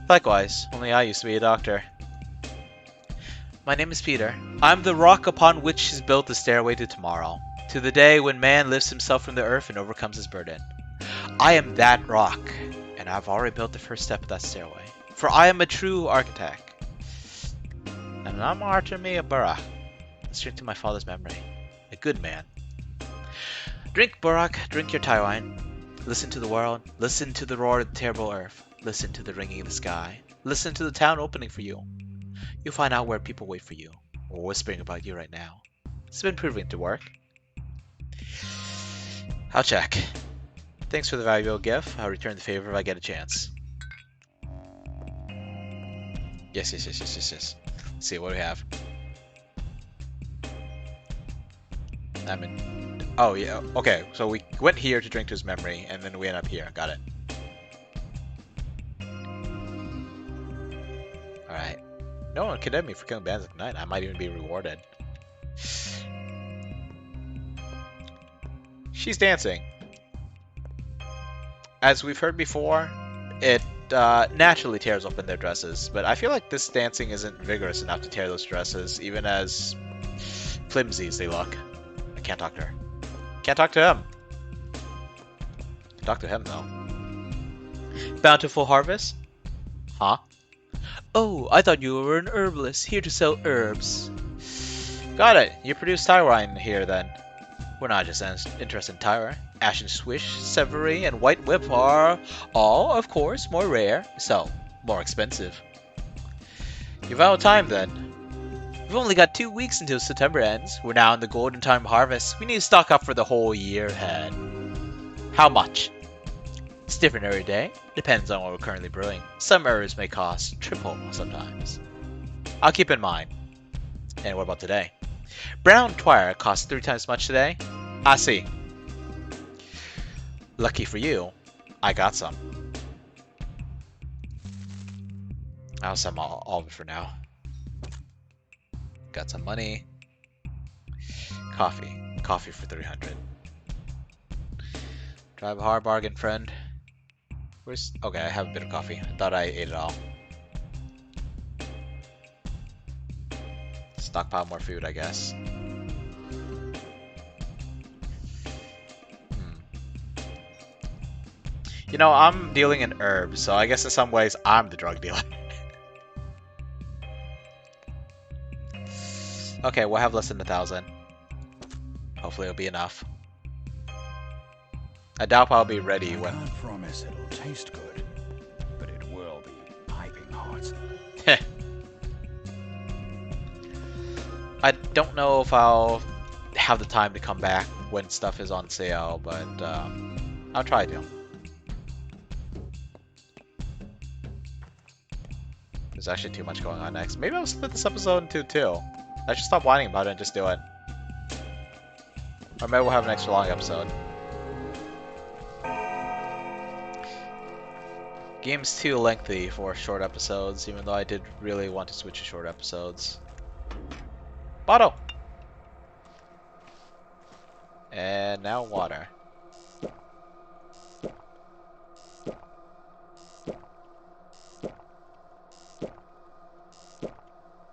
Likewise, only I used to be a doctor. My name is Peter. I'm the rock upon which is built the stairway to tomorrow, to the day when man lifts himself from the earth and overcomes his burden. I am that rock, and I've already built the first step of that stairway, for I am a true architect. And I'm Artemia Burak. Let's drink to my father's memory. A good man. Drink, Burak, drink your Tywine. Listen to the world, listen to the roar of the terrible earth, listen to the ringing of the sky. Listen to the town opening for you. You'll find out where people wait for you, or whispering about you right now. It's been proving to work. I'll check. Thanks for the valuable gift. I'll return the favor if I get a chance. Yes, yes, yes, yes, yes, yes. Let's see, what do we have? I'm in... Oh, yeah, okay. So we went here to drink to his memory, and then we end up here. Got it. Alright. No one condemned me for killing bandits at night. I might even be rewarded. She's dancing. As we've heard before, it naturally tears open their dresses, but I feel like this dancing isn't vigorous enough to tear those dresses, even as flimsy as they look. I can't talk to her. Can't talk to him. Can talk to him, though. Bountiful harvest? Huh? Oh, I thought you were an herbalist, here to sell herbs. Got it. You produce Tyrine here, then. We're not just interested in Tyra. Ashen Swish, Severy, and White Whip are all, of course, more rare, so more expensive. You've out of time, then. We've only got 2 weeks until September ends. We're now in the golden time harvest. We need to stock up for the whole year ahead. How much? It's different every day. Depends on what we're currently brewing. Some herbs may cost triple sometimes. I'll keep in mind. And what about today? Brown Twire costs 3 times as much today. I see. Lucky for you, I got some. I'll sell all of it for now. Got some money. Coffee. Coffee for 300. Drive a hard bargain, friend. Where's... Okay, I have a bit of coffee. I thought I ate it all. Stockpile more food, I guess. You know, I'm dealing in herbs, so I guess in some ways I'm the drug dealer. Okay, we'll have less than 1,000. Hopefully it'll be enough. I doubt I'll be ready when... I can't promise it'll taste good, but it will be piping hot. I don't know if I'll have the time to come back when stuff is on sale, but I'll try to. There's actually too much going on next. Maybe I'll split this episode into 2. I should stop whining about it and just do it. Or maybe we'll have an extra long episode. Game's too lengthy for short episodes, even though I did really want to switch to short episodes. Bottle! And now water.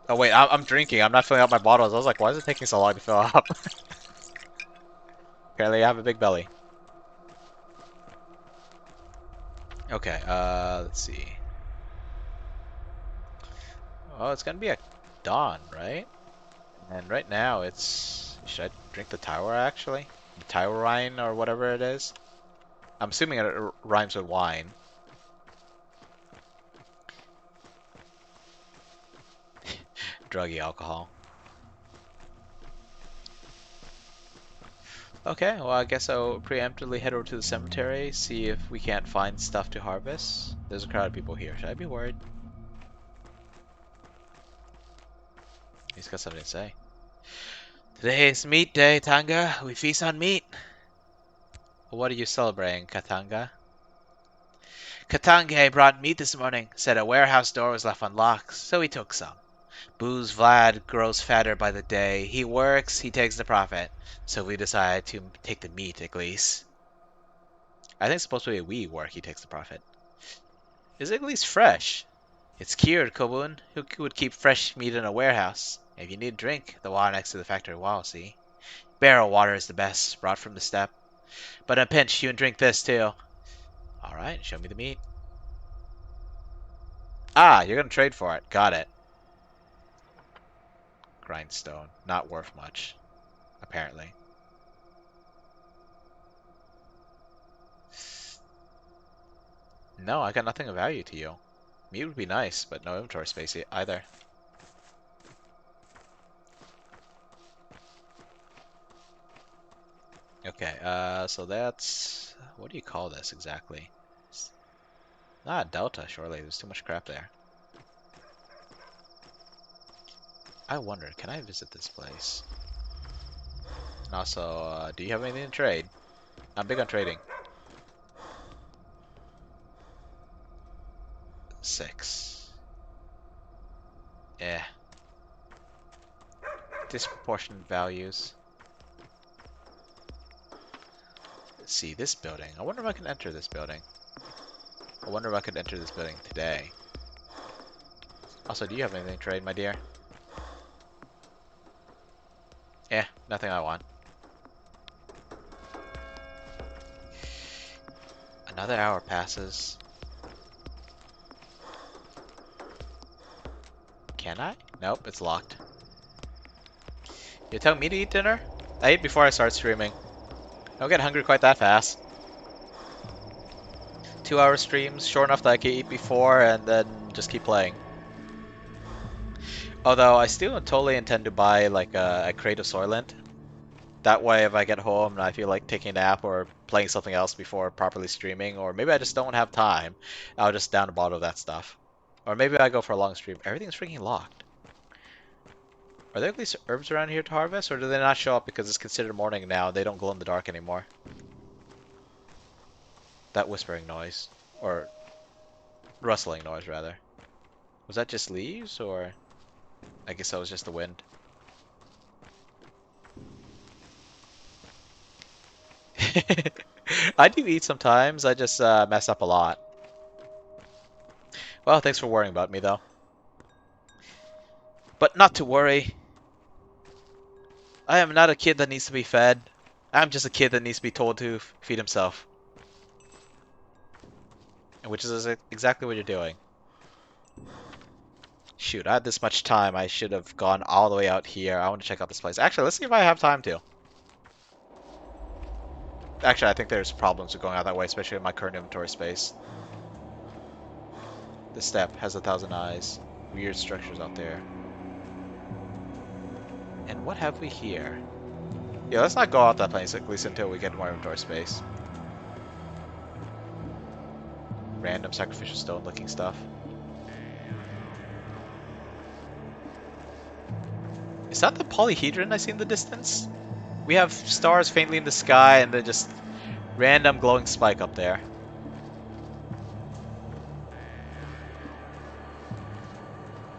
Oh wait, I'm drinking. I'm not filling up my bottles. I was like, why is it taking so long to fill up? Apparently I have a big belly. Okay, let's see. Oh, it's gonna be a dawn, right? And right now it's... Should I drink the tower, actually? The tower wine, or whatever it is? I'm assuming it rhymes with wine. Druggy alcohol. Okay, well I guess I'll preemptively head over to the cemetery, see if we can't find stuff to harvest. There's a crowd of people here. Should I be worried? He's got something to say. Today is meat day, Tanga. We feast on meat. What are you celebrating, Katanga? Katange brought meat this morning. Said a warehouse door was left unlocked, so he took some. Booze Vlad grows fatter by the day. He works, he takes the profit. So we decided to take the meat, at least. I think it's supposed to be we work, he takes the profit. Is it at least fresh? It's cured, Kobun. Who would keep fresh meat in a warehouse? If you need a drink, the water next to the factory wall, see? Barrel water is the best, brought from the steppe. But in a pinch, you can drink this, too. Alright, show me the meat. Ah, you're gonna trade for it. Got it. Grindstone. Not worth much. Apparently. No, I got nothing of value to you. Meat would be nice, but no inventory space either. Okay, so that's... What do you call this exactly? It's not a delta, surely. There's too much crap there. I wonder, can I visit this place? And also, do you have anything to trade? I'm big on trading. 6. Eh. Disproportionate values. Let's see, this building. I wonder if I can enter this building. I wonder if I could enter this building today. Also, do you have anything to trade, my dear? Eh, nothing I want. Another hour passes. Can I? Nope, it's locked. You telling me to eat dinner? I ate before I start streaming. I don't get hungry quite that fast. 2-hour streams, short enough that I can eat before and then just keep playing. Although I still totally intend to buy like a crate of Soylent. That way if I get home and I feel like taking a nap or playing something else before properly streaming, or maybe I just don't have time, I'll just down a bottle of that stuff. Or maybe I go for a long stream. Everything's freaking locked. Are there at least herbs around here to harvest, or do they not show up because it's considered morning now and they don't glow in the dark anymore? That whispering noise. Or rustling noise, rather. Was that just leaves, or... I guess that was just the wind. I do eat sometimes, I just mess up a lot. Well, thanks for worrying about me, though. But not to worry. I am not a kid that needs to be fed. I'm just a kid that needs to be told to feed himself. Which is exactly what you're doing. Shoot, I had this much time. I should have gone all the way out here. I want to check out this place. Actually, let's see if I have time to. Actually, I think there's problems with going out that way, especially in my current inventory space. This step has 1,000 eyes. Weird structures out there. And what have we here? Yeah, let's not go out that place, at least until we get more inventory space. Random sacrificial stone looking stuff. Is that the polyhedron I see in the distance? We have stars faintly in the sky and then just random glowing spike up there.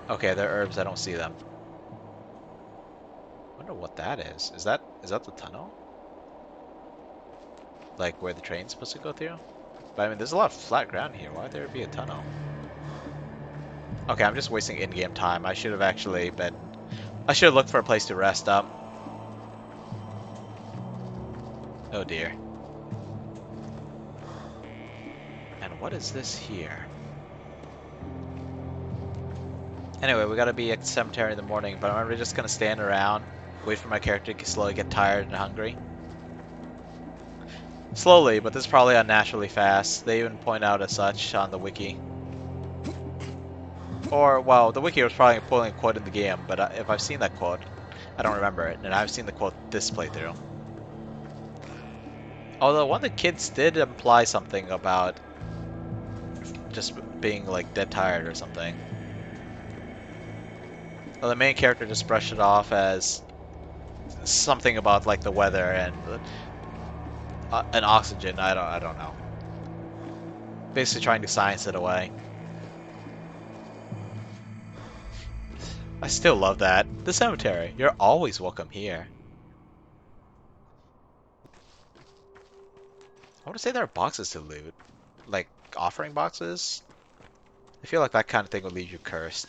Okay, they're herbs, I don't see them. Wonder what that is. Is that the tunnel? Like where the train's supposed to go through? But I mean, there's a lot of flat ground here. Why would there be a tunnel? Okay, I'm just wasting in-game time. I should have actually been... I should have looked for a place to rest up. Oh dear. And what is this here? Anyway, we gotta be at the cemetery in the morning, but I'm just gonna stand around, wait for my character to slowly get tired and hungry. Slowly, but this is probably unnaturally fast. They even point out as such on the wiki. Or, well, the wiki was probably pulling a quote in the game, but if I've seen that quote, I don't remember it, and I've seen the quote this playthrough. Although one of the kids did imply something about just being like dead tired or something. Well, the main character just brushed it off as something about like the weather and oxygen. I don't know. Basically trying to science it away. I still love that. The cemetery. You're always welcome here. I want to say there are boxes to loot. Like offering boxes. I feel like that kind of thing would leave you cursed.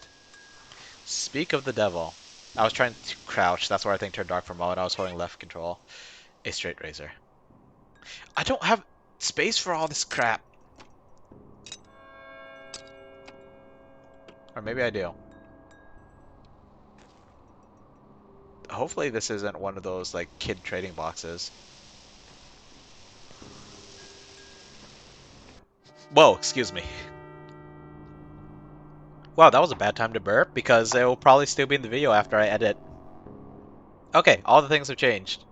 Speak of the devil. I was trying to crouch. That's where I think turned dark for a moment. I was holding left control. A straight razor. I don't have space for all this crap. Or maybe I do. Hopefully this isn't one of those like kid trading boxes. Whoa, excuse me. Wow, that was a bad time to burp because it will probably still be in the video after I edit. Okay, all the things have changed.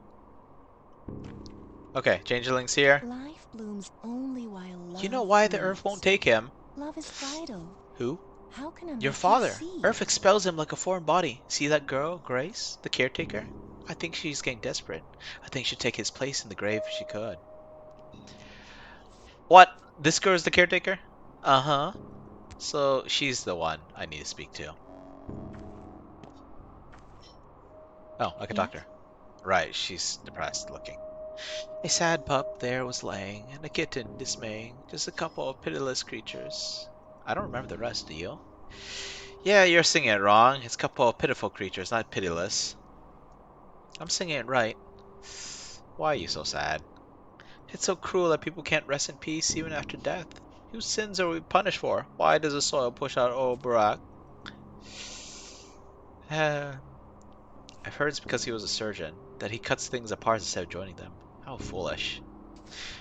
Okay, changeling's here. Life blooms only while love You know why the Earth breathes. won't take him? Love is vital. Who? How can I Your make you father. see? Earth expels him like a foreign body. See that girl, Grace, the caretaker? I think she's getting desperate. I think she'd take his place in the grave if she could. What? This girl is the caretaker? Uh-huh. So she's the one I need to speak to. Oh, I can talk to Yes? her. Right, she's depressed looking. A sad pup there was laying, and a kitten dismaying, just a couple of pitiless creatures. I don't remember the rest, do you? Yeah, you're singing it wrong. It's a couple of pitiful creatures, not pitiless. I'm singing it right. Why are you so sad? It's so cruel that people can't rest in peace even after death. Whose sins are we punished for? Why does the soil push out old Barak? I've heard it's because he was a surgeon, that he cuts things apart instead of joining them. How foolish.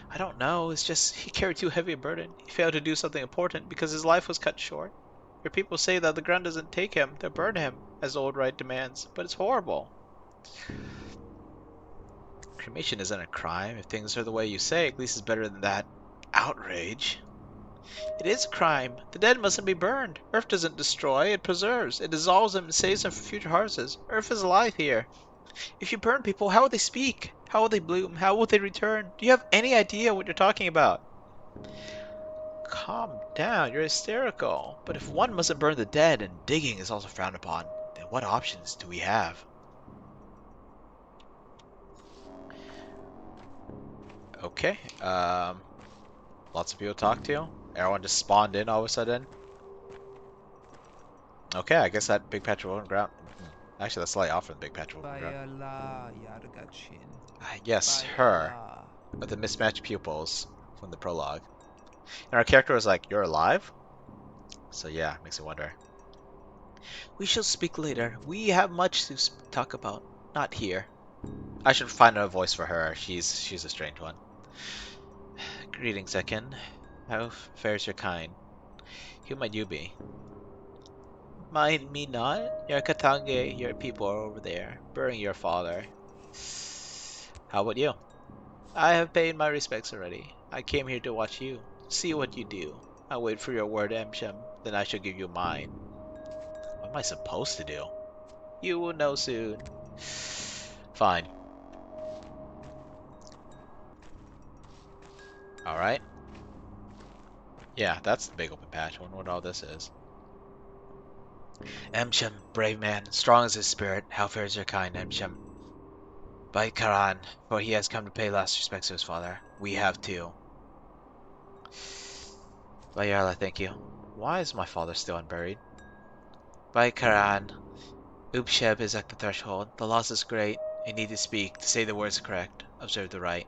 I don't know, it's just he carried too heavy a burden. He failed to do something important because his life was cut short. Your people say that the ground doesn't take him, they'll burn him, as the old rite demands, but it's horrible. Cremation isn't a crime. If things are the way you say, at least it's better than that outrage. It is a crime. The dead mustn't be burned. Earth doesn't destroy, it preserves. It dissolves them and saves them for future harvests. Earth is alive here. If you burn people, how will they speak? How will they bloom? How will they return? Do you have any idea what you're talking about? Calm down, you're hysterical. But if one mustn't burn the dead and digging is also frowned upon, then what options do we have? Okay, lots of people to talk to. Everyone just spawned in all of a sudden. Okay, I guess that big patch of open ground. Actually, that's slightly off from the big patch of open ground. Yes, her. With the mismatched pupils from the prologue. And our character was like, "You're alive?" So yeah, makes me wonder. We shall speak later. We have much to talk about. Not here. I should find a voice for her. She's a strange one. Greetings, Ekin. How fares your kind? Who might you be? Mind me not? Your Katange, your people are over there, burying your father. How about you? I have paid my respects already. I came here to watch you, see what you do. I'll wait for your word, Emshem, then I shall give you mine. What am I supposed to do? You will know soon. Fine. Alright. Yeah, that's the big open patch. I wonder what all this is. Emshem, brave man, strong as his spirit. How fares your kind, Emshem? By Karan, for he has come to pay last respects to his father. We have too. By Yarla, thank you. Why is my father still unburied? By Karan, Upsheb is at the threshold. The loss is great. I need to speak, to say the words correct. Observe the right.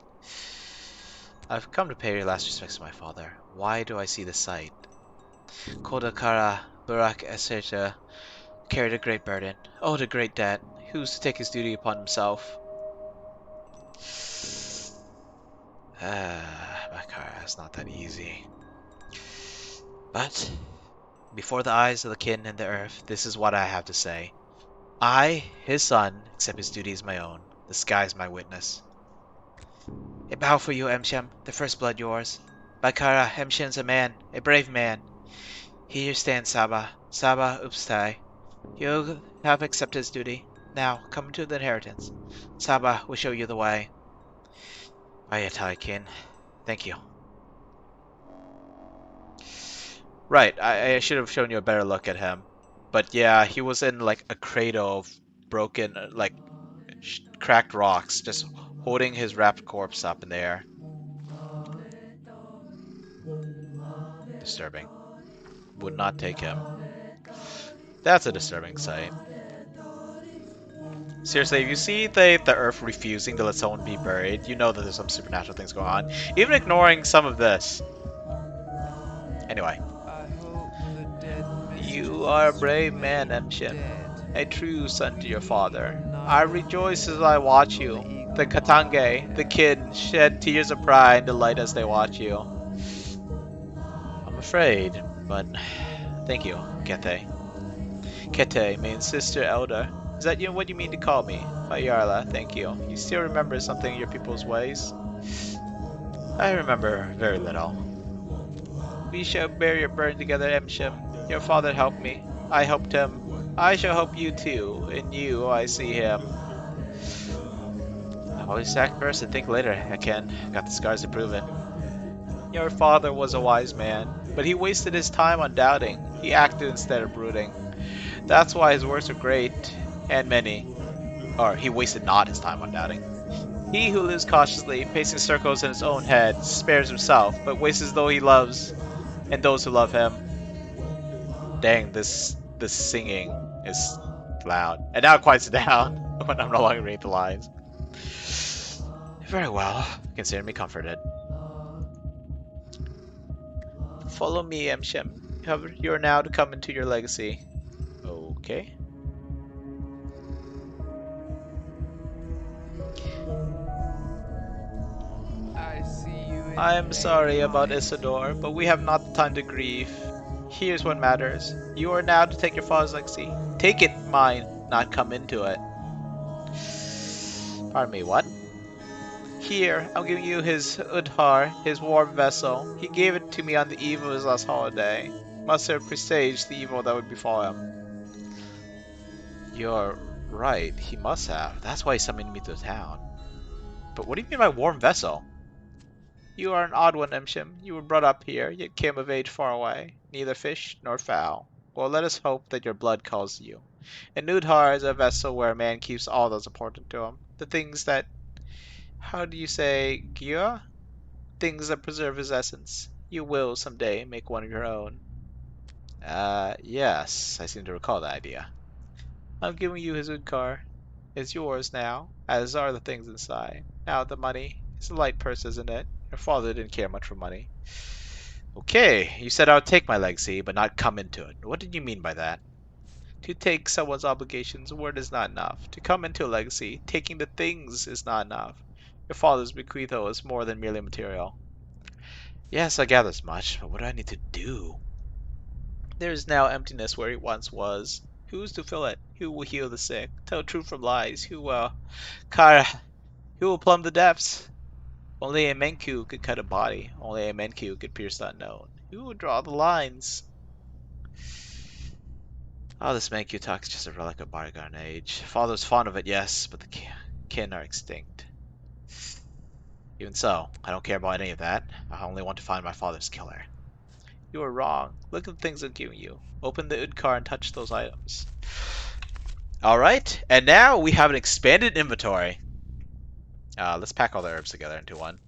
I've come to pay your last respects to my father. Why do I see the sight? Kodakara, Barak Eserta, carried a great burden. Oh, the great debt. Who's to take his duty upon himself? Makara, it's not that easy. But, before the eyes of the kin and the earth, this is what I have to say. I, his son, accept his duty as my own. The sky is my witness. A bow for you, Emshem, the first blood yours. Bakara, Emshem's a man, a brave man. Here stands Saba, Saba Upstai. You have accepted his duty. Now, come to the inheritance. Saba will show you the way. Ayatai, kin. Thank you. Right, I should have shown you a better look at him. But yeah, he was in like a cradle of broken, like cracked rocks, just holding his wrapped corpse up in the air. Disturbing. Would not take him. That's a disturbing sight. Seriously, if you see the Earth refusing to let someone be buried, you know that there's some supernatural things going on. Even ignoring some of this. Anyway. You are a brave man, Emshin. A true son to your father. I rejoice as I watch you. The Katange, the kin, shed tears of pride and delight as they watch you. I'm afraid, but Thank you, Kete. Kete means sister elder. Is that what you mean to call me? My Yarla, thank you. You still remember something of your people's ways? I remember very little. We shall bear your burden together, Emsham. Your father helped me. I helped him. I shall help you too. In you I see him. Always act first and think later, Eken. Got the scars to prove it. Your father was a wise man, but he wasted his time on doubting. He acted instead of brooding. That's why his works are great and many. Or he wasted not his time on doubting. He who lives cautiously, pacing circles in his own head, spares himself, but wastes those he loves and those who love him. Dang, this singing is loud. And now it quiets down when I'm no longer reading the lines. Very well. Consider me comforted. Follow me, Emshem. You're now to come into your legacy. Okay. I am sorry about Isidore, but we have not the time to grieve. Here's what matters. You are now to take your father's legacy. Take it, mine, not come into it. Pardon me, what? Here, I'm giving you his Udhar, his warm vessel. He gave it to me on the eve of his last holiday. Must have presaged the evil that would befall him. You're right, he must have. That's why he summoned me to town. But what do you mean by warm vessel? You are an odd one, Emsham. You were brought up here, yet came of age far away. Neither fish nor fowl. Well, let us hope that your blood calls you. And Nudhar is a vessel where a man keeps all that's important to him. The things that, how do you say, Gyua? Things that preserve his essence. You will, someday, make one of your own. Yes, I seem to recall that idea. I'm giving you his Udkar. It's yours now, as are the things inside. Now the money. It's a light purse, isn't it? Your father didn't care much for money. Okay, you said I would take my legacy, but not come into it. What did you mean by that? To take someone's obligations, word is not enough. To come into a legacy, taking the things is not enough. Your father's bequeathal is more than merely material. Yes, I gather as much, but what do I need to do? There is now emptiness where it once was. Who's to fill it? Who will heal the sick? Tell truth from lies? Kara, who will plumb the depths? Only a Menku could cut a body. Only a Menku could pierce the unknown. Who would draw the lines? Oh, this Menku talk is just a relic of bygone age. Father's fond of it, yes, but the kin are extinct. Even so, I don't care about any of that. I only want to find my father's killer. You are wrong. Look at the things I'm giving you. Open the Udkar and touch those items. Alright, and now we have an expanded inventory. Let's pack all the herbs together into one.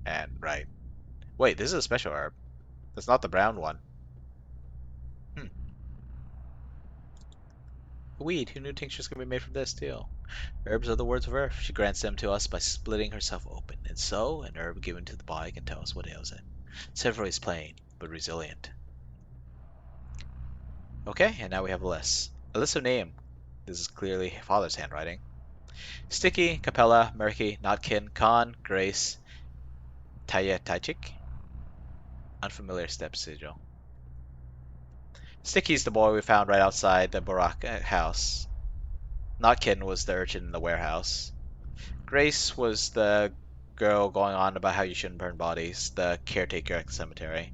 And, right. Wait, this is a special herb. That's not the brown one. A weed. Who knew tinctures could be made from this, too? Herbs are the words of earth. She grants them to us by splitting herself open. And so, an herb given to the body can tell us what ails it. Several is plain, but resilient. Okay, and now we have a list. A list of name. This is clearly father's handwriting. Sticky, Capella, Murky, Notkin, Khan, Grace, Taya Taichik. Unfamiliar step sigil. Sticky's the boy we found right outside the Barak house. Notkin was the urchin in the warehouse. Grace was the girl going on about how you shouldn't burn bodies, the caretaker at the cemetery.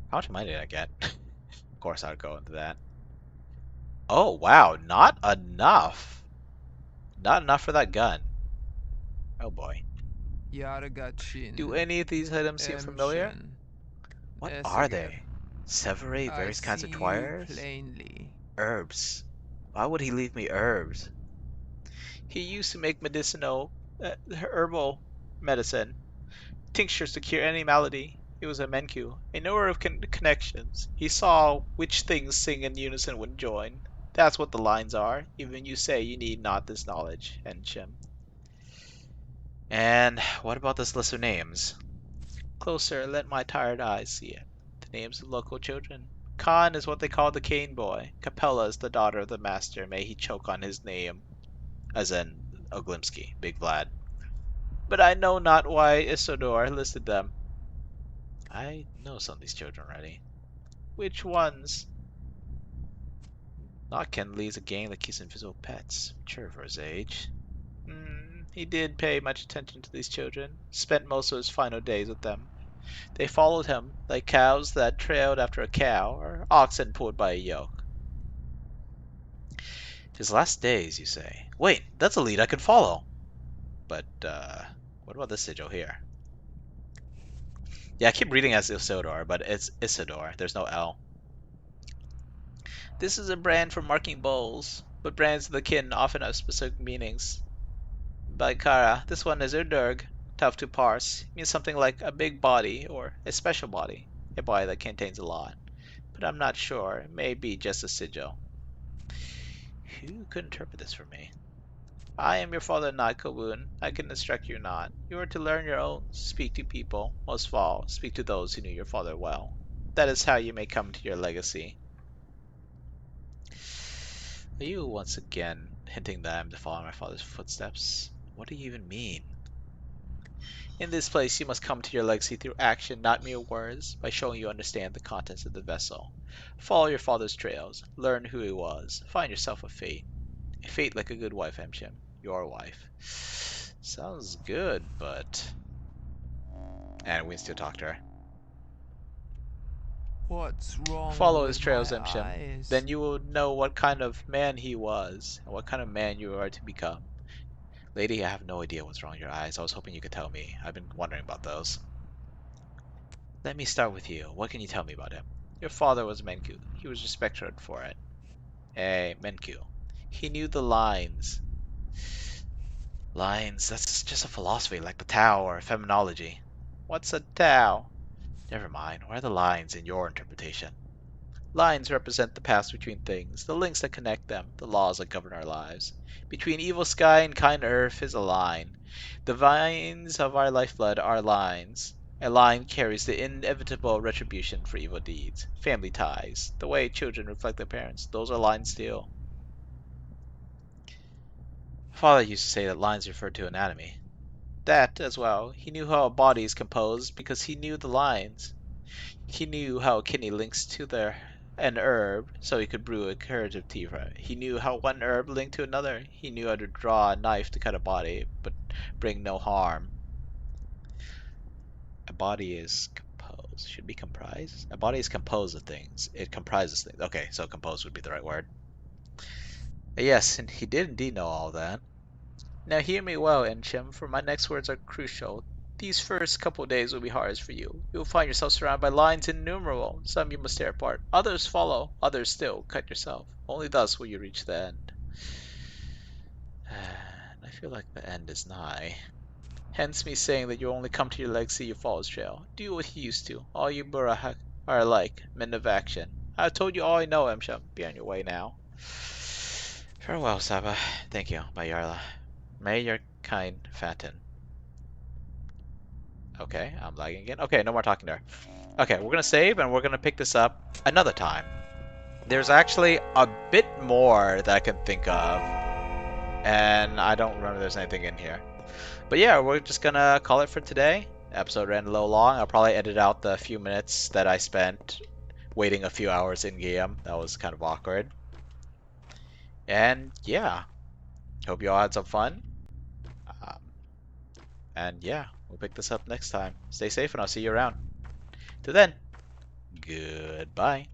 How much money did I get? Of course I would go into that. Oh, wow, not enough. Not enough for that gun. Oh boy. Do any of these items seem familiar? What are they? Severate various kinds of twires? Herbs. Why would he leave me herbs? He used to make herbal medicine. Tinctures to cure any malady. He was a Menku, a knower of connections. He saw which things sing in unison when joined. That's what the lines are. Even you say you need not this knowledge, Enshim. And what about this list of names? Closer, let my tired eyes see it. The names of local children. Khan is what they call the cane boy. Capella is the daughter of the master. May he choke on his name. As in Oglimsky, Big Vlad. but I know not why Isidore listed them. I know some of these children already. Which ones? Not Ken leads a gang that keeps invisible pets. Mature for his age. He did pay much attention to these children. Spent most of his final days with them. They followed him, like cows that trailed after a cow, or oxen pulled by a yoke. His last days, you say? Wait, that's a lead I could follow. But, what about this sigil here? Yeah, I keep reading as Isidore, but it's Isidore. There's no L. This is a brand for marking bowls, but brands of the kin often have specific meanings. Baikara, this one is Urdurg, tough to parse, means something like a big body or a special body, a body that contains a lot. But I'm not sure. It may be just a sigil. Who could interpret this for me? I am your father not, Kowun. I can instruct you not. You are to learn your own. Speak to people. Most of all, speak to those who knew your father well. That is how you may come to your legacy. Are you once again hinting that I am to follow my father's footsteps? What do you even mean? In this place, you must come to your legacy through action, not mere words, by showing you understand the contents of the vessel. Follow your father's trails. Learn who he was. Find yourself a fate. A fate like a good wife, Emsham. Your wife. Sounds good, but... And we still talk to her. What's wrong Follow his with my trails, Emsham. eyes? Then you will know what kind of man he was, and what kind of man you are to become. Lady, I have no idea what's wrong with your eyes. I was hoping you could tell me. I've been wondering about those. Let me start with you. What can you tell me about him? Your father was Menku. He was respected for it. Menku. He knew the lines. Lines? That's just a philosophy like the Tao or feminology. What's a Tao? Never mind. What are the lines in your interpretation? Lines represent the paths between things, the links that connect them, the laws that govern our lives. Between evil sky and kind earth is a line. The vines of our lifeblood are lines. A line carries the inevitable retribution for evil deeds. Family ties, the way children reflect their parents, those are lines still. Father used to say that lines referred to anatomy. That, as well, he knew how a body is composed because he knew the lines. He knew how a kidney links to an herb, so he could brew a curative tea from it. He knew how one herb linked to another. He knew how to draw a knife to cut a body, but bring no harm. A body is composed. Should be comprised? A body is composed of things. It comprises things. Okay, so composed would be the right word. Yes, and he did indeed know all that. Now hear me well, Enchim, for my next words are crucial. These first couple days will be hardest for you. You will find yourself surrounded by lines innumerable. Some you must tear apart. Others follow. Others still cut yourself. Only thus will you reach the end. And I feel like the end is nigh. Hence me saying that you only come to your legacy your father's trail. Do what you used to. All you Burahak are alike, men of action. I have told you all I know, Emsham. Be on your way now. Farewell, Saba. Thank you, my Yarla. May your kind fatten. Okay, I'm lagging again. Okay, no more talking to her. Okay, we're gonna save and we're gonna pick this up another time. There's actually a bit more that I can think of, and I don't remember there's anything in here. But yeah, we're just gonna call it for today. Episode ran a little long. I'll probably edit out the few minutes that I spent waiting a few hours in game. That was kind of awkward. And yeah, hope you all had some fun. Um, and yeah, we'll pick this up next time. Stay safe and I'll see you around. Till then, goodbye.